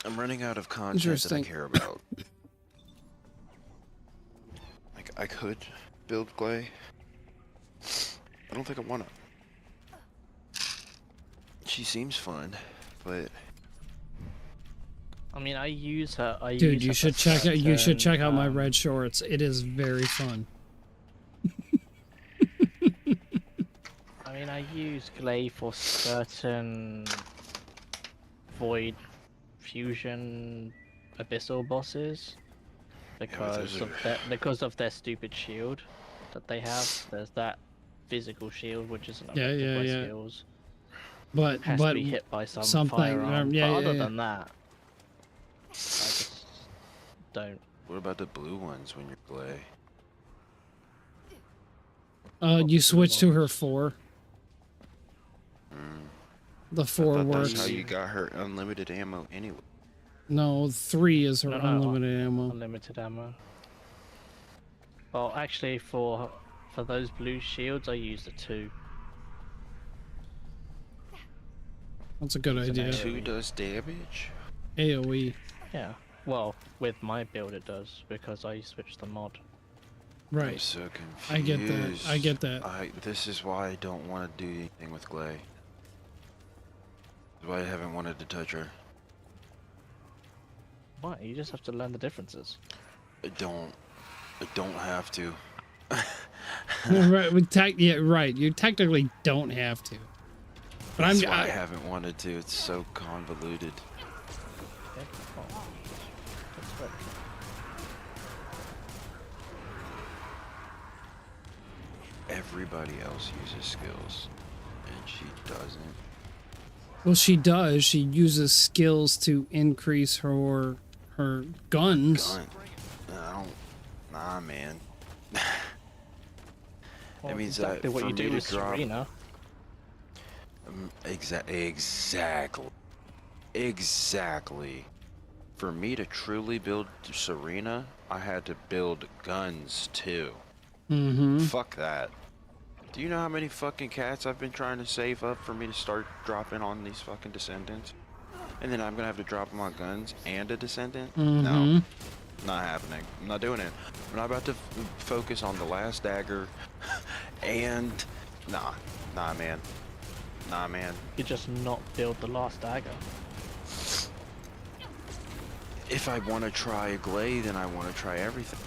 Speaker 7: I'm running out of content that I
Speaker 1: Interesting.
Speaker 7: care about. Like, I could build Glay. I don't think I wanna. She seems fun, but
Speaker 6: I mean, I use her.
Speaker 1: Dude, you should check out. You should check out my
Speaker 6: certain,
Speaker 1: red shorts. It is very fun.
Speaker 6: I mean, I use Glay for certain Void Fusion Abyssal bosses because of their stupid shield that they have. There's that physical shield which isn't affected by skills.
Speaker 1: But
Speaker 6: Has to be hit by something, firearm.
Speaker 1: yeah,
Speaker 6: but other
Speaker 1: yeah.
Speaker 6: than that, I just don't.
Speaker 7: what about the blue ones when you're Glay?
Speaker 1: You switch to her 4.
Speaker 7: Mm.
Speaker 1: The 4
Speaker 7: That's
Speaker 1: works.
Speaker 7: how you got her unlimited ammo anyway.
Speaker 1: No, 3 is her
Speaker 6: No,
Speaker 1: unlimited ammo.
Speaker 6: Unlimited ammo. Well, actually, for those blue shields, I use the 2.
Speaker 1: That's a good idea.
Speaker 7: 2 does damage?
Speaker 1: AoE.
Speaker 6: Yeah. Well, with my build, it does because I switched the mod.
Speaker 7: I'm
Speaker 1: Right.
Speaker 7: so confused.
Speaker 1: I get that. I get that.
Speaker 7: This is why I don't want to do anything with Glay. This is why I haven't wanted to touch her.
Speaker 6: Why? You just have to learn the differences.
Speaker 7: I don't have to.
Speaker 1: Right. Yeah. Right. You technically don't have to. But
Speaker 7: That's why I haven't wanted to. It's so convoluted.
Speaker 6: Okay. Oh. That's good.
Speaker 7: Everybody else uses skills, and she doesn't.
Speaker 1: Well, she does. She uses skills to increase her guns.
Speaker 7: Gun. Nah, man.
Speaker 6: Well,
Speaker 7: That means
Speaker 6: exactly
Speaker 7: that
Speaker 6: what
Speaker 7: for
Speaker 6: you
Speaker 7: me
Speaker 6: do
Speaker 7: to
Speaker 6: with
Speaker 7: drop.
Speaker 6: Serena.
Speaker 7: Exactly. For me to truly build Serena, I had to build guns too.
Speaker 1: Mm-hmm.
Speaker 7: Fuck that. Do you know how many fucking cats I've been trying to save up for me to start dropping on these fucking descendants? And then I'm gonna have to drop them on guns and a descendant?
Speaker 1: Mm-hmm.
Speaker 7: No. Not happening. I'm not doing it. I'm not about to focus on the last dagger and... Nah, man. Nah, man.
Speaker 6: You just not build the last dagger.
Speaker 7: If I want to try Glay, then I want to try everything.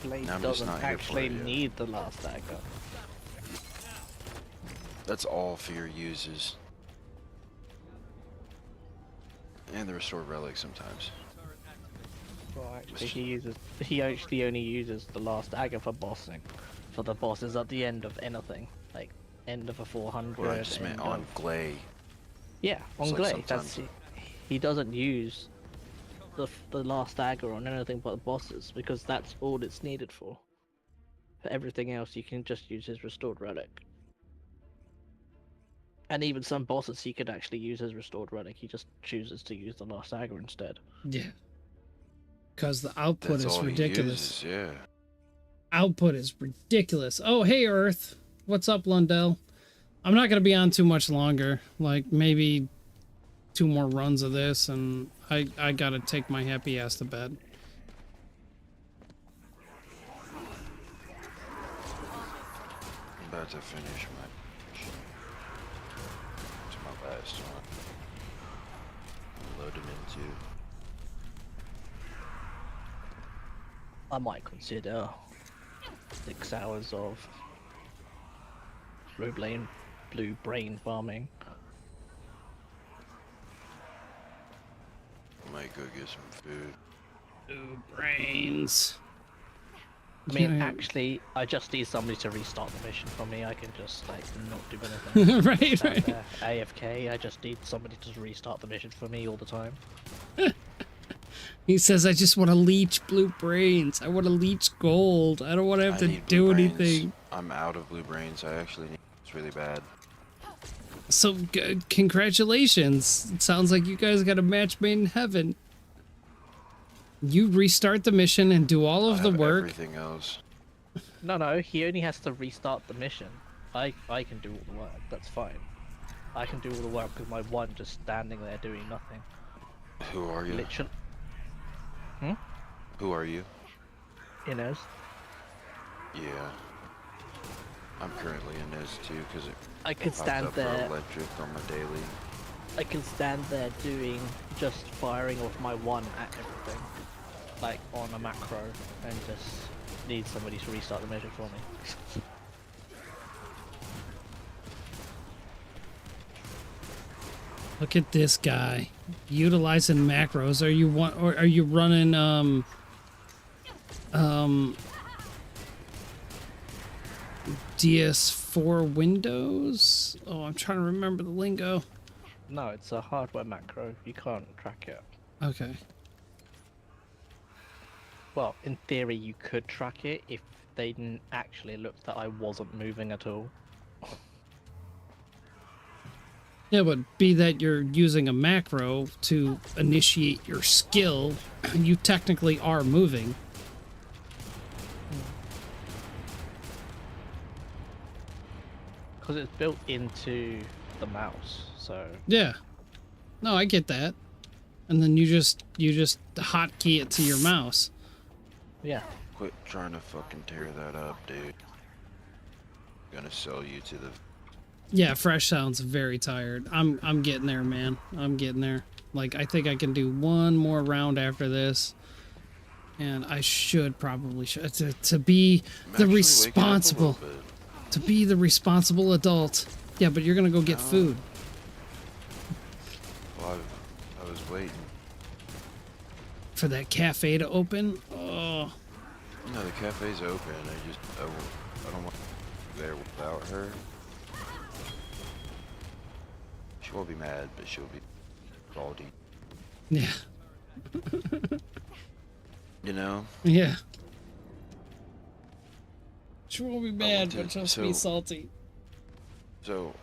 Speaker 6: Glade
Speaker 7: I'm just
Speaker 6: doesn't
Speaker 7: not here for
Speaker 6: actually
Speaker 7: it yet.
Speaker 6: need the last dagger.
Speaker 7: That's all Fear uses. And the Restored Relic sometimes.
Speaker 6: Well, actually, he actually only uses the last dagger for bossing. For the bosses at the end of anything. Like, end of a 400.
Speaker 7: Well, I just meant
Speaker 6: end
Speaker 7: on
Speaker 6: of-
Speaker 7: Glay.
Speaker 6: Yeah, on
Speaker 7: It's like
Speaker 6: Glade. That's he doesn't use the last dagger on anything but the bosses because that's all it's needed for. For everything else, you can just use his Restored Relic. And even some bosses, he could actually use his Restored Relic. He just chooses to use the last dagger instead.
Speaker 1: Yeah. Because the output
Speaker 7: That's
Speaker 1: is
Speaker 7: all
Speaker 1: ridiculous.
Speaker 7: He uses, yeah.
Speaker 1: Output is ridiculous. Oh, hey, Earth. What's up, Lundell? I'm not going to be on too much longer. Like, maybe 2 more runs of this, and I got to take my happy ass to bed.
Speaker 7: I'm about to finish my mission. It's my last one. I'm loading into.
Speaker 6: I might consider 6 hours of blue brain farming.
Speaker 7: Might go get some food.
Speaker 1: Ooh, brains.
Speaker 6: I mean,
Speaker 1: Yeah.
Speaker 6: actually, I just need somebody to restart the mission for me. I can just, like, not do anything.
Speaker 1: Right,
Speaker 6: Stand
Speaker 1: right.
Speaker 6: there, AFK, I just need somebody to restart the mission for me all the time.
Speaker 1: He says, I just want to leech blue brains. I want to leech gold. I don't want to have
Speaker 7: I
Speaker 1: to
Speaker 7: need
Speaker 1: do
Speaker 7: blue brains.
Speaker 1: anything.
Speaker 7: I'm out of blue brains. I actually need it's really bad.
Speaker 1: So, congratulations. It sounds like you guys got a match made in heaven. You restart the mission and do all of
Speaker 7: I
Speaker 1: the
Speaker 7: have
Speaker 1: work.
Speaker 7: everything else.
Speaker 6: No, he only has to restart the mission. I can do all the work, that's fine. I can do all the work with my one just standing there doing nothing.
Speaker 7: Who are you?
Speaker 6: Literally.
Speaker 7: Who are you?
Speaker 6: Inez.
Speaker 7: Yeah. I'm currently in this too, because it
Speaker 6: I could
Speaker 7: popped
Speaker 6: stand
Speaker 7: up for
Speaker 6: there.
Speaker 7: electric on my daily.
Speaker 6: I can stand there doing just firing off my one at everything, like on a macro, and just need somebody to restart the measure for me.
Speaker 1: Look at this guy utilizing macros. Or are you running DS4 Windows? Oh, I'm trying to remember the lingo.
Speaker 6: No, it's a hardware macro. You can't track it.
Speaker 1: Okay.
Speaker 6: Well, in theory, you could track it if they didn't actually look that I wasn't moving at all.
Speaker 1: Yeah, but be that you're using a macro to initiate your skill, you technically are moving.
Speaker 6: Because it's built into the mouse, so...
Speaker 1: Yeah. No, I get that. And then you just hotkey it to your mouse.
Speaker 6: Yeah.
Speaker 7: Quit trying to fucking tear that up, dude. Gonna sell you to the...
Speaker 1: Yeah, Fresh sounds very tired. I'm getting there, man. I'm getting there. Like, I think I can do one more round after this. And I should probably to be the responsible adult. Yeah, but you're gonna go get food.
Speaker 7: Well, I was waiting.
Speaker 1: For that cafe to open? Oh.
Speaker 7: No, the cafe's open. I don't want to be there without her. She won't be mad, but she'll be baldy.
Speaker 1: Yeah.
Speaker 7: You know?
Speaker 1: Yeah. She won't be mad, but she'll be salty.
Speaker 7: So,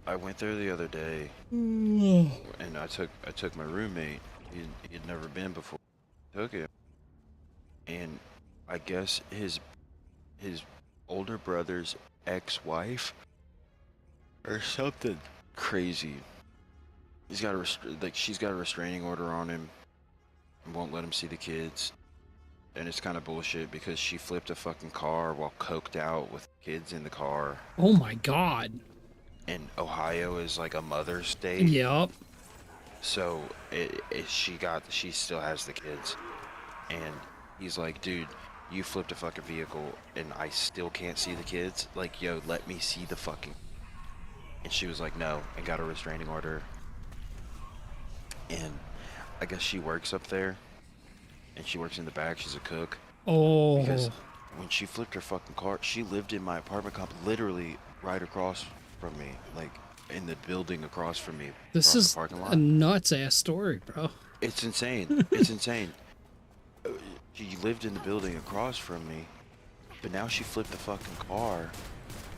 Speaker 7: I went there the other day,
Speaker 1: Mm.
Speaker 7: and I took my roommate. He had never been before. Took him, and I guess his older brother's ex-wife or something crazy. She's got a restraining order on him and won't let him see the kids. And it's kind of bullshit because she flipped a fucking car while coked out with kids in the car.
Speaker 1: Oh my god.
Speaker 7: And Ohio is like a mother state.
Speaker 1: Yep.
Speaker 7: So she still has the kids. And he's like, dude, you flipped a fucking vehicle and I still can't see the kids. Like, yo, let me see the fucking... And she was like, no, and got a restraining order. And I guess she works up there. And she works in the back. She's a cook.
Speaker 1: Oh.
Speaker 7: Because when she flipped her fucking car, she lived in my apartment complex, literally right across from me, like in the building across from me.
Speaker 1: This is
Speaker 7: the parking lot.
Speaker 1: a nuts ass story, bro.
Speaker 7: It's insane. It's insane. She lived in the building across from me, but now she flipped the fucking car,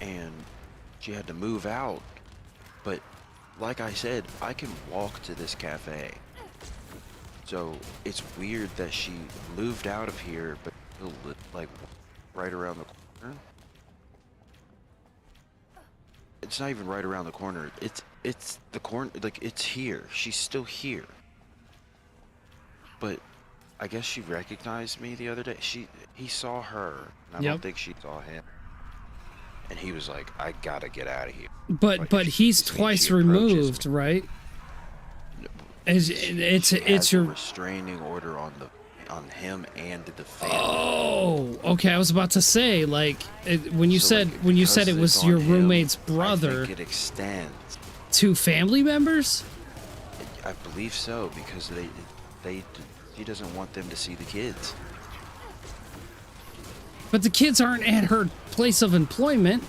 Speaker 7: and she had to move out. But like I said, I can walk to this cafe. So it's weird that she moved out of here, but still like right around the corner. It's not even right around the corner. It's the corner. Like, it's here. She's still here. But I guess she recognized me the other day. He saw her, and I don't think she saw him. And he was like, "I gotta get out of here."
Speaker 1: But
Speaker 7: like,
Speaker 1: he's twice removed, right? It's your
Speaker 7: restraining order on him and the family.
Speaker 1: Oh, okay. I was about to say, like, when you said it was your roommate's brother,
Speaker 7: I think it extends
Speaker 1: to family members.
Speaker 7: I believe so, because he doesn't want them to see the kids.
Speaker 1: But the kids aren't at her place of employment.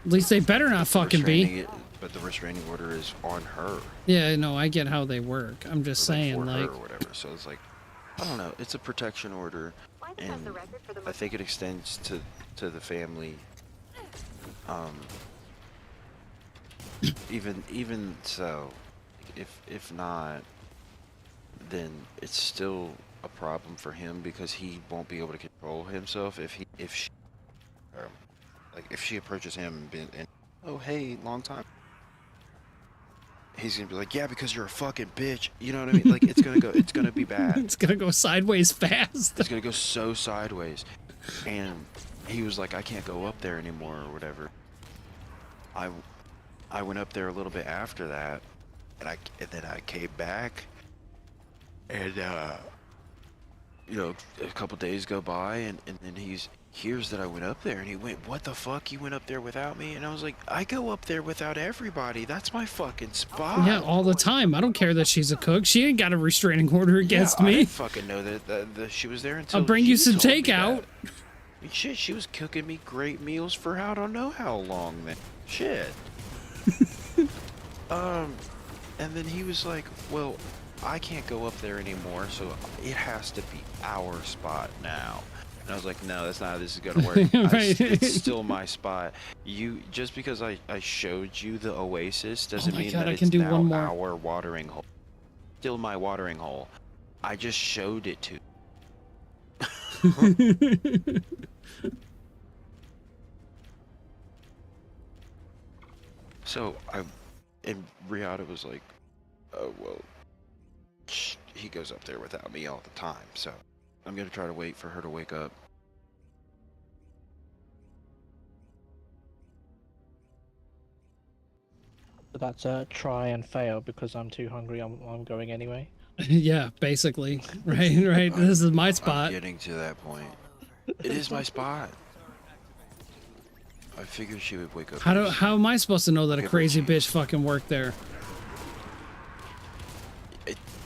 Speaker 1: At least they better not fucking be.
Speaker 7: But the restraining order is on her.
Speaker 1: Yeah, no, I get how they work. I'm just saying,
Speaker 7: for
Speaker 1: like,
Speaker 7: her or whatever. So it's like, I don't know. It's a protection order, and I think it extends to the family. Even so, if not, then it's still a problem for him because he won't be able to control himself if she like if she approaches him and oh hey, long time, he's gonna be like, yeah, because you're a fucking bitch. You know what I mean? Like it's gonna be bad.
Speaker 1: It's gonna go sideways fast.
Speaker 7: It's gonna go so sideways. And he was like, I can't go up there anymore or whatever. I went up there a little bit after that, and then I came back, and you know, a couple days go by, and then he hears that I went up there, and he went, what the fuck, you went up there without me? And I was like, I go up there without everybody. That's my fucking spot.
Speaker 1: Yeah, all the time. I don't care that she's a cook. She ain't got a restraining order against
Speaker 7: I
Speaker 1: me.
Speaker 7: didn't fucking know that she was there until
Speaker 1: I'll bring you some
Speaker 7: told me
Speaker 1: takeout.
Speaker 7: that. I mean, shit, she was cooking me great meals for I don't know how long then. Shit. And then he was like, well, I can't go up there anymore, so it has to be our spot now. And I was like, no, that's not how this is gonna work.
Speaker 1: Right.
Speaker 7: It's still my spot. You just because I showed you the oasis doesn't mean that
Speaker 1: I
Speaker 7: it's
Speaker 1: can do
Speaker 7: now
Speaker 1: one more.
Speaker 7: our watering hole. Still my watering hole. I just showed it to. So and Riata was like, oh well, he goes up there without me all the time, so I'm gonna try to wait for her to wake up.
Speaker 6: So that's a try and fail because I'm too hungry. I'm going anyway.
Speaker 1: Yeah, basically. Right. This is my spot.
Speaker 7: I'm getting to that point. It is my spot. I figured she would wake up.
Speaker 1: How am I supposed to know that a
Speaker 7: Give her
Speaker 1: crazy
Speaker 7: a
Speaker 1: bitch fucking worked there?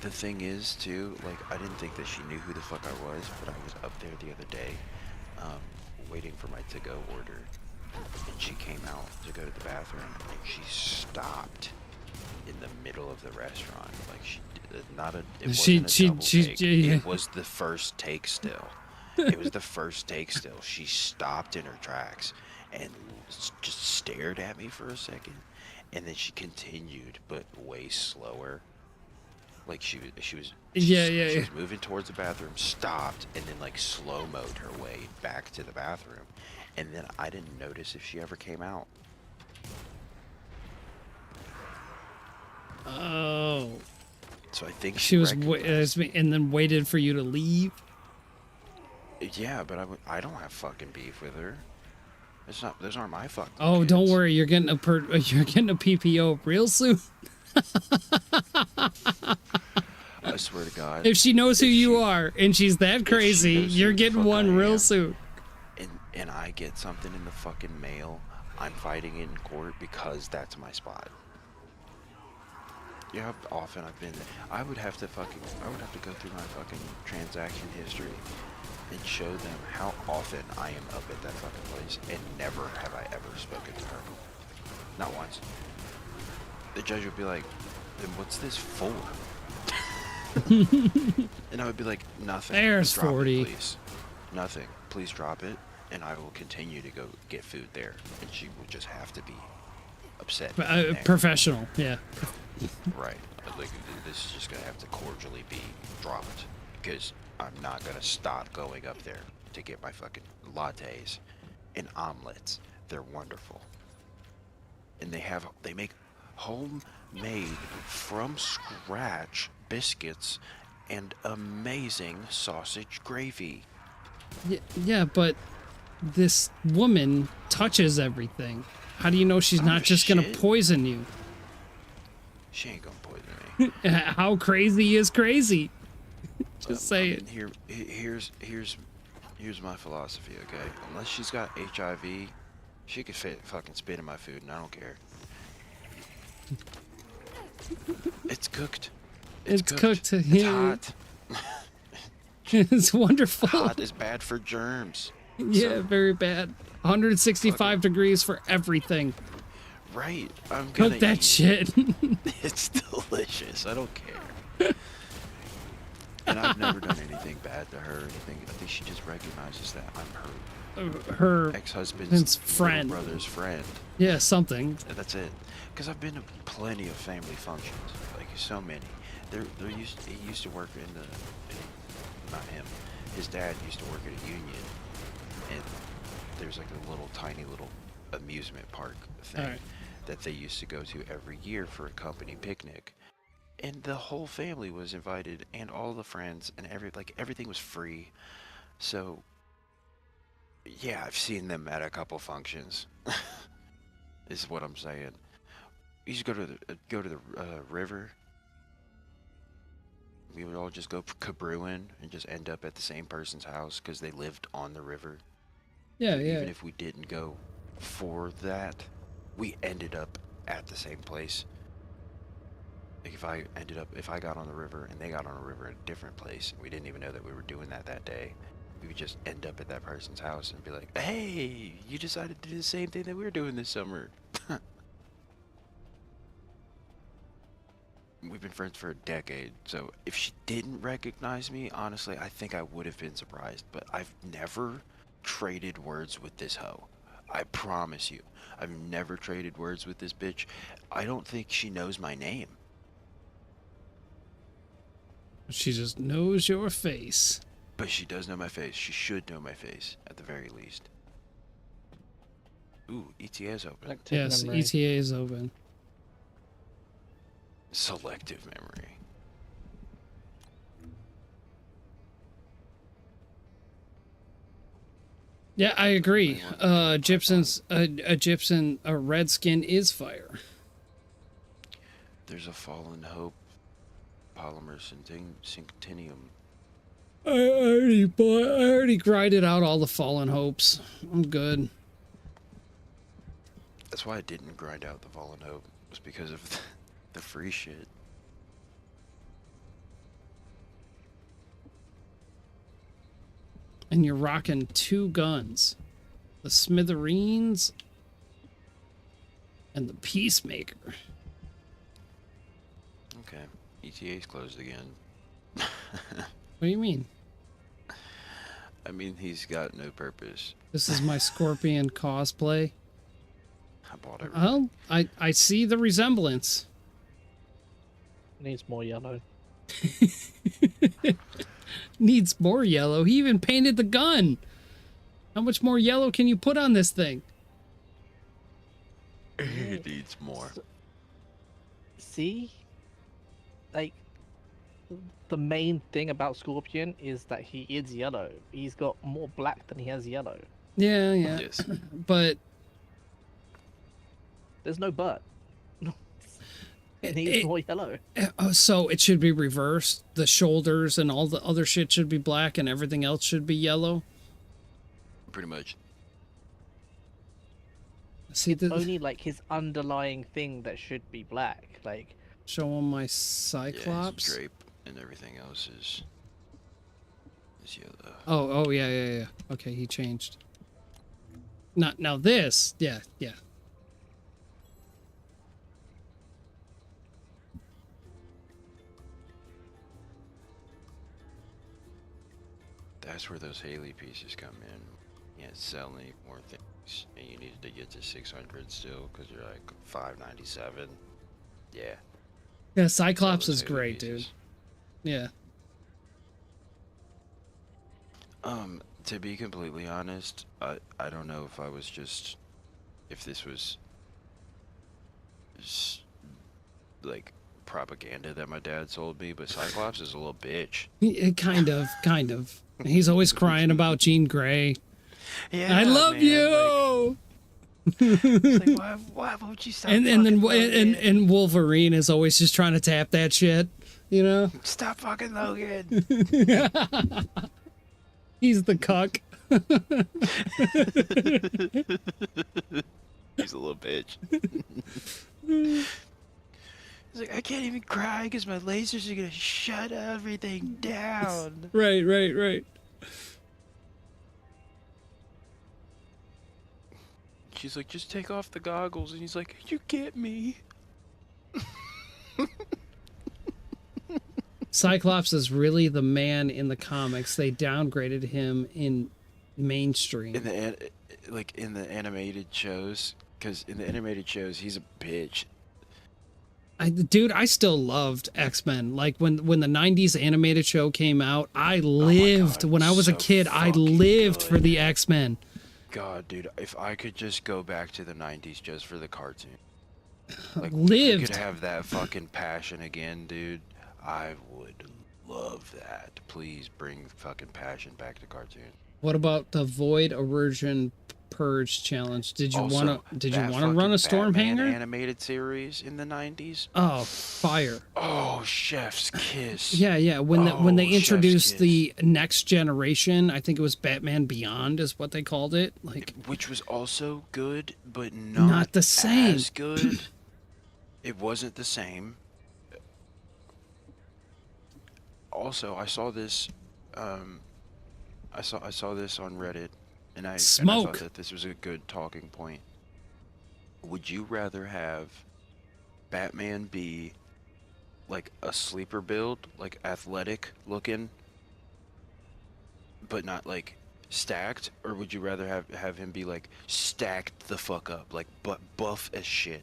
Speaker 7: The thing is, too, like, I didn't think that she knew who the fuck I was, but I was up there the other day, waiting for my to-go order, and she came out to go to the bathroom, and she stopped in the middle of the restaurant. Like, she did not a, it wasn't a double take.
Speaker 1: Yeah.
Speaker 7: It was the first take still. It was the first take still. She stopped in her tracks and just stared at me for a second, and then she continued, but way slower. Like she was moving towards the bathroom, stopped, and then like slow-moed her way back to the bathroom, and then I didn't notice if she ever came out.
Speaker 1: Oh.
Speaker 7: So I think
Speaker 1: She was
Speaker 7: recognized me.
Speaker 1: and then waited for you to leave.
Speaker 7: Yeah, but I don't have fucking beef with her. It's not. Those aren't my fucking.
Speaker 1: Oh,
Speaker 7: kids.
Speaker 1: don't worry. You're getting a PPO real soon.
Speaker 7: I swear to God.
Speaker 1: If she knows who you are and she's that crazy, you're getting one real soon.
Speaker 7: And I get something in the fucking mail, I'm fighting in court because that's my spot. You know how often I've been there? I would have to go through my fucking transaction history and show them how often I am up at that fucking place, and never have I ever spoken to her. Not once. The judge would be like, then what's this for? And I would be like, nothing.
Speaker 1: There's
Speaker 7: Drop
Speaker 1: 40.
Speaker 7: It, please. Nothing. Please drop it, and I will continue to go get food there. And she will just have to be upset.
Speaker 1: Professional, yeah.
Speaker 7: Right. Like, this is just gonna have to cordially be dropped, because I'm not gonna stop going up there to get my fucking lattes and omelets. They're wonderful. And they make homemade from scratch biscuits and amazing sausage gravy.
Speaker 1: Yeah, but this woman touches everything. How do you know she's not just gonna poison you?
Speaker 7: She ain't gonna poison me.
Speaker 1: How crazy is crazy? Just say it.
Speaker 7: Here's my philosophy, okay? Unless she's got HIV, she could fucking spit in my food, and I don't care. It's cooked. It's cooked. It's hot.
Speaker 1: It's wonderful.
Speaker 7: Hot is bad for germs.
Speaker 1: Yeah,
Speaker 7: So,
Speaker 1: very bad. 165 degrees for everything.
Speaker 7: right. I'm gonna
Speaker 1: Cook that
Speaker 7: eat.
Speaker 1: shit.
Speaker 7: It's delicious. I don't care. And I've never done anything bad to her or anything. I think she just recognizes that I'm
Speaker 1: Her
Speaker 7: ex-husband's
Speaker 1: friend.
Speaker 7: brother's friend.
Speaker 1: Yeah, something.
Speaker 7: And that's it. Because I've been to plenty of family functions, like so many. He used to work not him. His dad used to work at a union, and there's like a little tiny little amusement park thing
Speaker 1: Alright.
Speaker 7: that they used to go to every year for a company picnic. And the whole family was invited, and all the friends, and everything was free. So yeah, I've seen them at a couple functions. Is what I'm saying. We used to go to the river. We would all just go cabrewing and just end up at the same person's house because they lived on the river.
Speaker 1: Yeah,
Speaker 7: Even
Speaker 1: yeah.
Speaker 7: if we didn't go for that, we ended up at the same place. Like if I got on the river and they got on a river at a different place, and we didn't even know that we were doing that day, we would just end up at that person's house and be like, "Hey, you decided to do the same thing that we were doing this summer." We've been friends for a decade, so if she didn't recognize me, honestly, I think I would have been surprised. But I've never traded words with this hoe. I promise you. I've never traded words with this bitch. I don't think she knows my name.
Speaker 1: She just knows your face.
Speaker 7: But she does know my face. She should know my face, at the very least. Ooh, ETA is open.
Speaker 6: Selective
Speaker 1: Yes,
Speaker 6: memory.
Speaker 1: ETA is open.
Speaker 7: Selective memory.
Speaker 1: Yeah, I agree. A redskin is fire.
Speaker 7: There's a fallen hope. Polymer Synctinium.
Speaker 1: I already grinded out all the fallen hopes. I'm good.
Speaker 7: That's why I didn't grind out the fallen hope. Was because of the free shit.
Speaker 1: And you're rocking 2 guns. The Smithereens and the Peacemaker.
Speaker 7: Okay. ETA's closed again.
Speaker 1: What do you mean?
Speaker 7: I mean, he's got no purpose.
Speaker 1: This is my Scorpion cosplay.
Speaker 7: I bought everything.
Speaker 1: Well, I see the resemblance.
Speaker 6: Needs more yellow.
Speaker 1: Needs more yellow. He even painted the gun. How much more yellow can you put on this thing?
Speaker 7: He needs more.
Speaker 6: See? Like, the main thing about Scorpion is that he is yellow. He's got more black than he has yellow.
Speaker 1: Yeah, yeah.
Speaker 7: Yes.
Speaker 1: But
Speaker 6: There's no but. It needs more yellow.
Speaker 1: so it should be reversed. The shoulders and all the other shit should be black and everything else should be yellow.
Speaker 7: Pretty much.
Speaker 1: See,
Speaker 6: Only like his underlying thing that should be black. Like,
Speaker 1: show him my
Speaker 7: Yeah, his
Speaker 1: Cyclops.
Speaker 7: drape and everything else is yellow.
Speaker 1: Oh, yeah. Okay, he changed. Now this, yeah.
Speaker 7: That's where those Haley pieces come in. You can't sell any more things, and you needed to get to 600 still because you're like 597. Yeah.
Speaker 1: Yeah,
Speaker 7: sell
Speaker 1: Cyclops
Speaker 7: those
Speaker 1: is
Speaker 7: Haley
Speaker 1: great, dude.
Speaker 7: pieces.
Speaker 1: Yeah.
Speaker 7: To be completely honest, I don't know if I was if this was like propaganda that my dad sold me, but Cyclops is a little bitch.
Speaker 1: Kind of. He's always crying about Jean Grey.
Speaker 7: Yeah,
Speaker 1: I love
Speaker 7: man,
Speaker 1: you.
Speaker 7: Like, why won't you stop?
Speaker 1: And then
Speaker 7: fucking
Speaker 1: and Wolverine is always just trying to tap that shit, you know?
Speaker 7: stop fucking Logan.
Speaker 1: He's the cuck.
Speaker 7: He's a little bitch. He's like, I can't even cry because my lasers are gonna shut everything down.
Speaker 1: Right.
Speaker 7: She's like, just take off the goggles, and he's like, you get me.
Speaker 1: Cyclops is really the man in the comics. They downgraded him in mainstream.
Speaker 7: In the animated shows, because in the animated shows he's a bitch.
Speaker 1: Dude, I still loved X-Men. Like when the 90s animated show came out, I lived.
Speaker 7: God,
Speaker 1: when I was a
Speaker 7: so
Speaker 1: kid, I
Speaker 7: fucking
Speaker 1: lived
Speaker 7: good.
Speaker 1: for the X-Men.
Speaker 7: God, dude, if I could just go back to the 90s just for the cartoon. Like, if we
Speaker 1: Lived.
Speaker 7: could have that fucking passion again, dude, I would love that. Please bring fucking passion back to cartoon.
Speaker 1: What about the Void Immersion Purge challenge? Did you
Speaker 7: Also,
Speaker 1: wanna run a storm
Speaker 7: Batman
Speaker 1: hanger?
Speaker 7: animated series in the 90s?
Speaker 1: Oh, fire.
Speaker 7: Oh, chef's kiss.
Speaker 1: Yeah. When they
Speaker 7: Oh, chef's
Speaker 1: introduced
Speaker 7: kiss.
Speaker 1: the next generation, I think it was Batman Beyond is what they called it. Like,
Speaker 7: Which was also good, but not
Speaker 1: the same.
Speaker 7: as good. It wasn't the same. Also, I saw this. I saw this on Reddit, and I
Speaker 1: Smoke.
Speaker 7: thought that this was a good talking point. Would you rather have Batman be like a sleeper build, like athletic looking, but not like stacked, or would you rather have him be like stacked the fuck up, like buff as shit?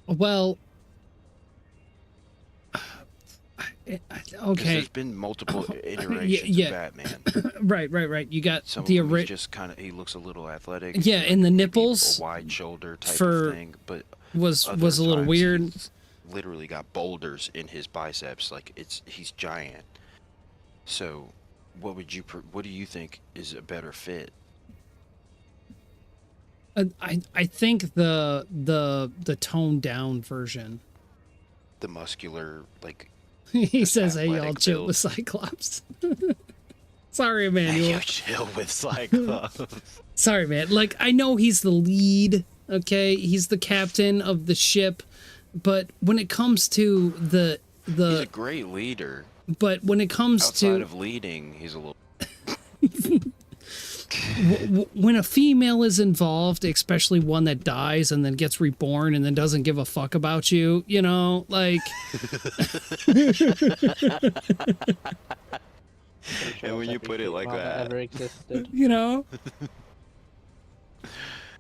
Speaker 1: well,
Speaker 7: 'Cause
Speaker 1: okay.
Speaker 7: there's been multiple iterations
Speaker 1: yeah.
Speaker 7: of Batman.
Speaker 1: Right. You got
Speaker 7: Some
Speaker 1: the
Speaker 7: of them
Speaker 1: ori-
Speaker 7: he's just kind of, he looks a little athletic.
Speaker 1: Yeah,
Speaker 7: like
Speaker 1: and the
Speaker 7: maybe
Speaker 1: nipples
Speaker 7: a wide shoulder type
Speaker 1: for-
Speaker 7: of thing, but
Speaker 1: was
Speaker 7: other
Speaker 1: a little
Speaker 7: times
Speaker 1: weird.
Speaker 7: he's literally got boulders in his biceps, like he's giant. So, what do you think is a better fit?
Speaker 1: I think the toned down version.
Speaker 7: The muscular, like,
Speaker 1: He says, "Hey, y'all
Speaker 7: athletic
Speaker 1: chill
Speaker 7: build.
Speaker 1: with Cyclops." Sorry,
Speaker 7: Hey,
Speaker 1: Emmanuel.
Speaker 7: you chill with Cyclops.
Speaker 1: Sorry, man. Like, I know he's the lead, okay? He's the captain of the ship, but when it comes to
Speaker 7: He's a great leader.
Speaker 1: but when it comes
Speaker 7: Outside
Speaker 1: to
Speaker 7: of leading, he's a little.
Speaker 1: when a female is involved, especially one that dies and then gets reborn and then doesn't give a fuck about you, you know, like
Speaker 7: And when you put it like that,
Speaker 6: ever existed.
Speaker 1: you know,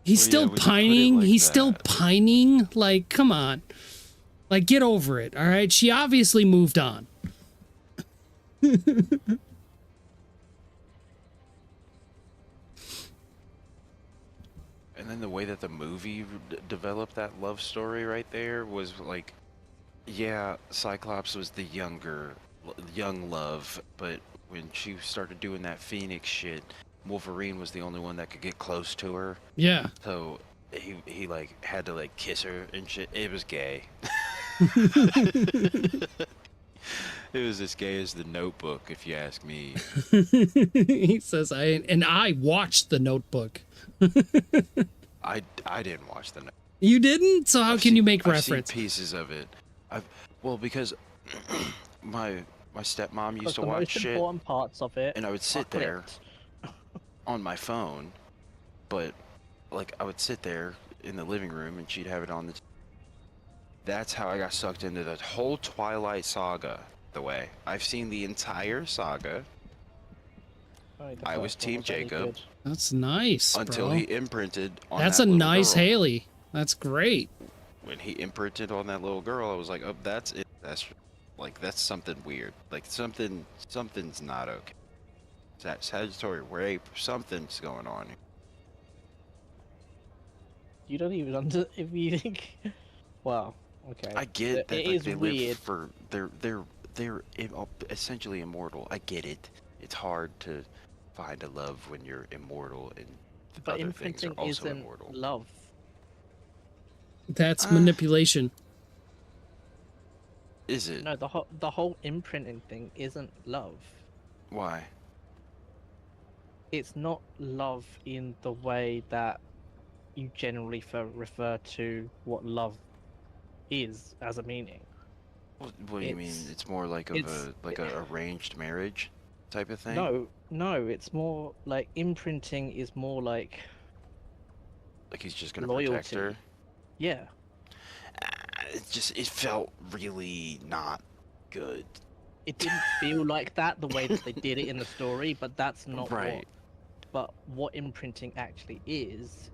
Speaker 1: he's
Speaker 7: Well,
Speaker 1: still
Speaker 7: yeah, when you put it
Speaker 1: pining.
Speaker 7: like
Speaker 1: He's still
Speaker 7: that.
Speaker 1: pining. Like, come on. Like, get over it, all right? She obviously moved on.
Speaker 7: And then the way that the movie developed that love story right there was like, yeah, Cyclops was the young love, but when she started doing that Phoenix shit, Wolverine was the only one that could get close to her.
Speaker 1: Yeah.
Speaker 7: So he like had to like kiss her and shit. It was gay. It was as gay as The Notebook, if you ask me.
Speaker 1: He says, I watched The Notebook.
Speaker 7: I didn't watch The Notebook.
Speaker 1: You didn't? So how can you make
Speaker 7: I've
Speaker 1: reference?
Speaker 7: seen pieces of it. Well, because my stepmom used
Speaker 6: Because
Speaker 7: to
Speaker 6: the
Speaker 7: watch
Speaker 6: most
Speaker 7: shit,
Speaker 6: important parts of it
Speaker 7: and I would
Speaker 6: are
Speaker 7: sit there
Speaker 6: clipped.
Speaker 7: on my phone, but like I would sit there in the living room and she'd have it on the. That's how I got sucked into the whole Twilight saga. The way I've seen the entire saga
Speaker 6: Only the
Speaker 7: I was
Speaker 6: first one
Speaker 7: Team
Speaker 6: any
Speaker 7: Jacob.
Speaker 6: good.
Speaker 1: That's nice,
Speaker 7: until
Speaker 1: bro.
Speaker 7: he imprinted on
Speaker 1: That's
Speaker 7: that
Speaker 1: a
Speaker 7: little
Speaker 1: nice
Speaker 7: girl.
Speaker 1: Haley. That's great.
Speaker 7: When he imprinted on that little girl, I was like, oh, that's it. That's something weird. Like something's not okay. That Sagittarius rape, something's going on here.
Speaker 6: You don't even if you think. Well, okay.
Speaker 7: I get that
Speaker 6: It
Speaker 7: like,
Speaker 6: is
Speaker 7: they
Speaker 6: weird.
Speaker 7: live for they're essentially immortal. I get it. It's hard to find a love when you're immortal and
Speaker 6: But
Speaker 7: other things are
Speaker 6: imprinting
Speaker 7: also
Speaker 6: isn't
Speaker 7: immortal.
Speaker 6: love.
Speaker 1: That's manipulation.
Speaker 7: Is it?
Speaker 6: No, the whole imprinting thing isn't love.
Speaker 7: Why?
Speaker 6: It's not love in the way that you generally refer to what love is as a meaning.
Speaker 7: What do you mean? It's more like a arranged marriage type of thing?
Speaker 6: No, it's more like imprinting is more like
Speaker 7: Like he's just gonna protect her?
Speaker 6: loyalty. Yeah.
Speaker 7: It felt really not good.
Speaker 6: It didn't feel like that the way that they did it in the story, but that's not
Speaker 7: Right.
Speaker 6: what imprinting actually is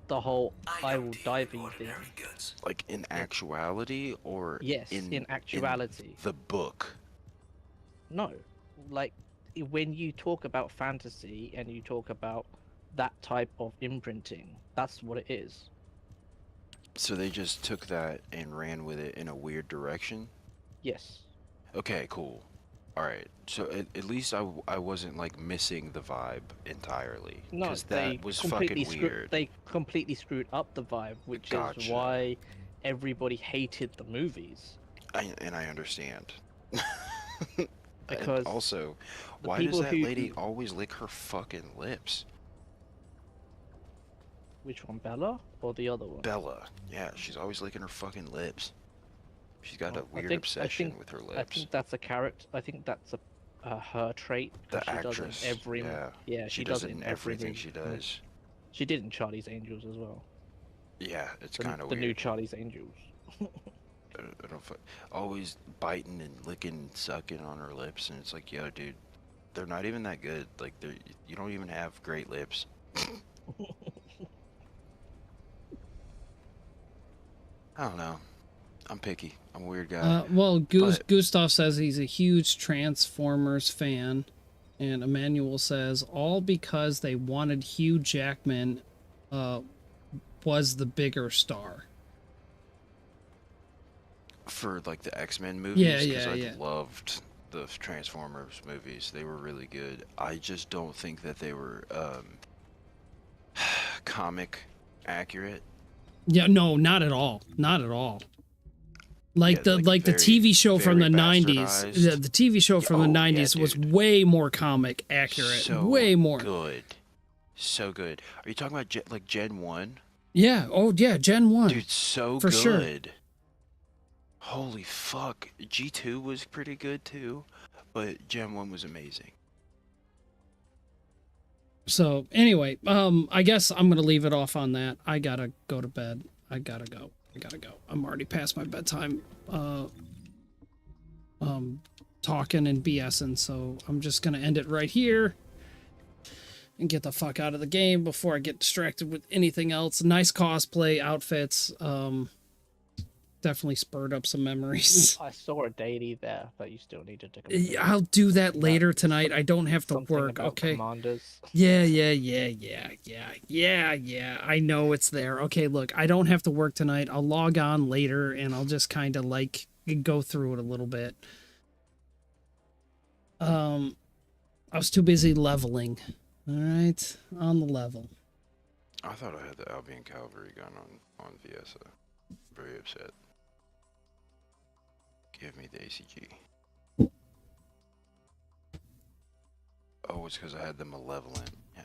Speaker 6: the whole I will die for you thing.
Speaker 7: Like in actuality or
Speaker 6: Yes, in actuality.
Speaker 7: the book?
Speaker 6: No, like when you talk about fantasy and you talk about that type of imprinting, that's what it is.
Speaker 7: So they just took that and ran with it in a weird direction?
Speaker 6: Yes.
Speaker 7: Okay, cool. Alright, so at least I wasn't like missing the vibe entirely.
Speaker 6: No,
Speaker 7: Because
Speaker 6: they
Speaker 7: that was
Speaker 6: completely
Speaker 7: fucking weird.
Speaker 6: They completely screwed up the vibe, which is
Speaker 7: Gotcha.
Speaker 6: why everybody hated the movies.
Speaker 7: And I understand.
Speaker 6: Because
Speaker 7: And also,
Speaker 6: the
Speaker 7: why does
Speaker 6: people
Speaker 7: that
Speaker 6: who-
Speaker 7: lady always lick her fucking lips?
Speaker 6: Which one, Bella or the other one?
Speaker 7: Bella. Yeah, she's always licking her fucking lips. She's got a
Speaker 6: Well,
Speaker 7: weird obsession with her lips.
Speaker 6: I think that's a character. I think that's a her trait. 'Cause
Speaker 7: The
Speaker 6: she does it
Speaker 7: actress.
Speaker 6: in every.
Speaker 7: Yeah.
Speaker 6: Yeah,
Speaker 7: She
Speaker 6: does
Speaker 7: does it in
Speaker 6: every
Speaker 7: everything
Speaker 6: movie.
Speaker 7: she does.
Speaker 6: She did in Charlie's Angels as well.
Speaker 7: Yeah, it's
Speaker 6: The,
Speaker 7: kind of
Speaker 6: the
Speaker 7: weird.
Speaker 6: new Charlie's Angels.
Speaker 7: I don't always biting and licking and sucking on her lips, and it's like, yo, dude, they're not even that good. Like, you don't even have great lips. I don't know. I'm picky. I'm a weird guy.
Speaker 1: Well,
Speaker 7: But-
Speaker 1: Gustav says he's a huge Transformers fan, and Emmanuel says all because they wanted Hugh Jackman was the bigger star.
Speaker 7: For like the X-Men movies,
Speaker 1: Yeah,
Speaker 7: because
Speaker 1: yeah,
Speaker 7: I
Speaker 1: yeah.
Speaker 7: loved the Transformers movies. They were really good. I just don't think that they were comic accurate.
Speaker 1: Yeah, no, not at all. Not at all. Like
Speaker 7: Yeah,
Speaker 1: the
Speaker 7: like
Speaker 1: the
Speaker 7: very-
Speaker 1: TV show from the
Speaker 7: very
Speaker 1: 90s.
Speaker 7: bastardized.
Speaker 1: The TV show from
Speaker 7: Oh,
Speaker 1: the
Speaker 7: yeah,
Speaker 1: 90s was
Speaker 7: dude.
Speaker 1: way more comic accurate.
Speaker 7: So
Speaker 1: way more.
Speaker 7: good. So good. Are you talking about like Gen 1?
Speaker 1: Yeah. Oh, yeah. Gen 1.
Speaker 7: Dude, so
Speaker 1: For
Speaker 7: good.
Speaker 1: sure.
Speaker 7: Holy fuck. G2 was pretty good too, but Gen 1 was amazing.
Speaker 1: So anyway, I guess I'm gonna leave it off on that. I gotta go to bed. I gotta go. I'm already past my bedtime. Talking and BSing, so I'm just gonna end it right here and get the fuck out of the game before I get distracted with anything else. Nice cosplay outfits. Definitely spurred up some memories.
Speaker 6: I saw a daily there that you still needed to complete.
Speaker 1: I'll do that later tonight. I don't have to
Speaker 6: Something
Speaker 1: work,
Speaker 6: about
Speaker 1: okay?
Speaker 6: Commanders.
Speaker 1: Yeah. I know it's there. Okay, look, I don't have to work tonight. I'll log on later and I'll just kind of like go through it a little bit. I was too busy leveling. All right, on the level.
Speaker 7: I thought I had the Albion Cavalry gun on VS. Very upset. Give me the ACG. Oh, it's because I had the Malevolent. Yeah.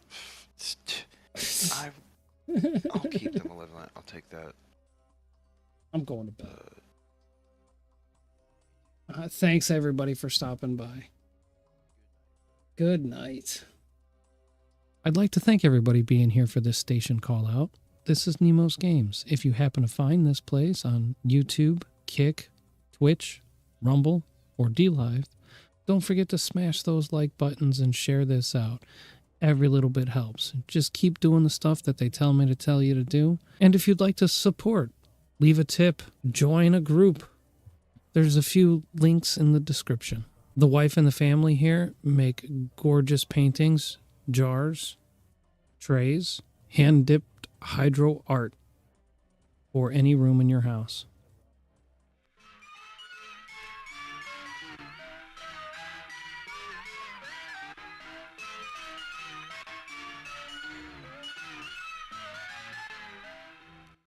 Speaker 7: I'll keep the Malevolent. I'll take that.
Speaker 1: I'm going to bed. Thanks everybody for stopping by. Good night. I'd like to thank everybody being here for this station call out. This is Nemo's Games. If you happen to find this place on YouTube, Kick, Twitch, Rumble, or DLive, don't forget to smash those like buttons and share this out. Every little bit helps. Just keep doing the stuff that they tell me to tell you to do. And if you'd like to support, leave a tip, join a group. There's a few links in the description. The wife and the family here make gorgeous paintings, jars, trays, hand-dipped hydro art for any room in your house.